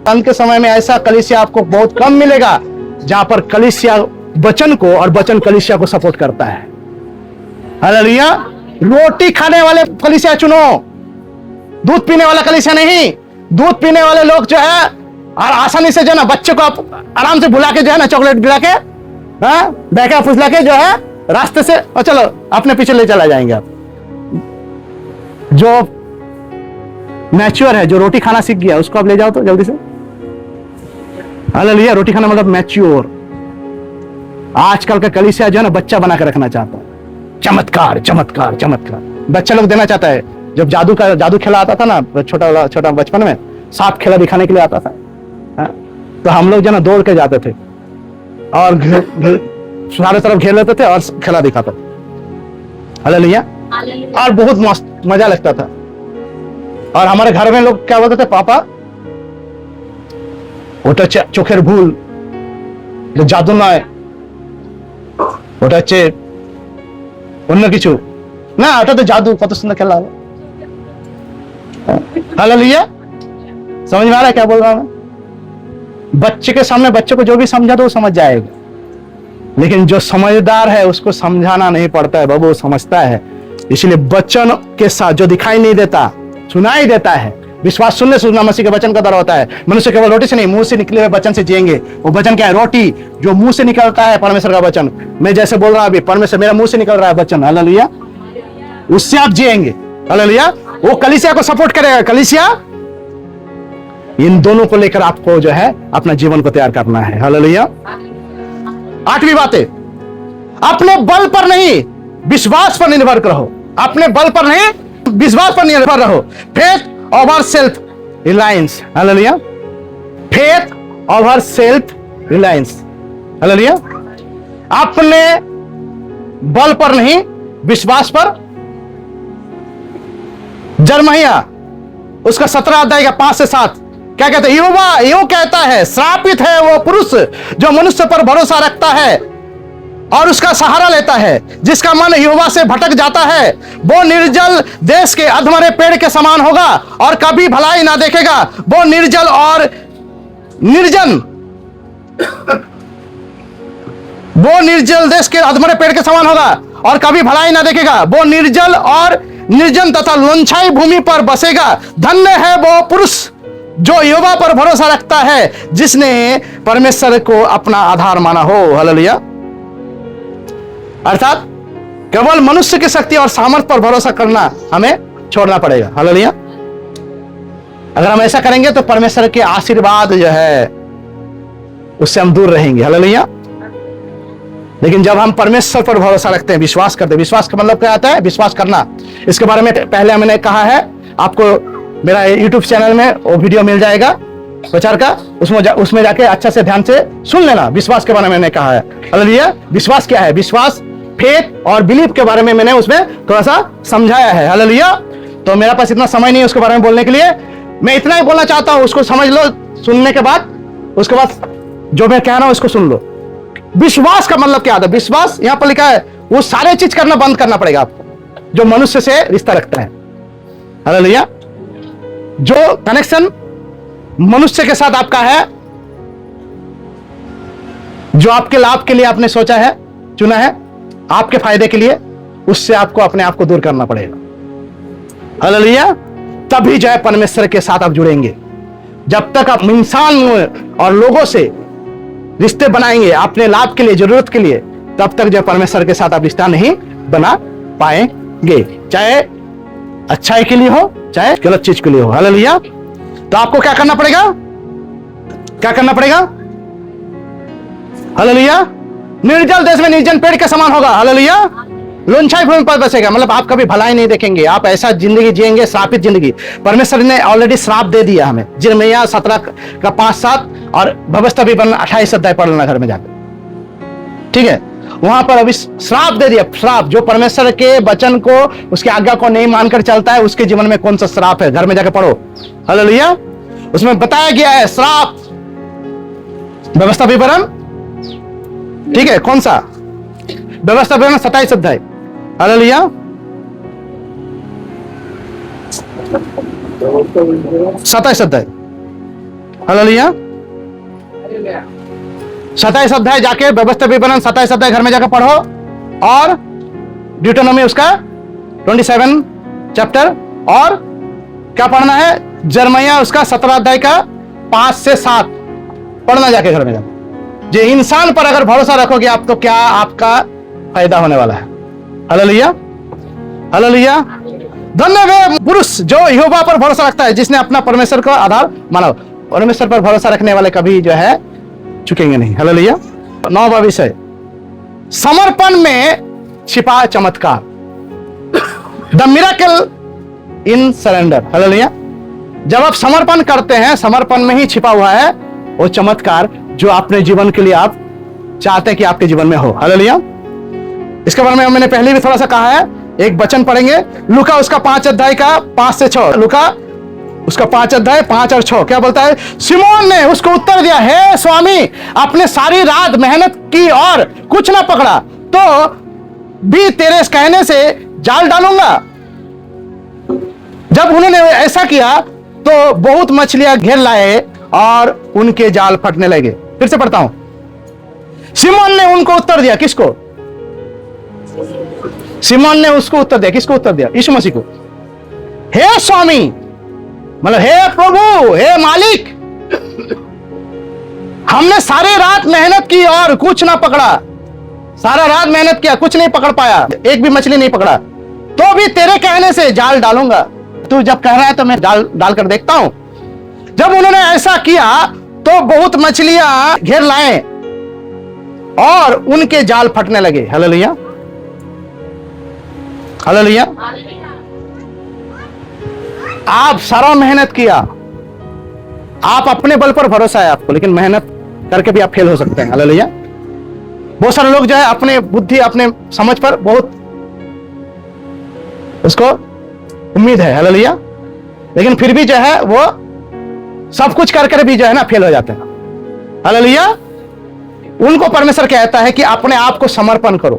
अंत के समय में ऐसा कलीसिया आपको बहुत कम मिलेगा जहां पर कलीसिया वचन को और वचन कलीसिया को सपोर्ट करता है। हालेलुया। रोटी खाने वाले कलीसिया चुनो, दूध पीने वाला कलीसिया नहीं। दूध पीने वाले लोग जो है और आसानी से जो है ना बच्चे को आप आराम से भुला के जो है ना चॉकलेट दिला के बहका फुसला के जो है रास्ते से और चलो अपने पीछे ले चला जाएंगे आप। जो मैच्योर है, जो रोटी खाना सीख गया, उसको आप ले जाओ तो जल्दी से। हालेलुया। रोटी खाना मतलब मैच्योर। आजकल का कलीसिया जो है ना बच्चा बना के रखना चाहता है। चमत्कार चमत्कार चमत्कार बच्चा लोग देना चाहता है। जब जादू खेला आता था ना छोटा बचपन में, सांप खेला दिखाने के लिए आता था, तो हम लोग जो ना दौड़ के जाते थे और चारों तरफ घेर लेते थे और खेला दिखाते थे। हालेलुया। और बहुत मस्त मजा लगता था। और हमारे घर में लोग क्या बोलते थे, पापा ওটা চোখের ভুল, জাদু নয়, ওটা হচ্ছে অন্য কিছু না, ওটা তো জাদু। কত সুন্দर খেলা है। हालेलुया। समझ में आ रहा है क्या बोल रहा हूं? बच्चे के सामने बच्चे को जो भी समझा तो वो समझ जाएगा, लेकिन जो समझदार है उसको समझाना नहीं पड़ता है, बाबू वो समझता है। इसलिए वचन के साथ जो दिखाई नहीं देता सुनाई देता है। विश्वास सुनने सुनना मसीह के वचन का दर होता है। मनुष्य केवल रोटी से नहीं, मुंह से निकले हुए वचन से जिएंगे। वो वचन क्या है? रोटी। जो मुंह से निकलता है परमेश्वर का वचन। मैं जैसे बोल रहा हूं अभी, परमेश्वर मेरा मुंह से निकल रहा है वचन, हालेलुया, उससे आप जिएंगे। हालेलुया। वो कलीसिया को सपोर्ट करेगा। कलीसिया, इन दोनों को लेकर आपको जो है अपना जीवन को तैयार करना है। हालेलुया। 8वीं बातें, अपने बल पर नहीं विश्वास पर निर्भर रहो। अपने बल पर नहीं विश्वास पर निर्भर रहो। Faith over self reliance. Hallelujah. Faith over self reliance. Hallelujah. अपने बल पर नहीं विश्वास पर। जरमहिया उसका 17 अध्याय का 5 से 7 क्या कहते हैं? यहोवा यूं कहता है, श्रापित है वो पुरुष जो मनुष्य पर भरोसा रखता है और उसका सहारा लेता है, जिसका मन यहोवा से भटक जाता है। वो निर्जल देश के अधमरे पेड़ के समान होगा और कभी भलाई ना देखेगा। वो निर्जल और निर्जन, वो निर्जल देश के अधमरे पेड़ के समान होगा और कभी भलाई ना देखेगा। वो निर्जल और निर्जन तथा लोंछाई भूमि पर बसेगा। धन्य है वो पुरुष जो यहोवा पर भरोसा रखता है, जिसने परमेश्वर को अपना आधार माना हो। हालेलुया। अर्थात केवल मनुष्य की शक्ति और सामर्थ पर भरोसा करना हमें छोड़ना पड़ेगा। हालेलुया। अगर हम ऐसा करेंगे तो परमेश्वर के आशीर्वाद जो है उससे हम दूर रहेंगे। हालेलुया। लेकिन जब हम परमेश्वर पर भरोसा रखते हैं, विश्वास करते हैं, विश्वास का मतलब क्या आता है? विश्वास करना। इसके बारे में पहले मैंने कहा है, आपको मेरा YouTube चैनल में वो वीडियो मिल जाएगा प्रचार का, उसमें जाके अच्छा से ध्यान से सुन लेना। विश्वास के बारे में मैंने कहा है। हालेलुया। विश्वास क्या है? विश्वास, फेथ और बिलीफ के बारे में मैंने उसमें थोड़ा सा समझाया है। हालेलुया। तो मेरे पास इतना समय नहीं है उसके बारे में बोलने के लिए, मैं इतना ही बोलना चाहता हूं, उसको समझ लो सुनने के बाद। उसके बाद जो मैं कह रहा हूं उसको सुन लो। विश्वास का मतलब क्या आता है? विश्वास यहां पर लिखा है, वो सारे चीज करना बंद करना पड़ेगा आपको जो मनुष्य से रिश्ता रखता है। हालेलुया। जो कनेक्शन मनुष्य के साथ आपका है, जो आपके लाभ के लिए आपने सोचा है, चुना है, आपके फायदे के लिए, उससे आपको अपने आप को दूर करना पड़ेगा। हालेलुया। तभी जो है परमेश्वर के साथ आप जुड़ेंगे। जब तक आप इंसान और लोगों से रिश्ते बनाएंगे अपने लाभ के लिए, जरूरत के लिए, तब तक जो परमेश्वर के साथ आप रिश्ता नहीं बना पाएंगे, चाहे अच्छाई के लिए हो चाहे गलत चीज के लिए हो। हालेलुया। तो आपको क्या करना पड़ेगा? क्या करना पड़ेगा? हालेलुया। निर्जल देश में निर्जन पेड़ के समान होगा। हालेलुया। लोंछाई भूमि पर बसेगा, मतलब आप कभी भलाई नहीं देखेंगे, आप ऐसा जिंदगी जिएंगे, श्रापित जिंदगी। परमेश्वर ने ऑलरेडी श्राप दे दिया हमें। यिर्मयाह 17 का 5-7 और भविष्य विवरण 28 अध्याय पढ़ लेना घर में जाकर, ठीक है? वहां पर अभी श्राप दे दिया। श्राप, जो परमेश्वर के वचन को, उसकी आज्ञा को नहीं मानकर चलता है, उसके जीवन में कौन सा श्राप है, घर में जाकर पढ़ो। हालेलुया। उसमें बताया गया है श्राप, व्यवस्था विवरण, ठीक है? कौन सा? व्यवस्था विवरण 27 अध्याय। हालेलुया। 27 अध्याय, हालेलुया। 27 अध्याय जाके व्यवस्था विवरण 27 अध्याय घर में जाकर पढ़ो, और ड्यूटोनॉमी उसका 27 चैप्टर, और क्या पढ़ना है, जर्मया उसका 17 अध्याय का 5 से 7 पढ़ना जाके घर में जाकर। जो इंसान पर अगर भरोसा रखोगे आप, तो क्या आपका फायदा होने वाला है। Hallelujah, hallelujah. धन्य वे पुरुष जो यहोवा पर भरोसा रखता है, जिसने अपना परमेश्वर को आधार माना। परमेश्वर पर भरोसा रखने वाले कभी जो है चुकेंगे नहीं। हालेलुया। 9वां विषय, समर्पण में छिपा चमत्कार, the miracle in surrender. Hallelujah. जब आप समर्पण करते हैं, समर्पण में ही छिपा हुआ है वो चमत्कार जो अपने जीवन के लिए आप चाहते हैं कि आपके जीवन में हो। हालेलुया। इसके बारे में मैंने पहले भी थोड़ा सा कहा है, एक वचन पढ़ेंगे, लूका उसका 5 अध्याय का 5 से 6। लूका उसका 5 अध्याय 5 और 6 क्या बोलता है। सिमोन ने उसको उत्तर दिया, हे स्वामी, आपने सारी रात मेहनत की और कुछ ना पकड़ा, तो भी तेरे कहने से जाल डालूंगा। जब उन्होंने ऐसा किया तो बहुत मछलियां घेर लाए और उनके जाल फटने लगे। फिर से पढ़ता हूं। सिमोन ने उनको उत्तर दिया, किसको? सिमोन ने उसको उत्तर दिया, किसको उत्तर दिया? यीशु मसीह को। हे स्वामी, मतलब हे प्रभु, हे मालिक, हमने सारी रात मेहनत की और कुछ ना पकड़ा। सारा रात मेहनत किया, कुछ नहीं पकड़ पाया, एक भी मछली नहीं पकड़ा, तो भी तेरे कहने से जाल डालूंगा। तू जब कह रहा है तो मैं डाल कर देखता हूं। जब उन्होंने ऐसा किया तो बहुत मछलियां घेर लाए और उनके जाल फटने लगे। Hallelujah, hallelujah. आप सारा मेहनत किया, आप अपने बल पर भरोसा है आपको, लेकिन मेहनत करके भी आप फेल हो सकते हैं। हालेलुया। बहुत सारे लोग जो है अपने बुद्धि, अपने समझ पर बहुत उसको उम्मीद है। हालेलुया। लेकिन फिर भी जो है वो सब कुछ कर भी जो है ना फेल हो जाते हैं। हालेलुया। उनको परमेश्वर कहता है कि अपने आप को समर्पण करो।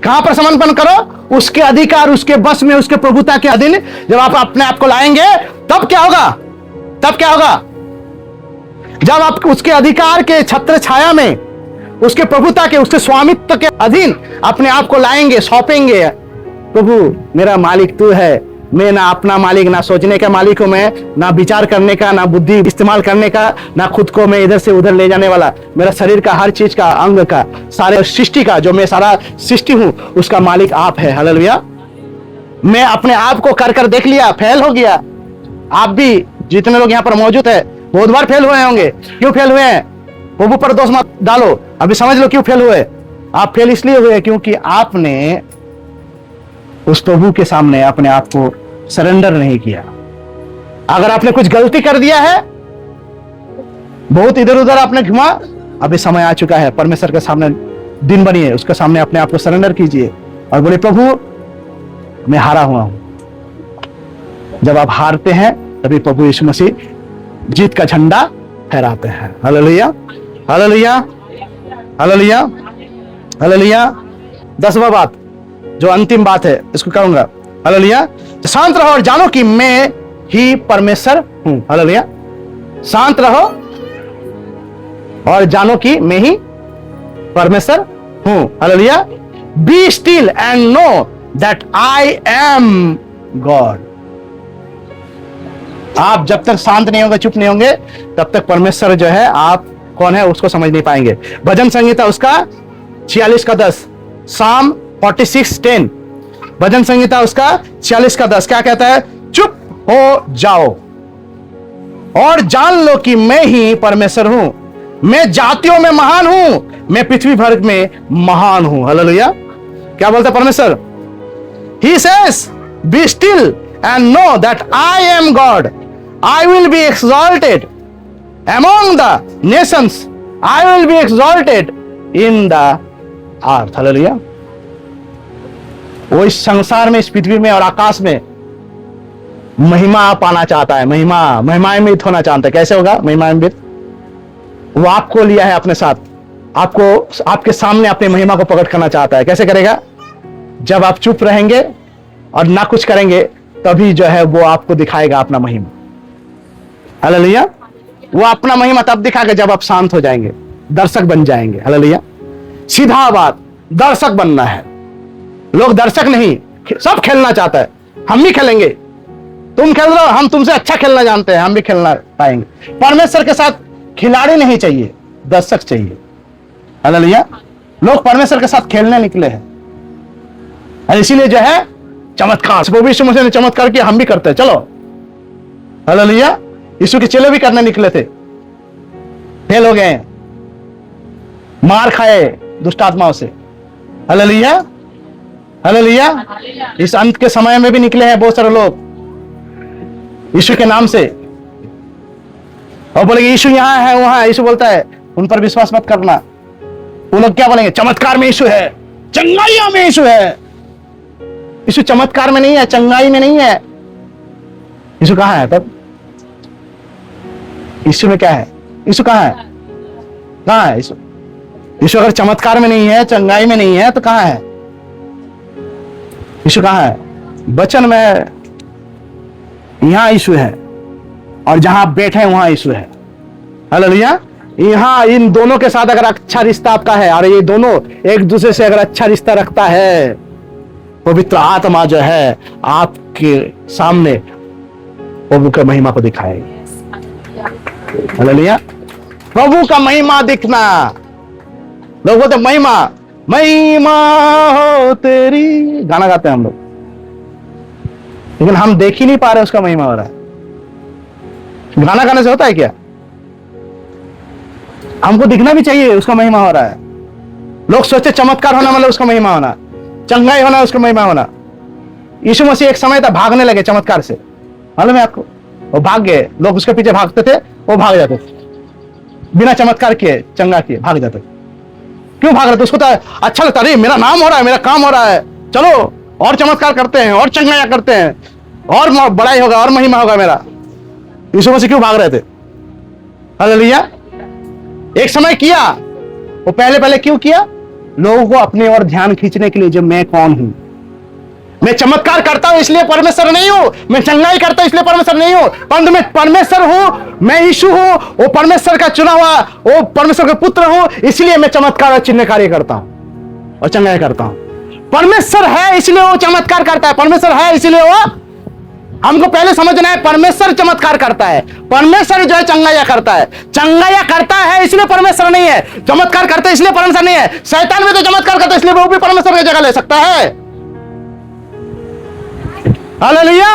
कहां पर समर्पण करो? उसके अधिकार, उसके बस में, उसके प्रभुता के अधीन जब आप अपने आप को लाएंगे, तब क्या होगा? तब क्या होगा? जब आप उसके अधिकार के छत्र छाया में, उसके प्रभुता के, उसके स्वामित्व के अधीन अपने आप को लाएंगे, सौंपेंगे। प्रभु मेरा मालिक तू है, मैं ना अपना मालिक, ना सोचने का मालिक हूं मैं, ना विचार करने का, ना बुद्धि इस्तेमाल करने का, ना खुद को मैं इधर से उधर ले जाने वाला। मेरा शरीर का हर चीज का, अंग का, सारे सृष्टि का, जो मैं सारा सृष्टि हूं, उसका मालिक आप है। हालेलुया। मैं अपने आप को कर देख लिया, फेल हो गया। आप भी, जितने लोग यहाँ पर मौजूद है, बहुत बार फेल हुए होंगे। क्यों फेल हुए हैं? प्रभु पर दोष मत डालो, अभी समझ लो क्यों फेल हुए। आप फेल इसलिए हुए क्योंकि आपने उस प्रभु के सामने अपने आप को सरेंडर नहीं किया। अगर आपने कुछ गलती कर दिया है, बहुत इधर उधर आपने घुमा, अभी समय आ चुका है परमेश्वर के सामने दिन बनिए, उसके सामने अपने आप को सरेंडर कीजिए और बोले प्रभु मैं हारा हुआ हूं। जब आप हारते हैं तभी प्रभु यीशु मसीह जीत का झंडा फहराते हैं। Hallelujah, hallelujah, hallelujah, hallelujah. 10वां बात, जो अंतिम बात है, इसको करूंगा। हालेलुया। शांत रहो और जानो कि मैं ही परमेश्वर हूं। हालेलुया। शांत रहो और जानो कि मैं ही परमेश्वर हूं। Hallelujah. Be still and know that I am God. आप जब तक शांत नहीं होंगे, चुप नहीं होंगे, तब तक परमेश्वर जो है आप कौन है उसको समझ नहीं पाएंगे। भजन संहिता उसका 46 का 10, साम 46:10। भजन संहिता उसका 46 का 10 क्या कहता है? चुप हो जाओ और जान लो कि मैं ही परमेश्वर हूं। मैं जातियों में महान हूं, मैं पृथ्वी भर में महान हूं। हालेलुया। क्या बोलता है परमेश्वर? He says, be still and know that I am God. I will be exalted among the nations. I will be exalted in the earth. Hallelujah. वो इस संसार में, इस पृथ्वी में और आकाश में महिमा पाना चाहता है। महिमान्वित होना चाहता है। कैसे होगा महिमान्वित? वो आपको लिया है अपने साथ, आपको, आपके सामने अपनी महिमा को प्रकट करना चाहता है। कैसे करेगा? जब आप चुप रहेंगे और ना कुछ करेंगे, तभी जो है वो आपको दिखाएगा अपना महिमा। हालेलुया। वो अपना महिमा तब दिखाएगा जब आप शांत हो जाएंगे, दर्शक बन जाएंगे। हालेलुया। सीधा बात, दर्शक बनना है। लोग दर्शक नहीं, सब खेलना चाहता है। हम भी खेलेंगे, तुम खेल रहे हो, हम तुमसे अच्छा खेलना जानते हैं, हम भी खेलना पाएंगे। परमेश्वर के साथ खिलाड़ी नहीं चाहिए, दर्शक चाहिए। हालेलुया। लोग परमेश्वर के साथ खेलने निकले हैं, और इसीलिए जो है चमत्कार, प्रभु यीशु मसीह ने चमत्कार किया, हम भी करते हैं। चलो, हालेलुया। यीशु के चेले भी करने निकले थे, फेल हो गए, मार खाए दुष्ट आत्माओं से। हालेलुया। हालेलुया। इस अंत के समय में भी निकले हैं बहुत सारे लोग यीशु के नाम से, और बोलेंगे यीशु यहां है वहां है। यीशु बोलता है उन पर विश्वास मत करना। वो लोग क्या बोलेंगे? चमत्कार में यीशु है, चंगाइयों में यीशु है। यीशु चमत्कार में नहीं है, चंगाई में नहीं है। यीशु कहां है तब? यीशु में क्या है? यीशु कहां है? कहां है यीशु? यीशु अगर चमत्कार में नहीं है, चंगाई में नहीं है, तो कहां है यीशु? कहां है? वचन में यहां यीशु है, और जहां आप बैठे हैं वहां यीशु है। हालेलुया। यहां इन दोनों के साथ अगर अच्छा रिश्ता आपका है, और ये दोनों एक दूसरे से अगर अच्छा रिश्ता रखता है, पवित्र आत्मा जो है आपके सामने प्रभु का महिमा को दिखाएगी। हालेलुया। प्रभु का महिमा दिखना। लोग बोलते महिमा, महिमा हो तेरी, गाना गाते हैं हम लोग, लेकिन हम देख ही नहीं पा रहे उसका महिमा हो रहा है। गाना गाने से होता है क्या? हमको दिखना भी चाहिए उसका महिमा हो रहा है। लोग सोचते चमत्कार होना मतलब उसका महिमा होना, चंगाई होना उसका महिमा होना। यीशु मसीह एक समय था भागने लगे चमत्कार से, मालूम है आपको? वो भाग गए, लोग उसके पीछे भागते थे, वो भाग जाते थे, बिना चमत्कार किए, चंगा किए भाग जाते थे। क्यों भाग रहे थे? उसको तो अच्छा लगता, अरे मेरा नाम हो रहा है, मेरा काम हो रहा है, चलो और चमत्कार करते हैं, और चंगाया करते हैं, और बड़ाई होगा, और महिमा होगा मेरा। यीशु मसीह क्यों भाग रहे थे? हालेलुया। एक समय किया, वो पहले क्यों किया? लोगों को अपने ओर ध्यान खींचने के लिए, जो मैं कौन हूं, मैं चमत्कार करता हूं इसलिए परमेश्वर नहीं हूं, मैं चंगाई करता हूं इसलिए परमेश्वर नहीं हूं, परंतु मैं परमेश्वर हूं, मैं यीशु हूं, वो परमेश्वर का चुना हुआ, वो परमेश्वर का पुत्र हूं, इसलिए मैं चमत्कार और चिन्ह कार्य करता हूं और चंगाई करता हूं। परमेश्वर है इसलिए वो चमत्कार करता है, परमेश्वर है इसलिए वो, हमको पहले समझना है परमेश्वर चमत्कार करता है, परमेश्वर जो है चंगाया करता है। चंगाया करता है इसलिए परमेश्वर नहीं है, चमत्कार करता है इसलिए परमेश्वर नहीं है। शैतान भी तो चमत्कार करता है इसलिए वो भी परमेश्वर की जगह ले सकता है। हालेलुया।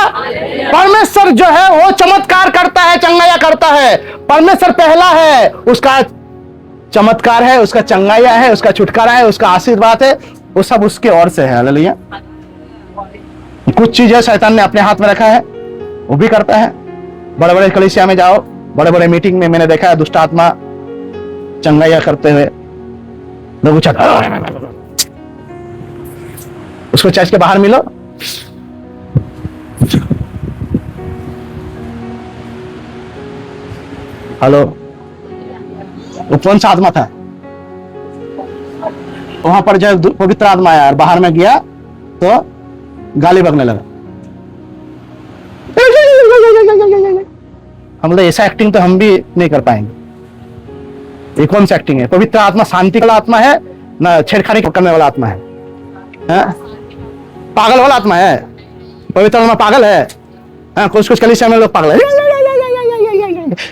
परमेश्वर जो है वो चमत्कार करता है, चंगाया करता है। परमेश्वर पहला है, उसका चमत्कार है, उसका चंगाया है, उसका छुटकारा है, उसका आशीर्वाद है, वो सब उसके ओर से है। हालेलुया। कुछ चीजें शैतान ने अपने हाथ में रखा है, वो भी करता है। बड़े बड़े कलीसिया में जाओ, बड़े बड़े मीटिंग में मैंने देखा है दुष्ट आत्मा चंगाया करते हुए, लोग उसको चर्च के बाहर मिलो, हेलो, वो कौन सा आत्मा था? वहां पर जब पवित्र आत्मा आया और बाहर में गया तो गाली बकने लगा। हम लोग ऐसा एक्टिंग तो हम भी नहीं कर पाएंगे। ये कौन सा एक्टिंग है? पवित्र आत्मा शांति वाला आत्मा है ना, छेड़खानी करने वाला आत्मा है? पागल वाला आत्मा है। पवित्र आत्मा पागल है। कुछ कुछ कलीसिया में लोग पागल है।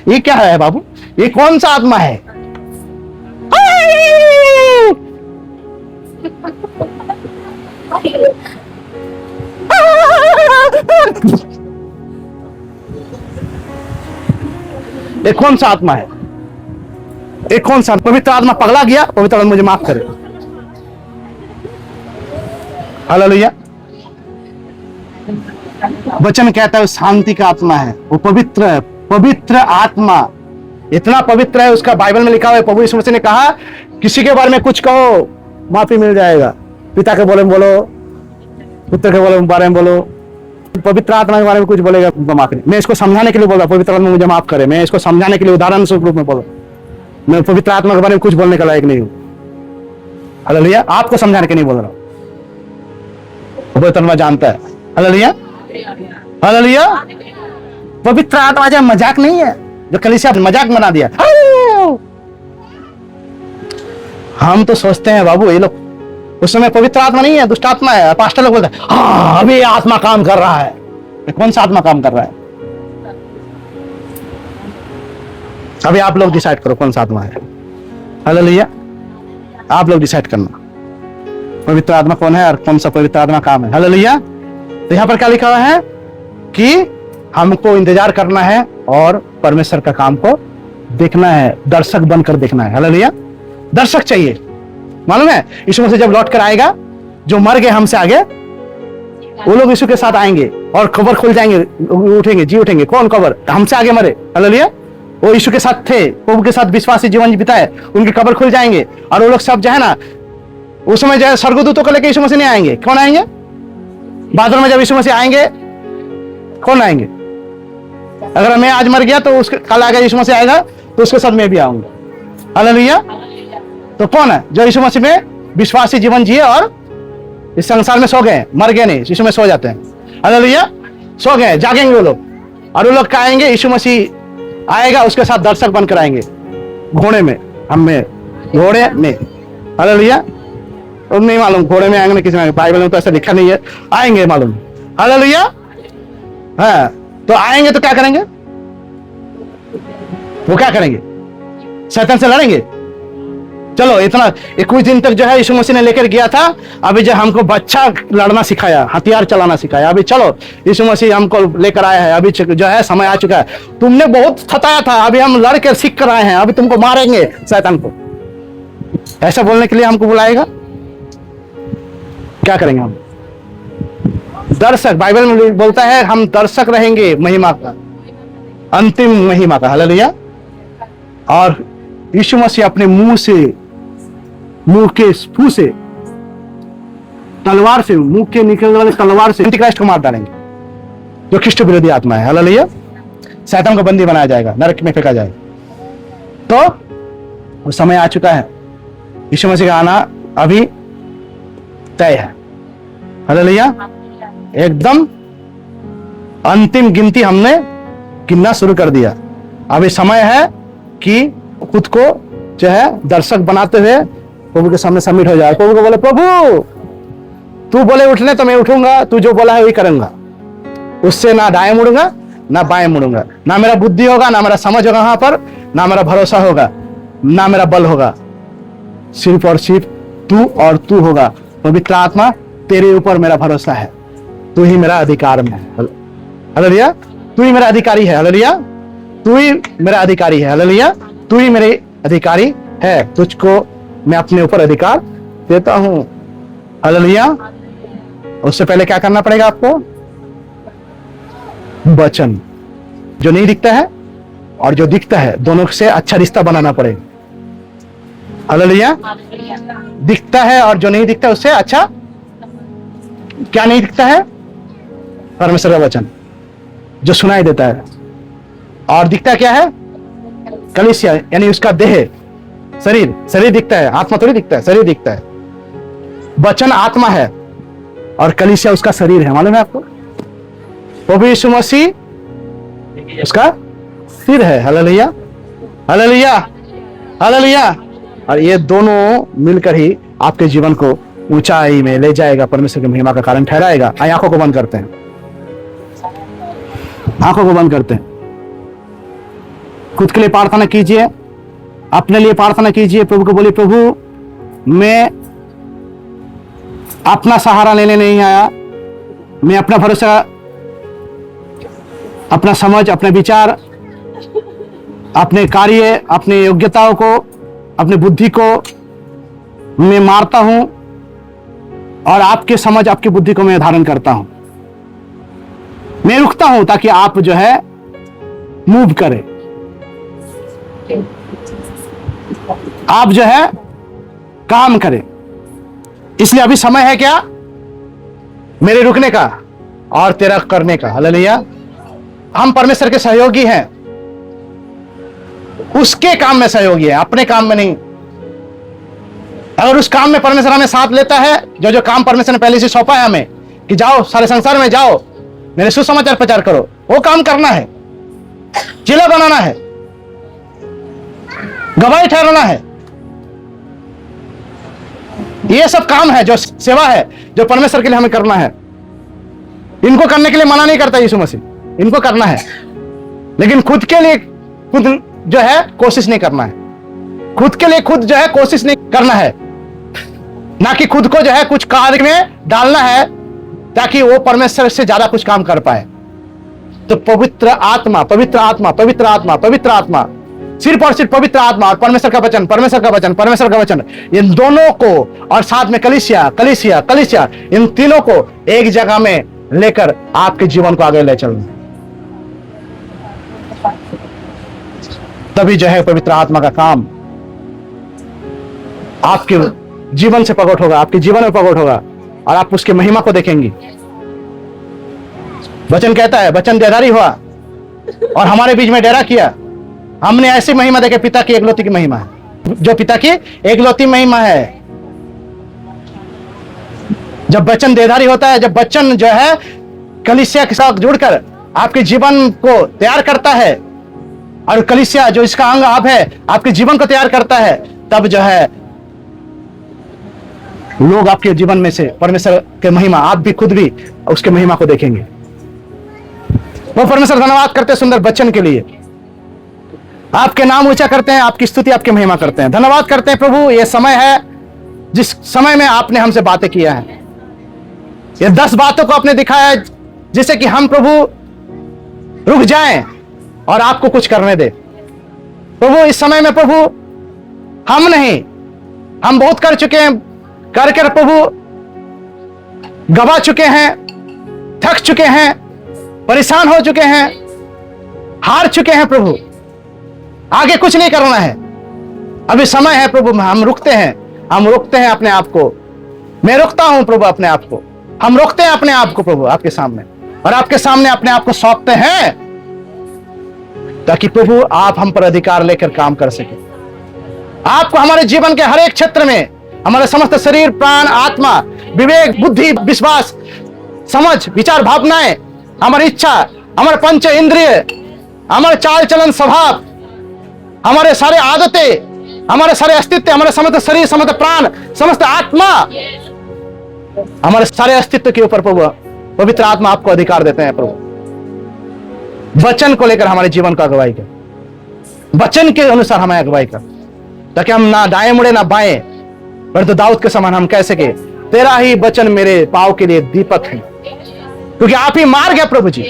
ये क्या है बाबू? ये कौन सा आत्मा है? ये कौन सा आत्मा है? ये कौन सा? पवित्र आत्मा पगला गया, पवित्र आत्मा मुझे माफ करे। हालेलुया। वचन कहता है वो शांति का आत्मा है, वो पवित्र है। पवित्र आत्मा इतना पवित्र है, उसका बाइबल में लिखा हुआ है। प्रभु यीशु मसीह ने कहा किसी के बारे में कुछ कहो माफी मिल जाएगा। पिता के बोले बोलो, पुत्र के बारे में बोलो, पवित्र आत्मा के बारे में कुछ बोलेगा तो माफ नहीं। मैं इसको समझाने के लिए बोल रहा हूं, पवित्र आत्मा मुझे माफ करे। मैं इसको समझाने के लिए उदाहरण स्वरूप में बोल रहा हूं। मैं पवित्र आत्मा के बारे में कुछ बोलने का लायक नहीं हूं। हालेलुया। आपको समझाने के नहीं बोल रहा हूं, पवित्र आत्मा जानता है। हालेलुया। हालेलुया। पवित्र आत्मा जो मजाक नहीं है, जो कलीसिया मजाक बना दिया। हम तो सोचते हैं बाबू ये लोग, उस समय पवित्र आत्मा नहीं है, दुष्ट आत्मा है। पास्टर लोग बोलते हैं हाँ अभी आत्मा काम कर रहा है। कौन सा आत्मा काम कर रहा है? अभी आप लोग डिसाइड करो कौन सा आत्मा है। हालेलुया। आप लोग डिसाइड करना पवित्र आत्मा कौन है और कौन सा पवित्र आत्मा काम है। हालेलुया। तो यहां पर क्या लिखा हुआ है कि हमको इंतजार करना है और परमेश्वर का काम को देखना है, दर्शक बनकर देखना है। हालेलुया। दर्शक चाहिए, मालूम है यीशु मसीह जब लौट कर आएगा, जो मर गए हमसे आगे वो लोग यीशु के साथ आएंगे और कब्र खुल जाएंगे, उठेंगे, जी उठेंगे। कौन कब्र? हमसे आगे मरे। हालेलुया। वो यीशु के साथ थे, प्रभु के साथ विश्वासी जीवन बिताए, उनकी कब्र खुल जाएंगे और वो लोग सब जो है ना, उस समय जो है स्वर्गदूतों को लेकर यीशु मसीह नहीं आएंगे। कौन आएंगे? बादल में जब यीशु मसीह आएंगे, कौन आएंगे? अगर मैं आज मर गया तो उसके कल आगे यीशु मसीह आएगा तो उसके साथ मैं भी आऊंगा। हालेलुया। तो कौन है जो यीशु मसीह में विश्वासी जीवन जिए और इस संसार में सो गए, मर गए नहीं, यीशु में सो जाते हैं। हालेलुया। सो गए, जागेंगे वो लोग, और वो लोग क्या आएंगे? यीशु मसीह आएगा, उसके साथ दर्शक बनकर आएंगे घोड़े में, हम में घोड़े में। हालेलुया। नहीं मालूम घोड़े में आएंगे किसी में, बाइबल में तो ऐसा लिखा नहीं है, आएंगे मालूम। हालेलुया। हाँ, तो आएंगे तो क्या करेंगे? वो क्या करेंगे? शैतान से लड़ेंगे। चलो इतना 21 दिन तक जो है यीशु मसीह ने लेकर गया था, अभी जो हमको बच्चा लड़ना सिखाया, हथियार चलाना सिखाया। अभी चलो यीशु मसीह हमको लेकर आया है, अभी जो है समय आ चुका है। तुमने बहुत थताया था, अभी हम लड़ कर सीख कर आए हैं, अभी तुमको मारेंगे शैतान को। ऐसा बोलने के लिए हमको बुलाएगा, क्या करेंगे हम? दर्शक, बाइबल में बोलता है हम दर्शक रहेंगे महिमा का, अंतिम महिमा का। हालेलुया। और यीशु मसीह अपने मुंह के फू से, तलवार से, मुंह के निकलने वाले तलवार से एंटीक्राइस्ट को मार डालेंगे, जो ख्रिस्ट विरोधी आत्मा है। हालेलुया। शैतान को बंदी बनाया जाएगा, नरक में फेंका जाएगा। तो वो समय आ चुका है, यीशु मसीह का आना अभी तय है। हालेलुया। एकदम अंतिम गिनती हमने गिनना शुरू कर दिया। अभी समय है कि खुद को जो है दर्शक बनाते हुए प्रभु के सामने सबमिट हो जाए। प्रभु को बोले प्रभु तू बोले उठने तो मैं उठूंगा, तू जो बोला है वही करूंगा, उससे ना दाएं मुड़ूंगा ना बाएं मुड़ूंगा, ना मेरा बुद्धि होगा, ना मेरा समझ होगा वहां पर, ना मेरा भरोसा होगा, ना मेरा बल होगा, सिर्फ और सिर्फ तू और तू होगा। पवित्र आत्मा तेरे ऊपर मेरा भरोसा है, तू ही मेरा अधिकार में है। हालेलुया। तू ही मेरा अधिकारी है। हालेलुया। तू ही मेरा अधिकारी है। हालेलुया। तू ही मेरे अधिकारी है, तुझको मैं अपने ऊपर अधिकार देता हूं। हालेलुया। उससे पहले क्या करना पड़ेगा आपको? वचन, जो नहीं दिखता है और जो दिखता है, दोनों से अच्छा रिश्ता बनाना पड़ेगा। हालेलुया। दिखता है और जो नहीं दिखता उससे अच्छा, क्या नहीं दिखता है? परमेश्वर का वचन जो सुनाई देता है। और दिखता क्या है? कलीसिया, यानी उसका देह, शरीर। शरीर दिखता है, आत्मा थोड़ी दिखता है, शरीर दिखता है। वचन आत्मा है और कलीसिया उसका शरीर है। मालूम है आपको? प्रभु यीशु मसीह उसका सिर है। हालेलुया। हालेलुया। हालेलुया। और ये दोनों मिलकर ही आपके जीवन को ऊंचाई में ले जाएगा, परमेश्वर की महिमा का कारण ठहराएगा। आंखों को बंद करते हैं, आंखों को बंद करते हैं। खुद के लिए प्रार्थना कीजिए, अपने लिए प्रार्थना कीजिए। प्रभु को बोलिए प्रभु मैं अपना सहारा लेने नहीं आया, मैं अपना भरोसा, अपना समझ, अपने विचार, अपने कार्य, अपने योग्यताओं को, अपनी बुद्धि को मैं मारता हूं और आपके समझ, आपकी बुद्धि को मैं धारण करता हूं। मैं रुकता हूं ताकि आप जो है मूव करें, आप जो है काम करें। इसलिए अभी समय है क्या? मेरे रुकने का और तेरा करने का। हालेलुया। हम परमेश्वर के सहयोगी हैं, उसके काम में सहयोगी है, अपने काम में नहीं। अगर उस काम में परमेश्वर हमें साथ लेता है, जो जो काम परमेश्वर ने पहले से सौंपा है हमें कि जाओ सारे संसार में जाओ मेरे सुसमाचार प्रचार करो, वो काम करना है, जिला बनाना है, गवाही ठहराना है। ये सब काम है जो सेवा है जो परमेश्वर के लिए हमें करना है। इनको करने के लिए मना नहीं करता यीशु मसीह, इनको करना है, लेकिन खुद के लिए खुद जो है कोशिश नहीं करना है। खुद के लिए खुद जो है कोशिश नहीं करना है, ना कि खुद को जो है कुछ कार्य में डालना है ताकि वो परमेश्वर से ज्यादा कुछ काम कर पाए। तो पवित्र आत्मा, पवित्र आत्मा, पवित्र आत्मा, पवित्र आत्मा, सिर्फ और सिर्फ पवित्र आत्मा और परमेश्वर का वचन, परमेश्वर का वचन, परमेश्वर का वचन, इन दोनों को और साथ में कलीसिया, कलीसिया, कलीसिया, इन तीनों को एक जगह में लेकर आपके जीवन को आगे ले चलना। तभी जो है पवित्र आत्मा का काम आपके जीवन से प्रकट होगा, आपके जीवन में प्रकट होगा और आप उसकी महिमा को देखेंगे। वचन कहता है, वचन देहधारी हुआ और हमारे बीच में डेरा किया। हमने ऐसी महिमा देखे, पिता की एकलौती की महिमा है, जो पिता की एकलौती महिमा है। जब वचन देहधारी होता है, जब वचन जो है कलीसिया के साथ जुड़कर आपके जीवन को तैयार करता है और कलीसिया जो इसका अंग आप है आपके जीवन को तैयार करता है, तब जो है लोग आपके जीवन में से परमेश्वर के महिमा, आप भी खुद भी उसके महिमा को देखेंगे। वो परमेश्वर धन्यवाद करते हैं सुंदर वचन के लिए, आपके नाम ऊंचा करते हैं, आपकी स्तुति, आपकी महिमा करते हैं, धन्यवाद करते हैं प्रभु। यह समय है जिस समय में आपने हमसे बातें किया है, ये 10 बातों को आपने दिखाया है जिससे कि हम प्रभु रुक जाएं और आपको कुछ करने दे। प्रभु इस समय में प्रभु हम नहीं, हम बहुत कर चुके हैं, कर कर प्रभु गवा चुके हैं, थक चुके हैं, परेशान हो चुके हैं, हार चुके हैं प्रभु, आगे कुछ नहीं करना है। अभी समय है प्रभु, हम रुकते हैं, हम रोकते हैं अपने आप को। मैं रोकता हूं प्रभु अपने आप को, हम रोकते हैं अपने आप को प्रभु आपके सामने, और आपके सामने अपने आप को सौंपते हैं ताकि प्रभु आप हम पर अधिकार लेकर काम कर सके। आपको हमारे जीवन के हर एक क्षेत्र में, हमारे समस्त शरीर, प्राण, आत्मा, विवेक, बुद्धि, विश्वास, समझ, विचार, भावनाएं, हमारी इच्छा, हमारे पंच इंद्रिय, हमारे चाल चलन, स्वभाव, हमारे सारे आदतें, हमारे सारे अस्तित्व, हमारे समस्त शरीर, समस्त प्राण, समस्त आत्मा, हमारे सारे अस्तित्व के ऊपर प्रभु पवित्र आत्मा आपको अधिकार देते हैं प्रभु। वचन को लेकर हमारे जीवन का अगुवाई कर, वचन के अनुसार हमें अगुवाई कर, ताकि हम ना दाएं मुड़े ना बाएं, परंतु दाऊद के समान हम कह सके, तेरा ही वचन मेरे पांव के लिए दीपक है, क्योंकि आप ही मार्ग है प्रभु जी।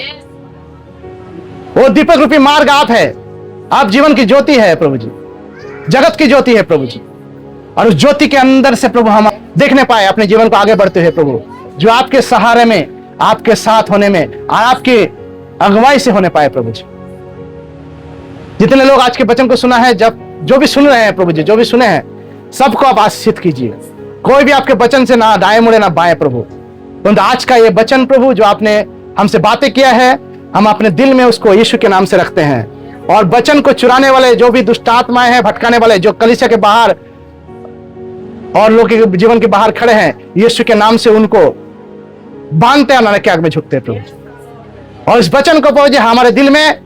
वो दीपक रूपी मार्ग आप है, आप जीवन की ज्योति है प्रभु जी, जगत की ज्योति है प्रभु जी। और उस ज्योति के अंदर से प्रभु हम देखने पाए अपने जीवन को आगे बढ़ते हुए प्रभु, जो आपके सहारे में, आपके साथ होने में और आपके अगुवाई से होने पाए प्रभु जी। जितने लोग आज के वचन को सुना है, जब जो भी सुन रहे हैं प्रभु जी, जो भी सुने हैं, सबको आप आशीषित कीजिए। कोई भी आपके वचन से ना दाएं मुड़े ना बाएं प्रभु। तो आज का ये वचन प्रभु जो आपने हमसे बातें किया है, हम अपने दिल में उसको यीशु के नाम से रखते हैं। और वचन को चुराने वाले जो भी दुष्ट आत्माएं हैं, भटकाने वाले जो कलीसिया के बाहर और लोग के जीवन के बाहर खड़े हैं, यीशु के नाम से उनको बांधते हैं, नरक की आग में झुकते हैं प्रभु। और इस वचन को प्रभु जी हमारे दिल में,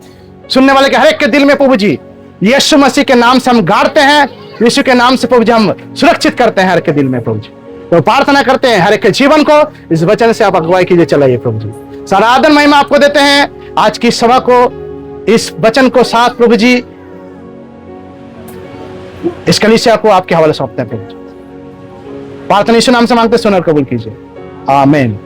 सुनने वाले के हर एक के दिल में प्रभु जी यीशु मसीह के नाम से हम गाड़ते हैं, यीशु के नाम से प्रभु जी हम सुरक्षित करते हैं हर एक के दिल में प्रभु जी। तो प्रार्थना करते हैं हर एक के जीवन को इस वचन से आप अगुवाई कीजिए, चलाइए प्रभु जी। सारा आदर महिमा आपको देते हैं। आज की सभा को, इस वचन को साथ प्रभु जी, इस कलीसिया को आपके हवाले सौंपते हैं प्रभु जी। प्रार्थना यीशु नाम से मांगते, सुनकर कबूल कीजिए, आमीन।